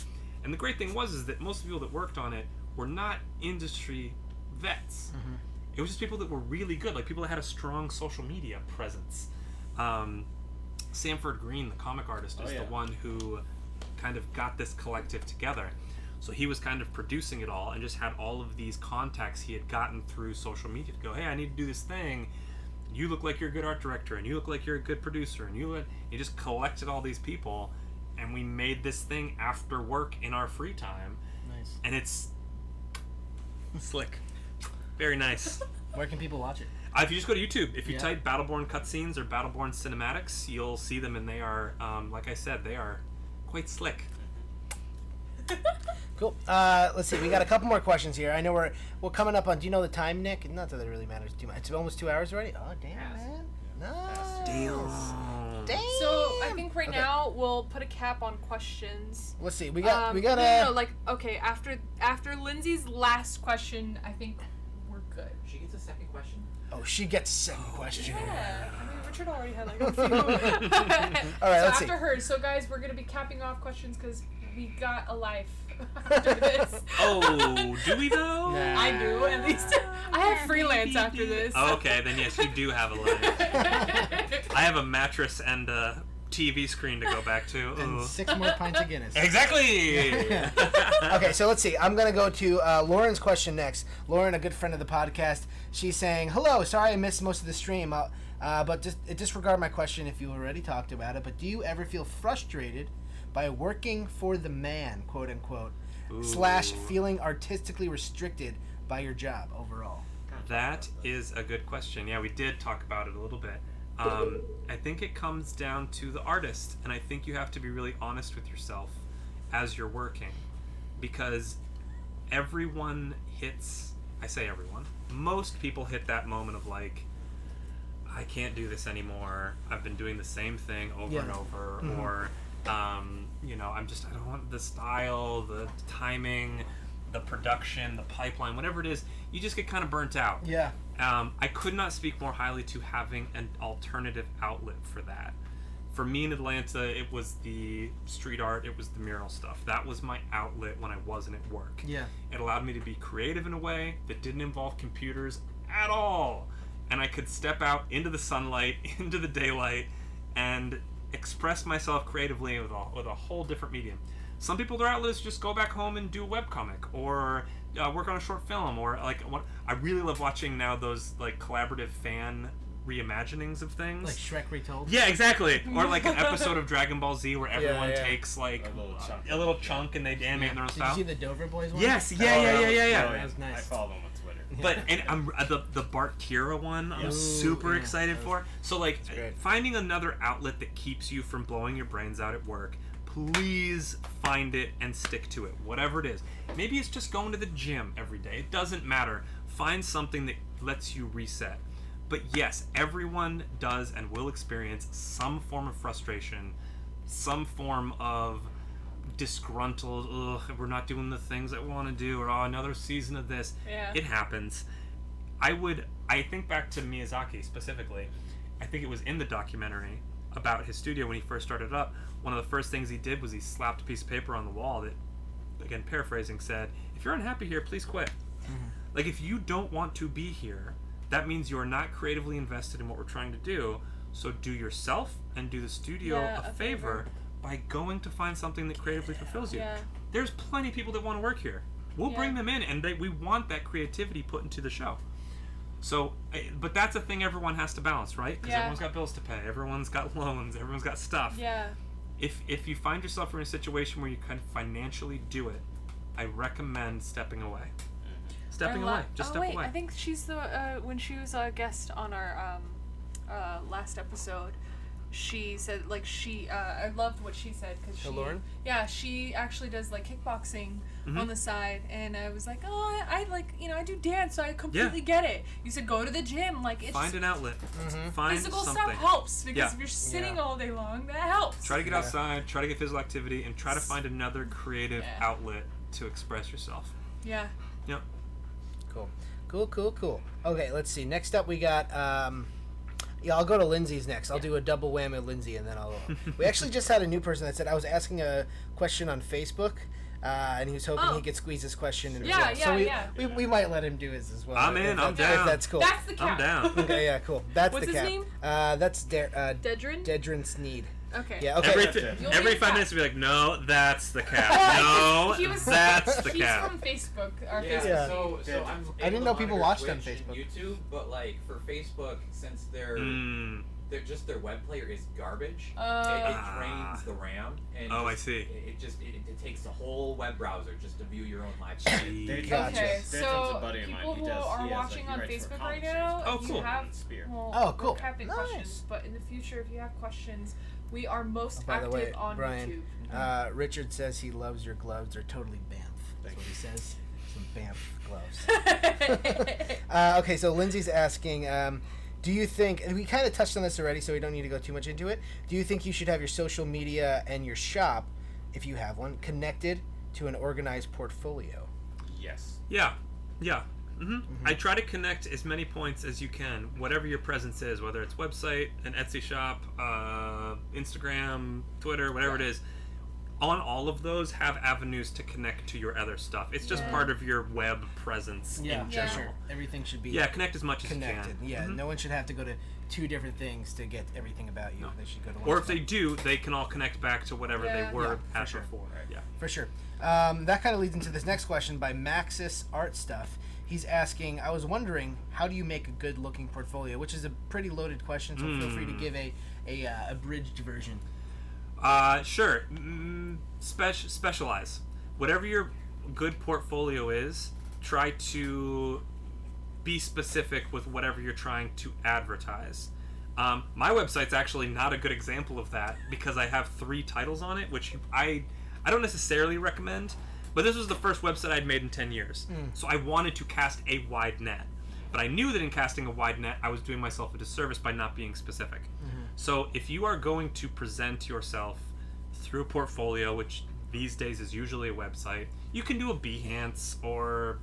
and the great thing was that most of the people that worked on it were not industry vets. It was just people that were really good, like people that had a strong social media presence. Sanford Green, the comic artist, is the one who kind of got this collective together. So he was kind of producing it all and just had all of these contacts he had gotten through social media to go, hey, I need to do this thing. You look like you're a good art director, and you look like you're a good producer, and he just collected all these people, and we made this thing after work in our free time. Nice. And it's slick. Very nice. Where can people watch it? If you just go to YouTube, if you type Battleborn cutscenes or Battleborn cinematics, you'll see them, and they are, like I said, they are quite slick. Cool. Let's see. We got a couple more questions here. I know we're coming up on. Do you know the time, Nick? Not that it really matters too much. It's almost 2 hours already. Oh damn, man. Nice. Damn. So I think right now we'll put a cap on questions. Let's see. We got no, like okay. After Lindsay's last question, I think we're good. She gets a second question. Oh, she gets a second question. Yeah. I mean, Richard already had like a few. All right. So Let's see. after hers. So guys, we're gonna be capping off questions because we got a life after this. Oh, do we though? Nah. I do, at least. I have freelance after this. Oh, okay, then yes, you do have a life. I have a mattress and a TV screen to go back to. And Ooh. 6 more pints of Guinness. Exactly! Okay, so let's see. I'm going to go to Lauren's question next. Lauren, a good friend of the podcast, she's saying, hello, sorry I missed most of the stream, but disregard my question if you already talked about it, but do you ever feel frustrated by working for the man, quote unquote, / feeling artistically restricted by your job overall? That is a good question. Yeah, we did talk about it a little bit. I think it comes down to the artist, and I think you have to be really honest with yourself as you're working, because everyone hits, I say everyone, most people hit that moment of like, I can't do this anymore, I've been doing the same thing over and over, or I don't want the style, the timing, the production, the pipeline, whatever it is, you just get kind of burnt out. Yeah. I could not speak more highly to having an alternative outlet for that. For me in Atlanta, it was the street art, it was the mural stuff. That was my outlet when I wasn't at work. Yeah. It allowed me to be creative in a way that didn't involve computers at all. And I could step out into the sunlight, into the daylight, and express myself creatively with a whole different medium. Some people, their outlet is just go back home and do a webcomic, or work on a short film, or I really love watching now those like collaborative fan reimaginings of things. Like Shrek Retold? Yeah, exactly. Or like an episode of Dragon Ball Z where everyone takes like a little chunk and they animate in their own style. Did you see the Dover Boys one? Yes, yeah. That was nice. I follow them on Twitter. But and I'm the Bart Kira one. I'm super excited for. So like finding another outlet that keeps you from blowing your brains out at work. Please find it and stick to it, whatever it is. Maybe it's just going to the gym every day. It doesn't matter. Find something that lets you reset. But yes, everyone does and will experience some form of frustration, some form of disgruntled, we're not doing the things I want to do, or another season of this. Yeah. It happens. I think back to Miyazaki specifically. I think it was in the documentary about his studio when he first started up. One of the first things he did was he slapped a piece of paper on the wall that, again paraphrasing, said, if you're unhappy here, please quit. Like, if you don't want to be here, that means you are not creatively invested in what we're trying to do. So do yourself and do the studio a favor by going to find something that creatively fulfills you. Yeah. There's plenty of people that want to work here. We'll bring them in, and we want that creativity put into the show. So, but that's a thing everyone has to balance, right? Because everyone's got bills to pay, everyone's got loans, everyone's got stuff. Yeah. If you find yourself in a situation where you can financially do it, I recommend stepping away. Stepping away. Just step away. I think she's the when she was a guest on our last episode, she said I loved what she said because Lauren? Yeah, she actually does like kickboxing on the side, and I was like, oh, I do dance, so I completely get it. You said go to the gym, like it's find an outlet. Find physical something. stuff helps because if you're sitting all day long, that helps. Try to get outside. Try to get physical activity, and try to find another creative outlet to express yourself. Yeah. Yep. Cool. Okay, let's see. Next up, we got. I'll go to Lindsay's next. I'll do a double whammy with Lindsay, and then I'll. We actually just had a new person that said I was asking a question on Facebook, and he was hoping he could squeeze his question in. We might let him do his as well. I'm in. I'm down. If that's cool. That's the cap. I'm down. Okay, yeah, cool. That's What's the his cap. name? That's Dedrin? Dedrin Sneed. Okay. Yeah. Okay. Every 5 minutes, we'll be like, no, that's the cat. No, that's the He's cat. from Facebook. Our Yeah, Facebook. Yeah. so I'm I didn't able know to people monitor watched on Twitch and Facebook. YouTube, but like for Facebook, since they're just their web player is garbage. It drains the RAM, and I just, see. It takes the whole web browser just to view your own live stream. Gotcha. Okay, There's so a buddy of mine. people He who does, are he has, watching he on writes for Facebook comic right series. now, Oh, if cool. you have Spear. well, Oh, cool. we're capping Nice. questions, but in the future, if you have questions, we are most By the active way, on Brian, YouTube. Richard says he loves your gloves. They're totally Banff. That's what he says. Some Banff gloves. Okay, so Lindsay's asking, do you think, and we kind of touched on this already, so we don't need to go too much into it. Do you think you should have your social media and your shop, if you have one, connected to an organized portfolio? Yes. Yeah. I try to connect as many points as you can, whatever your presence is, whether it's website, an Etsy shop, Instagram, Twitter, whatever it is. On all of those, have avenues to connect to your other stuff. It's just part of your web presence in general. Sure. Everything should be Connect as much as connected. you can. Yeah, no one should have to go to two different things to get everything about you. No. They should go to one. Or if they do, they can all connect back to whatever Yeah. they were Yeah, at for sure. before. Yeah. For sure. That kind of leads into this next question by Maxis Art Stuff. He's asking, I was wondering, how do you make a good-looking portfolio? Which is a pretty loaded question, so feel free to give a abridged version. Sure. Specialize. Whatever your good portfolio is, try to be specific with whatever you're trying to advertise. My website's actually not a good example of that because I have 3 titles on it, which I don't necessarily recommend, but this was the first website I'd made in 10 years. So I wanted to cast a wide net. But I knew that in casting a wide net, I was doing myself a disservice by not being specific. So if you are going to present yourself through a portfolio, which these days is usually a website, you can do a Behance or,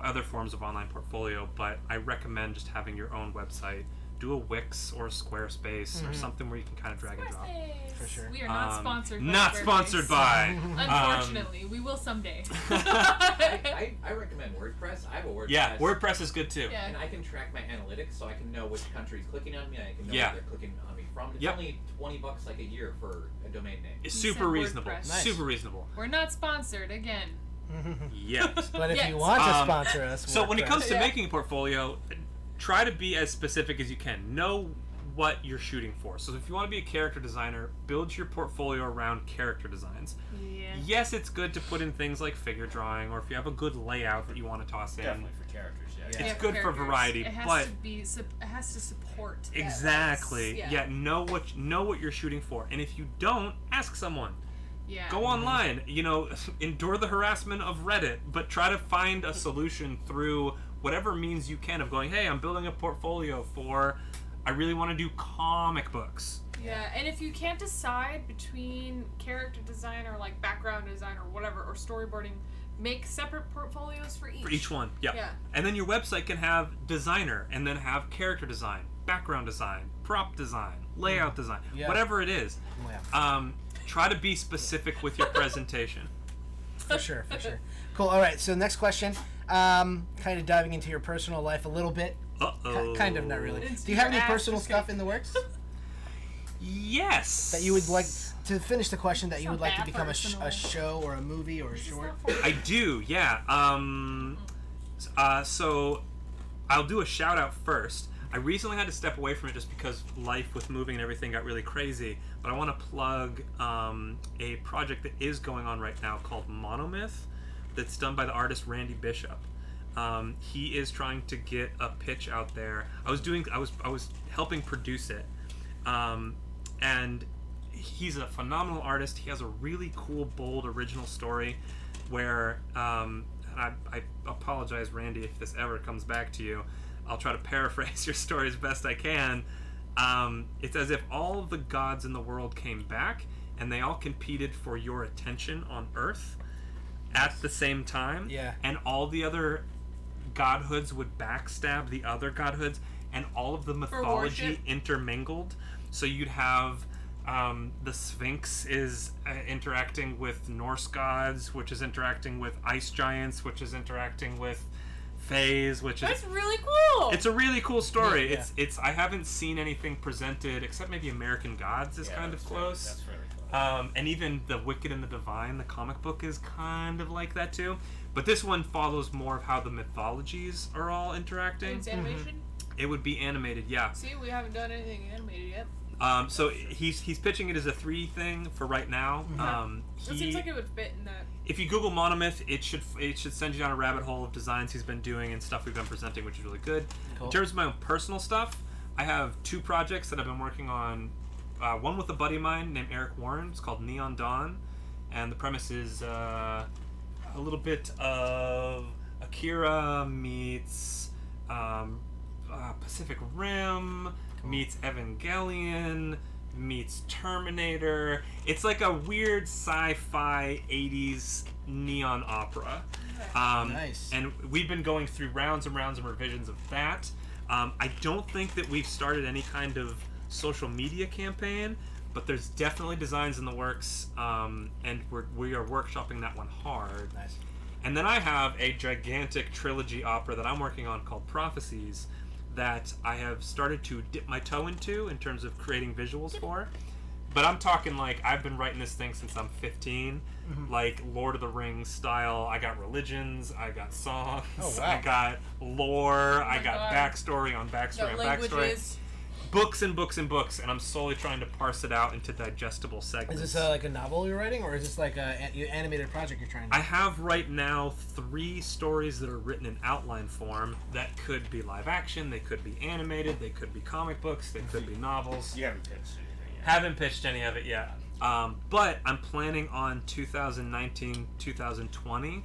other forms of online portfolio, but I recommend just having your own website. Do a Wix or a Squarespace or something where you can kind of drag and drop. For sure. We are not sponsored. Not by sponsored Squarespace. by. Unfortunately, we will someday. I recommend WordPress. I have a WordPress. Yeah, WordPress is good too. Yeah. And I can track my analytics, so I can know which country's clicking on me. I can know Yeah. where they're clicking on me from. It's Yep. only $20 like a year for a domain name. It's He super said reasonable. WordPress. Nice. Super reasonable. We're not sponsored again. Yes. But if Yes. you want to sponsor us, So when it comes to Yeah. making a portfolio, try to be as specific as you can. Know what you're shooting for. So if you want to be a character designer, build your portfolio around character designs. Yeah. Yes, it's good to put in things like figure drawing, or if you have a good layout that you want to toss in. Definitely for characters, yeah. Yeah. It's good for characters. variety, it has but to be. It has to support. that exactly. voice. Yeah. Know what you're shooting for, and if you don't, ask someone. Yeah. Go online. Endure the harassment of Reddit, but try to find a solution through whatever means you can of going, hey, I'm building a portfolio for, I really want to do comic books. Yeah, and if you can't decide between character design or like background design or whatever, or storyboarding, make separate portfolios for each. For each one, yeah. Yeah. And then your website can have designer, and then have character design, background design, prop design, layout design, Yeah. whatever it is. Try to be specific with your presentation. For sure. Cool. All right. So next question, kind of diving into your personal life a little bit. Uh-oh. Kind of, not really. Into Do you have your any ass personal to stuff say. in the works Yes. that you would like to finish the question? That It's you would not like to that become a personal. show or a movie or a This is short? not for- I do, yeah. So I'll do a shout out first. I recently had to step away from it just because life with moving and everything got really crazy. But I want to plug a project that is going on right now called Monomyth, that's done by the artist Randy Bishop. He is trying to get a pitch out there. I was helping produce it, and he's a phenomenal artist. He has a really cool, bold, original story where, and I apologize, Randy, if this ever comes back to you. I'll try to paraphrase your story as best I can. It's as if all of the gods in the world came back and they all competed for your attention on Earth at the same time. Yeah. And all the other godhoods would backstab the other godhoods, and all of the mythology worship. intermingled. So you'd have the Sphinx is interacting with Norse gods, which is interacting with ice giants, which is interacting with phase, which That's really cool. it's a really cool story. Yeah. It's I haven't seen anything presented except maybe American Gods is kind of close. That's really close. And even The Wicked and the Divine, the comic book, is kind of like that too. But this one follows more of how the mythologies are all interacting. It's animation? It would be animated, yeah. See, we haven't done anything animated yet. So he's pitching it as a 3 thing for right now. It seems like it would fit in that. If you Google Monomyth, it should send you down a rabbit hole of designs he's been doing and stuff we've been presenting, which is really good. Cool. In terms of my own personal stuff, I have 2 projects that I've been working on. One with a buddy of mine named Eric Warren. It's called Neon Dawn, and the premise is a little bit of Akira meets Pacific Rim meets Evangelion meets Terminator. It's like a weird sci-fi 80s neon opera. Nice. And we've been going through rounds and rounds of revisions of that. I don't think that we've started any kind of social media campaign, but there's definitely designs in the works, and we are workshopping that one hard. Nice. And then I have a gigantic trilogy opera that I'm working on called Prophecies that I have started to dip my toe into in terms of creating visuals for. But I'm talking like I've been writing this thing since I'm 15, like Lord of the Rings style. I got religions, I got songs, I got lore, I got backstory on backstory on backstory. Books and books and books, and I'm slowly trying to parse it out into digestible segments. Is this like a novel you're writing, or is this like an animated project you're trying to I have right now 3 stories that are written in outline form that could be live action, they could be animated, they could be comic books, they could be novels. You haven't pitched anything yet. Haven't pitched any of it yet. But I'm planning on 2019, 2020,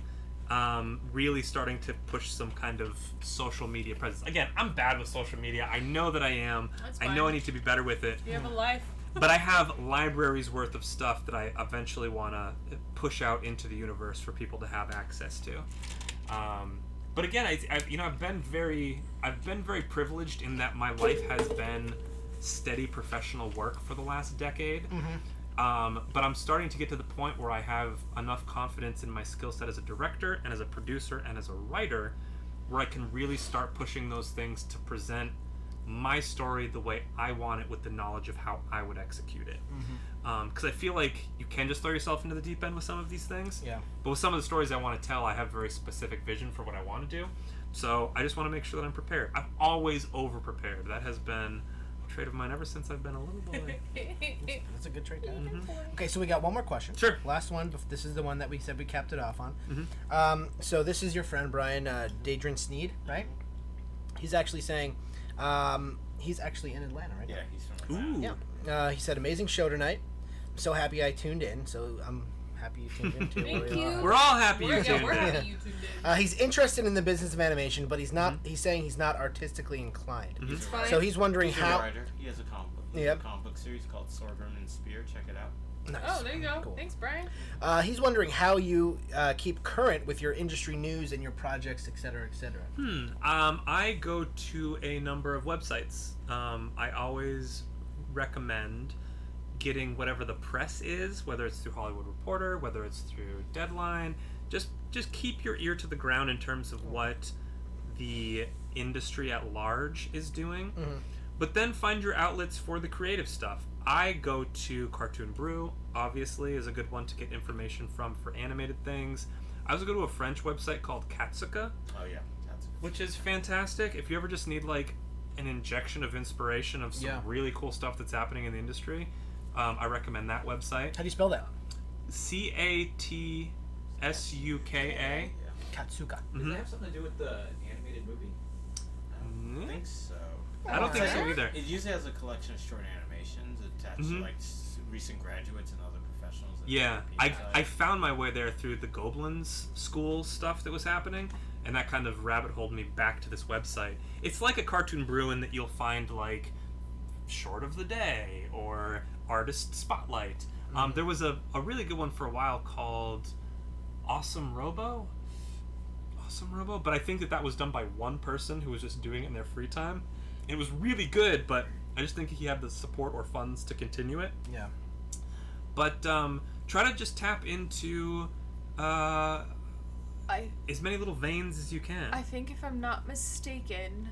really starting to push some kind of social media presence. Again, I'm bad with social media. I know that I am. That's I fine. know I need to be better with it. You have a life. But I have libraries worth of stuff that I eventually want to push out into the universe for people to have access to. But again, I've been very privileged in that my life has been steady professional work for the last decade. But I'm starting to get to the point where I have enough confidence in my skill set as a director and as a producer and as a writer where I can really start pushing those things to present my story the way I want it with the knowledge of how I would execute it. Because I feel like you can just throw yourself into the deep end with some of these things. Yeah. But with some of the stories I want to tell, I have very specific vision for what I want to do. So I just want to make sure that I'm prepared. I'm always over-prepared. That has been a trait of mine ever since I've been a little boy. That's a good trait to have. Okay, so we got one more question. Sure. Last one. This is the one that we said we capped it off on. So this is your friend Brian Dadrin Sneed, right? He's actually saying, he's actually in Atlanta, right? Yeah, he's from Atlanta. Ooh. Yeah. He said, amazing show tonight. I'm so happy I tuned in. So I'm happy you tuned in too. Thank you. We're all happy you We're tuned in. happy you tuned in. He's interested in the business of animation, but he's not. He's saying he's not artistically inclined. He's fine. So he's wondering He's a how. writer. He has a comic book. He has a comic book series called Swordburn and Spear. Check it out. Nice. Oh, there you go. Cool. Thanks, Brian. He's wondering how you keep current with your industry news and your projects, etc., etc. I go to a number of websites. I always recommend getting whatever the press is, whether it's through Hollywood Reporter, whether it's through Deadline. Just keep your ear to the ground in terms of what the industry at large is doing. But then find your outlets for the creative stuff. I go to Cartoon Brew, obviously, is a good one to get information from for animated things. I also go to a French website called Katsuka, Oh yeah, that's which is fantastic. If you ever just need like an injection of inspiration of some really cool stuff that's happening in the industry, I recommend that website. How do you spell that? Katsuka. Katsuka. Does that have something to do with the animated movie? I don't think so. I don't think so either. It usually has a collection of short animations attached to like recent graduates and other professionals. That Yeah, do I found my way there through the Goblin's school stuff that was happening, and that kind of rabbit holed me back to this website. It's like a Cartoon Brew in that you'll find like Short of the Day or Artist Spotlight. There was a really good one for a while called Awesome Robo, but I think that was done by one person who was just doing it in their free time. It was really good, but I just think he had the support or funds to continue it. Yeah. But try to just tap into as many little veins as you can. I think if I'm not mistaken,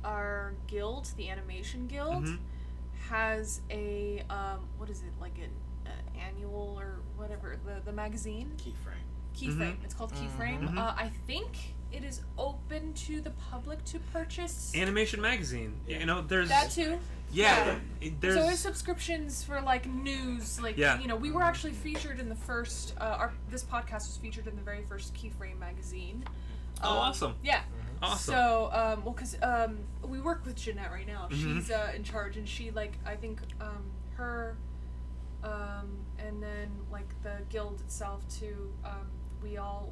our guild, the Animation Guild, has a what is it, like an annual or whatever, the magazine? Keyframe. It's called Keyframe. I think it is open to the public to purchase. Animation magazine. Yeah. You know, there's That too. Yeah. There's always subscriptions for like news, like you know, we were actually featured in the first this podcast was featured in the very first Keyframe magazine. Awesome. Yeah. Awesome. So, well, because we work with Jeanette right now. She's in charge, and she, like, I think her, and then, like, the guild itself, too, we all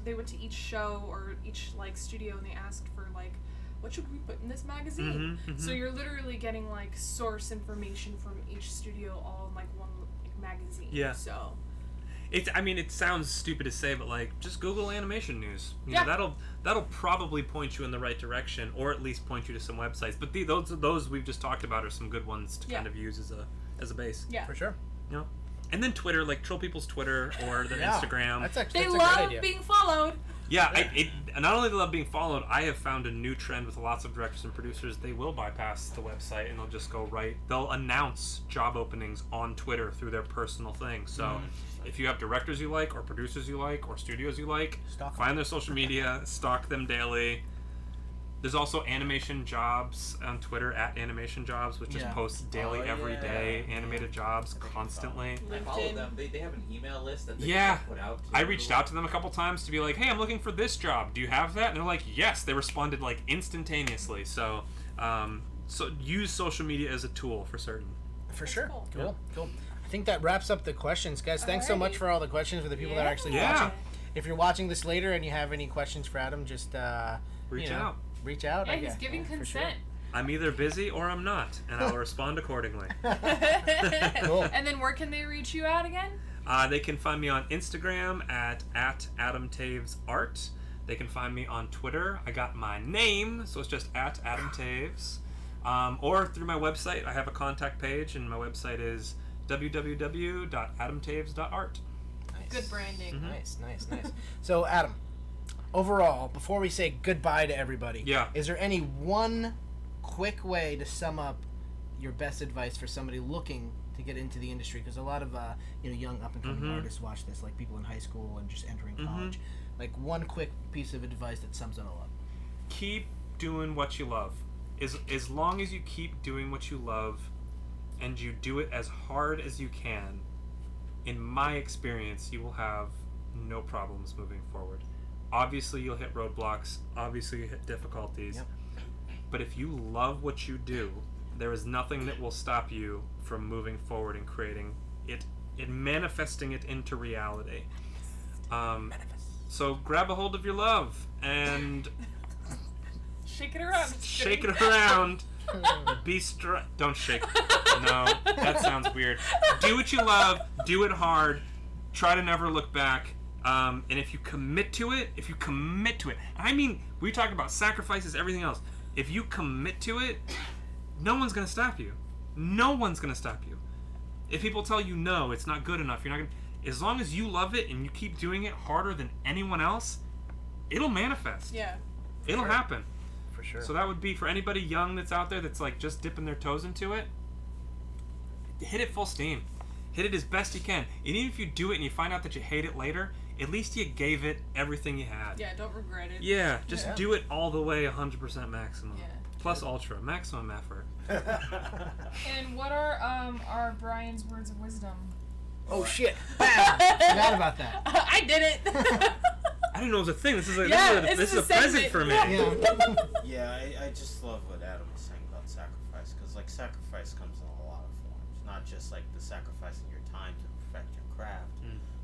they went to each show or each, like, studio, and they asked for, like, what should we put in this magazine? So you're literally getting, like, source information from each studio all in, like, one magazine. Yeah. So... it sounds stupid to say, but like, just Google animation news. You know, that'll probably point you in the right direction, or at least point you to some websites. But those we've just talked about are some good ones to kind of use as a base. Yeah, for sure. You know, and then Twitter, like troll people's Twitter or their Instagram. That's they a love great idea. being followed. Yeah, not only do they love being followed, I have found a new trend with lots of directors and producers. They will bypass the website and they'll just go right. They'll announce job openings on Twitter through their personal thing. So if you have directors you like, or producers you like, or studios you like, find their social media, stalk them daily. There's also Animation Jobs on Twitter, @AnimationJobs, which just posts daily, every day, animated jobs constantly. I follow them. They have an email list that they put out to. I reached out to them a couple times to be like, hey, I'm looking for this job. Do you have that? And they're like, yes. They responded like instantaneously. So, so use social media as a tool for certain. For sure. Cool. I think that wraps up the questions, guys. Thanks so much for all the questions for the people that are actually watching. If you're watching this later and you have any questions for Adam, just reach out. Reach out. Yeah, he's giving consent. I'm either busy or I'm not, and I'll respond accordingly. Cool. And then where can they reach you at again? They can find me on Instagram at Adam Toews Art. They can find me on Twitter. I got my name, so it's just at Adam Toews. Or through my website. I have a contact page, and my website is www.adamtoews.art. Nice. Good branding. Nice. So, Adam, overall, before we say goodbye to everybody, is there any one quick way to sum up your best advice for somebody looking to get into the industry? Because a lot of young up and coming artists watch this, like people in high school and just entering college. Like one quick piece of advice that sums it all up. Keep doing what you love. As long as you keep doing what you love, and you do it as hard as you can, in my experience, you will have no problems moving forward. Obviously, you'll hit roadblocks. Obviously, you hit difficulties. Yep. But if you love what you do, there is nothing that will stop you from moving forward and creating it and manifesting it into reality. So grab a hold of your love and shake it around. Shake it around. Be don't shake. No, that sounds weird. Do what you love. Do it hard. Try to never look back. And if you commit to it, I mean, we talk about sacrifices, everything else. If you commit to it, no one's gonna stop you. No one's gonna stop you. If people tell you no, it's not good enough, you're not gonna. As long as you love it and you keep doing it harder than anyone else, it'll manifest. Yeah. It'll happen. For sure. So that would be for anybody young that's out there that's like just dipping their toes into it. Hit it full steam. Hit it as best you can. And even if you do it and you find out that you hate it later, at least you gave it everything you had. Yeah, don't regret it. Yeah, just do it all the way 100% maximum. Yeah. Plus ultra, maximum effort. And what are Brian's words of wisdom? Oh shit! Forgot about that. I did it. I didn't know it was a thing. This is a present for me. Yeah, I just love what Adam was saying about sacrifice, because like sacrifice comes in a lot of forms. Not just like the sacrificing your time to perfect your craft,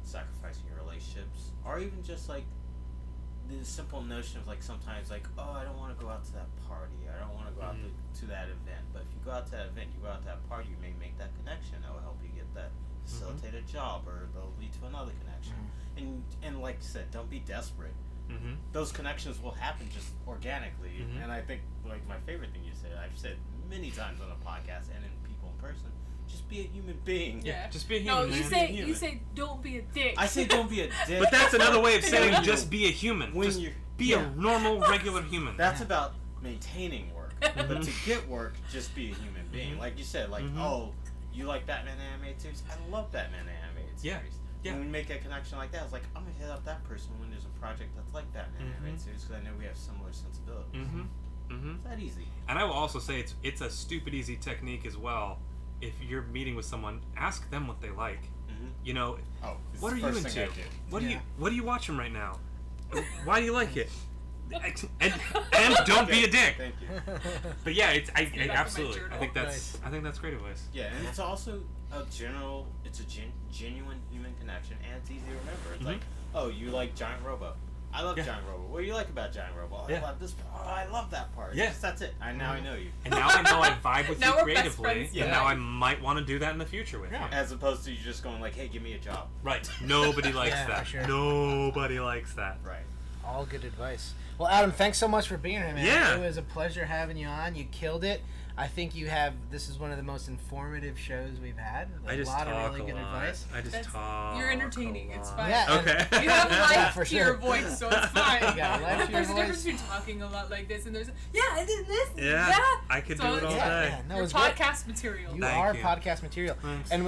sacrificing your relationships, or even just like the simple notion of like sometimes like, oh, I don't want to go out to that party, I don't want to go out to that event. But if you go out to that event, you go out to that party, you may make that connection that will help you get that facilitate a job, or they'll lead to another connection. And like I said, don't be desperate. Those connections will happen just organically. And I think like my favorite thing you said, I've said many times on the podcast and in people in person, just be a human being. Yeah. Just be a No, human. you say don't be a dick. I say don't be a dick. But that's another way of saying just be a human. When Just you're be a normal, regular human. That's about maintaining work. But to get work, just be a human being. Like you said, like, oh, you like Batman animated series? I love Batman animated series. Yeah. When we make a connection like that, I was like, I'm going to hit up that person when there's a project that's like Batman animated series because I know we have similar sensibilities. It's that easy. And I will also say it's a stupid easy technique as well. If you're meeting with someone, ask them what they like. You know, what are you into? What are you watching right now? Why do you like it? And don't be a dick. Thank you. But yeah, I my absolutely. journal. I think that's great advice. Yeah, and it's also a genuine human connection, and it's easy to remember. It's like, oh, you like Giant Robo. I love Giant Robo. What do you like about Giant Robo? I love this. Oh, I love that part. Yeah. Just, that's it. Now I know you. And now I know I vibe with you Now we're best creatively, friends. and now I might want to do that in the future with you. As opposed to you just going like, hey, give me a job. Right. Nobody likes Yeah, that. for sure. Nobody likes that. Right. All good advice. Well, Adam, thanks so much for being here, man. Yeah. It was a pleasure having you on. You killed it. I think this is one of the most informative shows we've had. I just lot talk of really good advice. I just talk. You're entertaining. a It's lot. fine. Yeah. Okay. You have life For to sure. your voice, so it's fine. You got life to your There's a difference voice. between talking a lot like this and there's I did this. Yeah. I could So do it all it's day. Yeah, no, Your it's great. podcast material. You Thank are you. podcast material, Thanks. and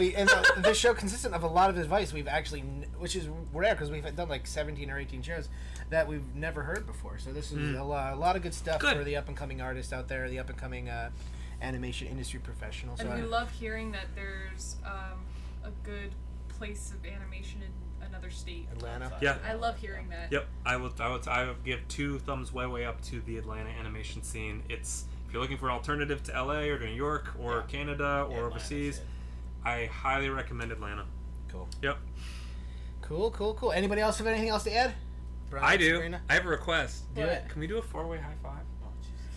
this show consistent of a lot of advice we've actually, which is rare because we've done like 17 or 18 shows that we've never heard before. So this is a lot of good stuff Good. for the up and coming artists out there, the up and coming animation industry professionals. And So we love hearing that there's a good place of animation in another state. Atlanta. Yeah. I love hearing that. Yep, I will give 2 thumbs way up to the Atlanta animation scene. It's if you're looking for an alternative to LA or to New York or Canada or overseas, I highly recommend Atlanta. Cool. Yep. Cool. Anybody else have anything else to add? Brian, I do. Sabrina? I have a request. Do it. Can we do a 4-way high five?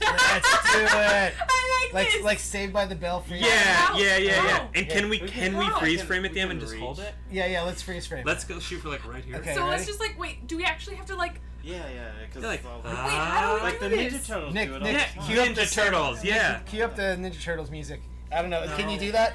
Let's do it. I like this. Like Saved by the Bell. Freeze. Yeah. Wow. And can we Wow. freeze frame at We the end can and just reach. hold it? Yeah. Let's freeze frame. Let's go shoot for like right here. Okay. So ready? let's just wait, do we actually have to Yeah, because You're like, it's all wait, how do we like do the this? Ninja Turtles Nick, do it all Nick, the time. cue up Ninja Turtles, yeah. Cue up the Ninja Turtles music. I don't know. Can you do that?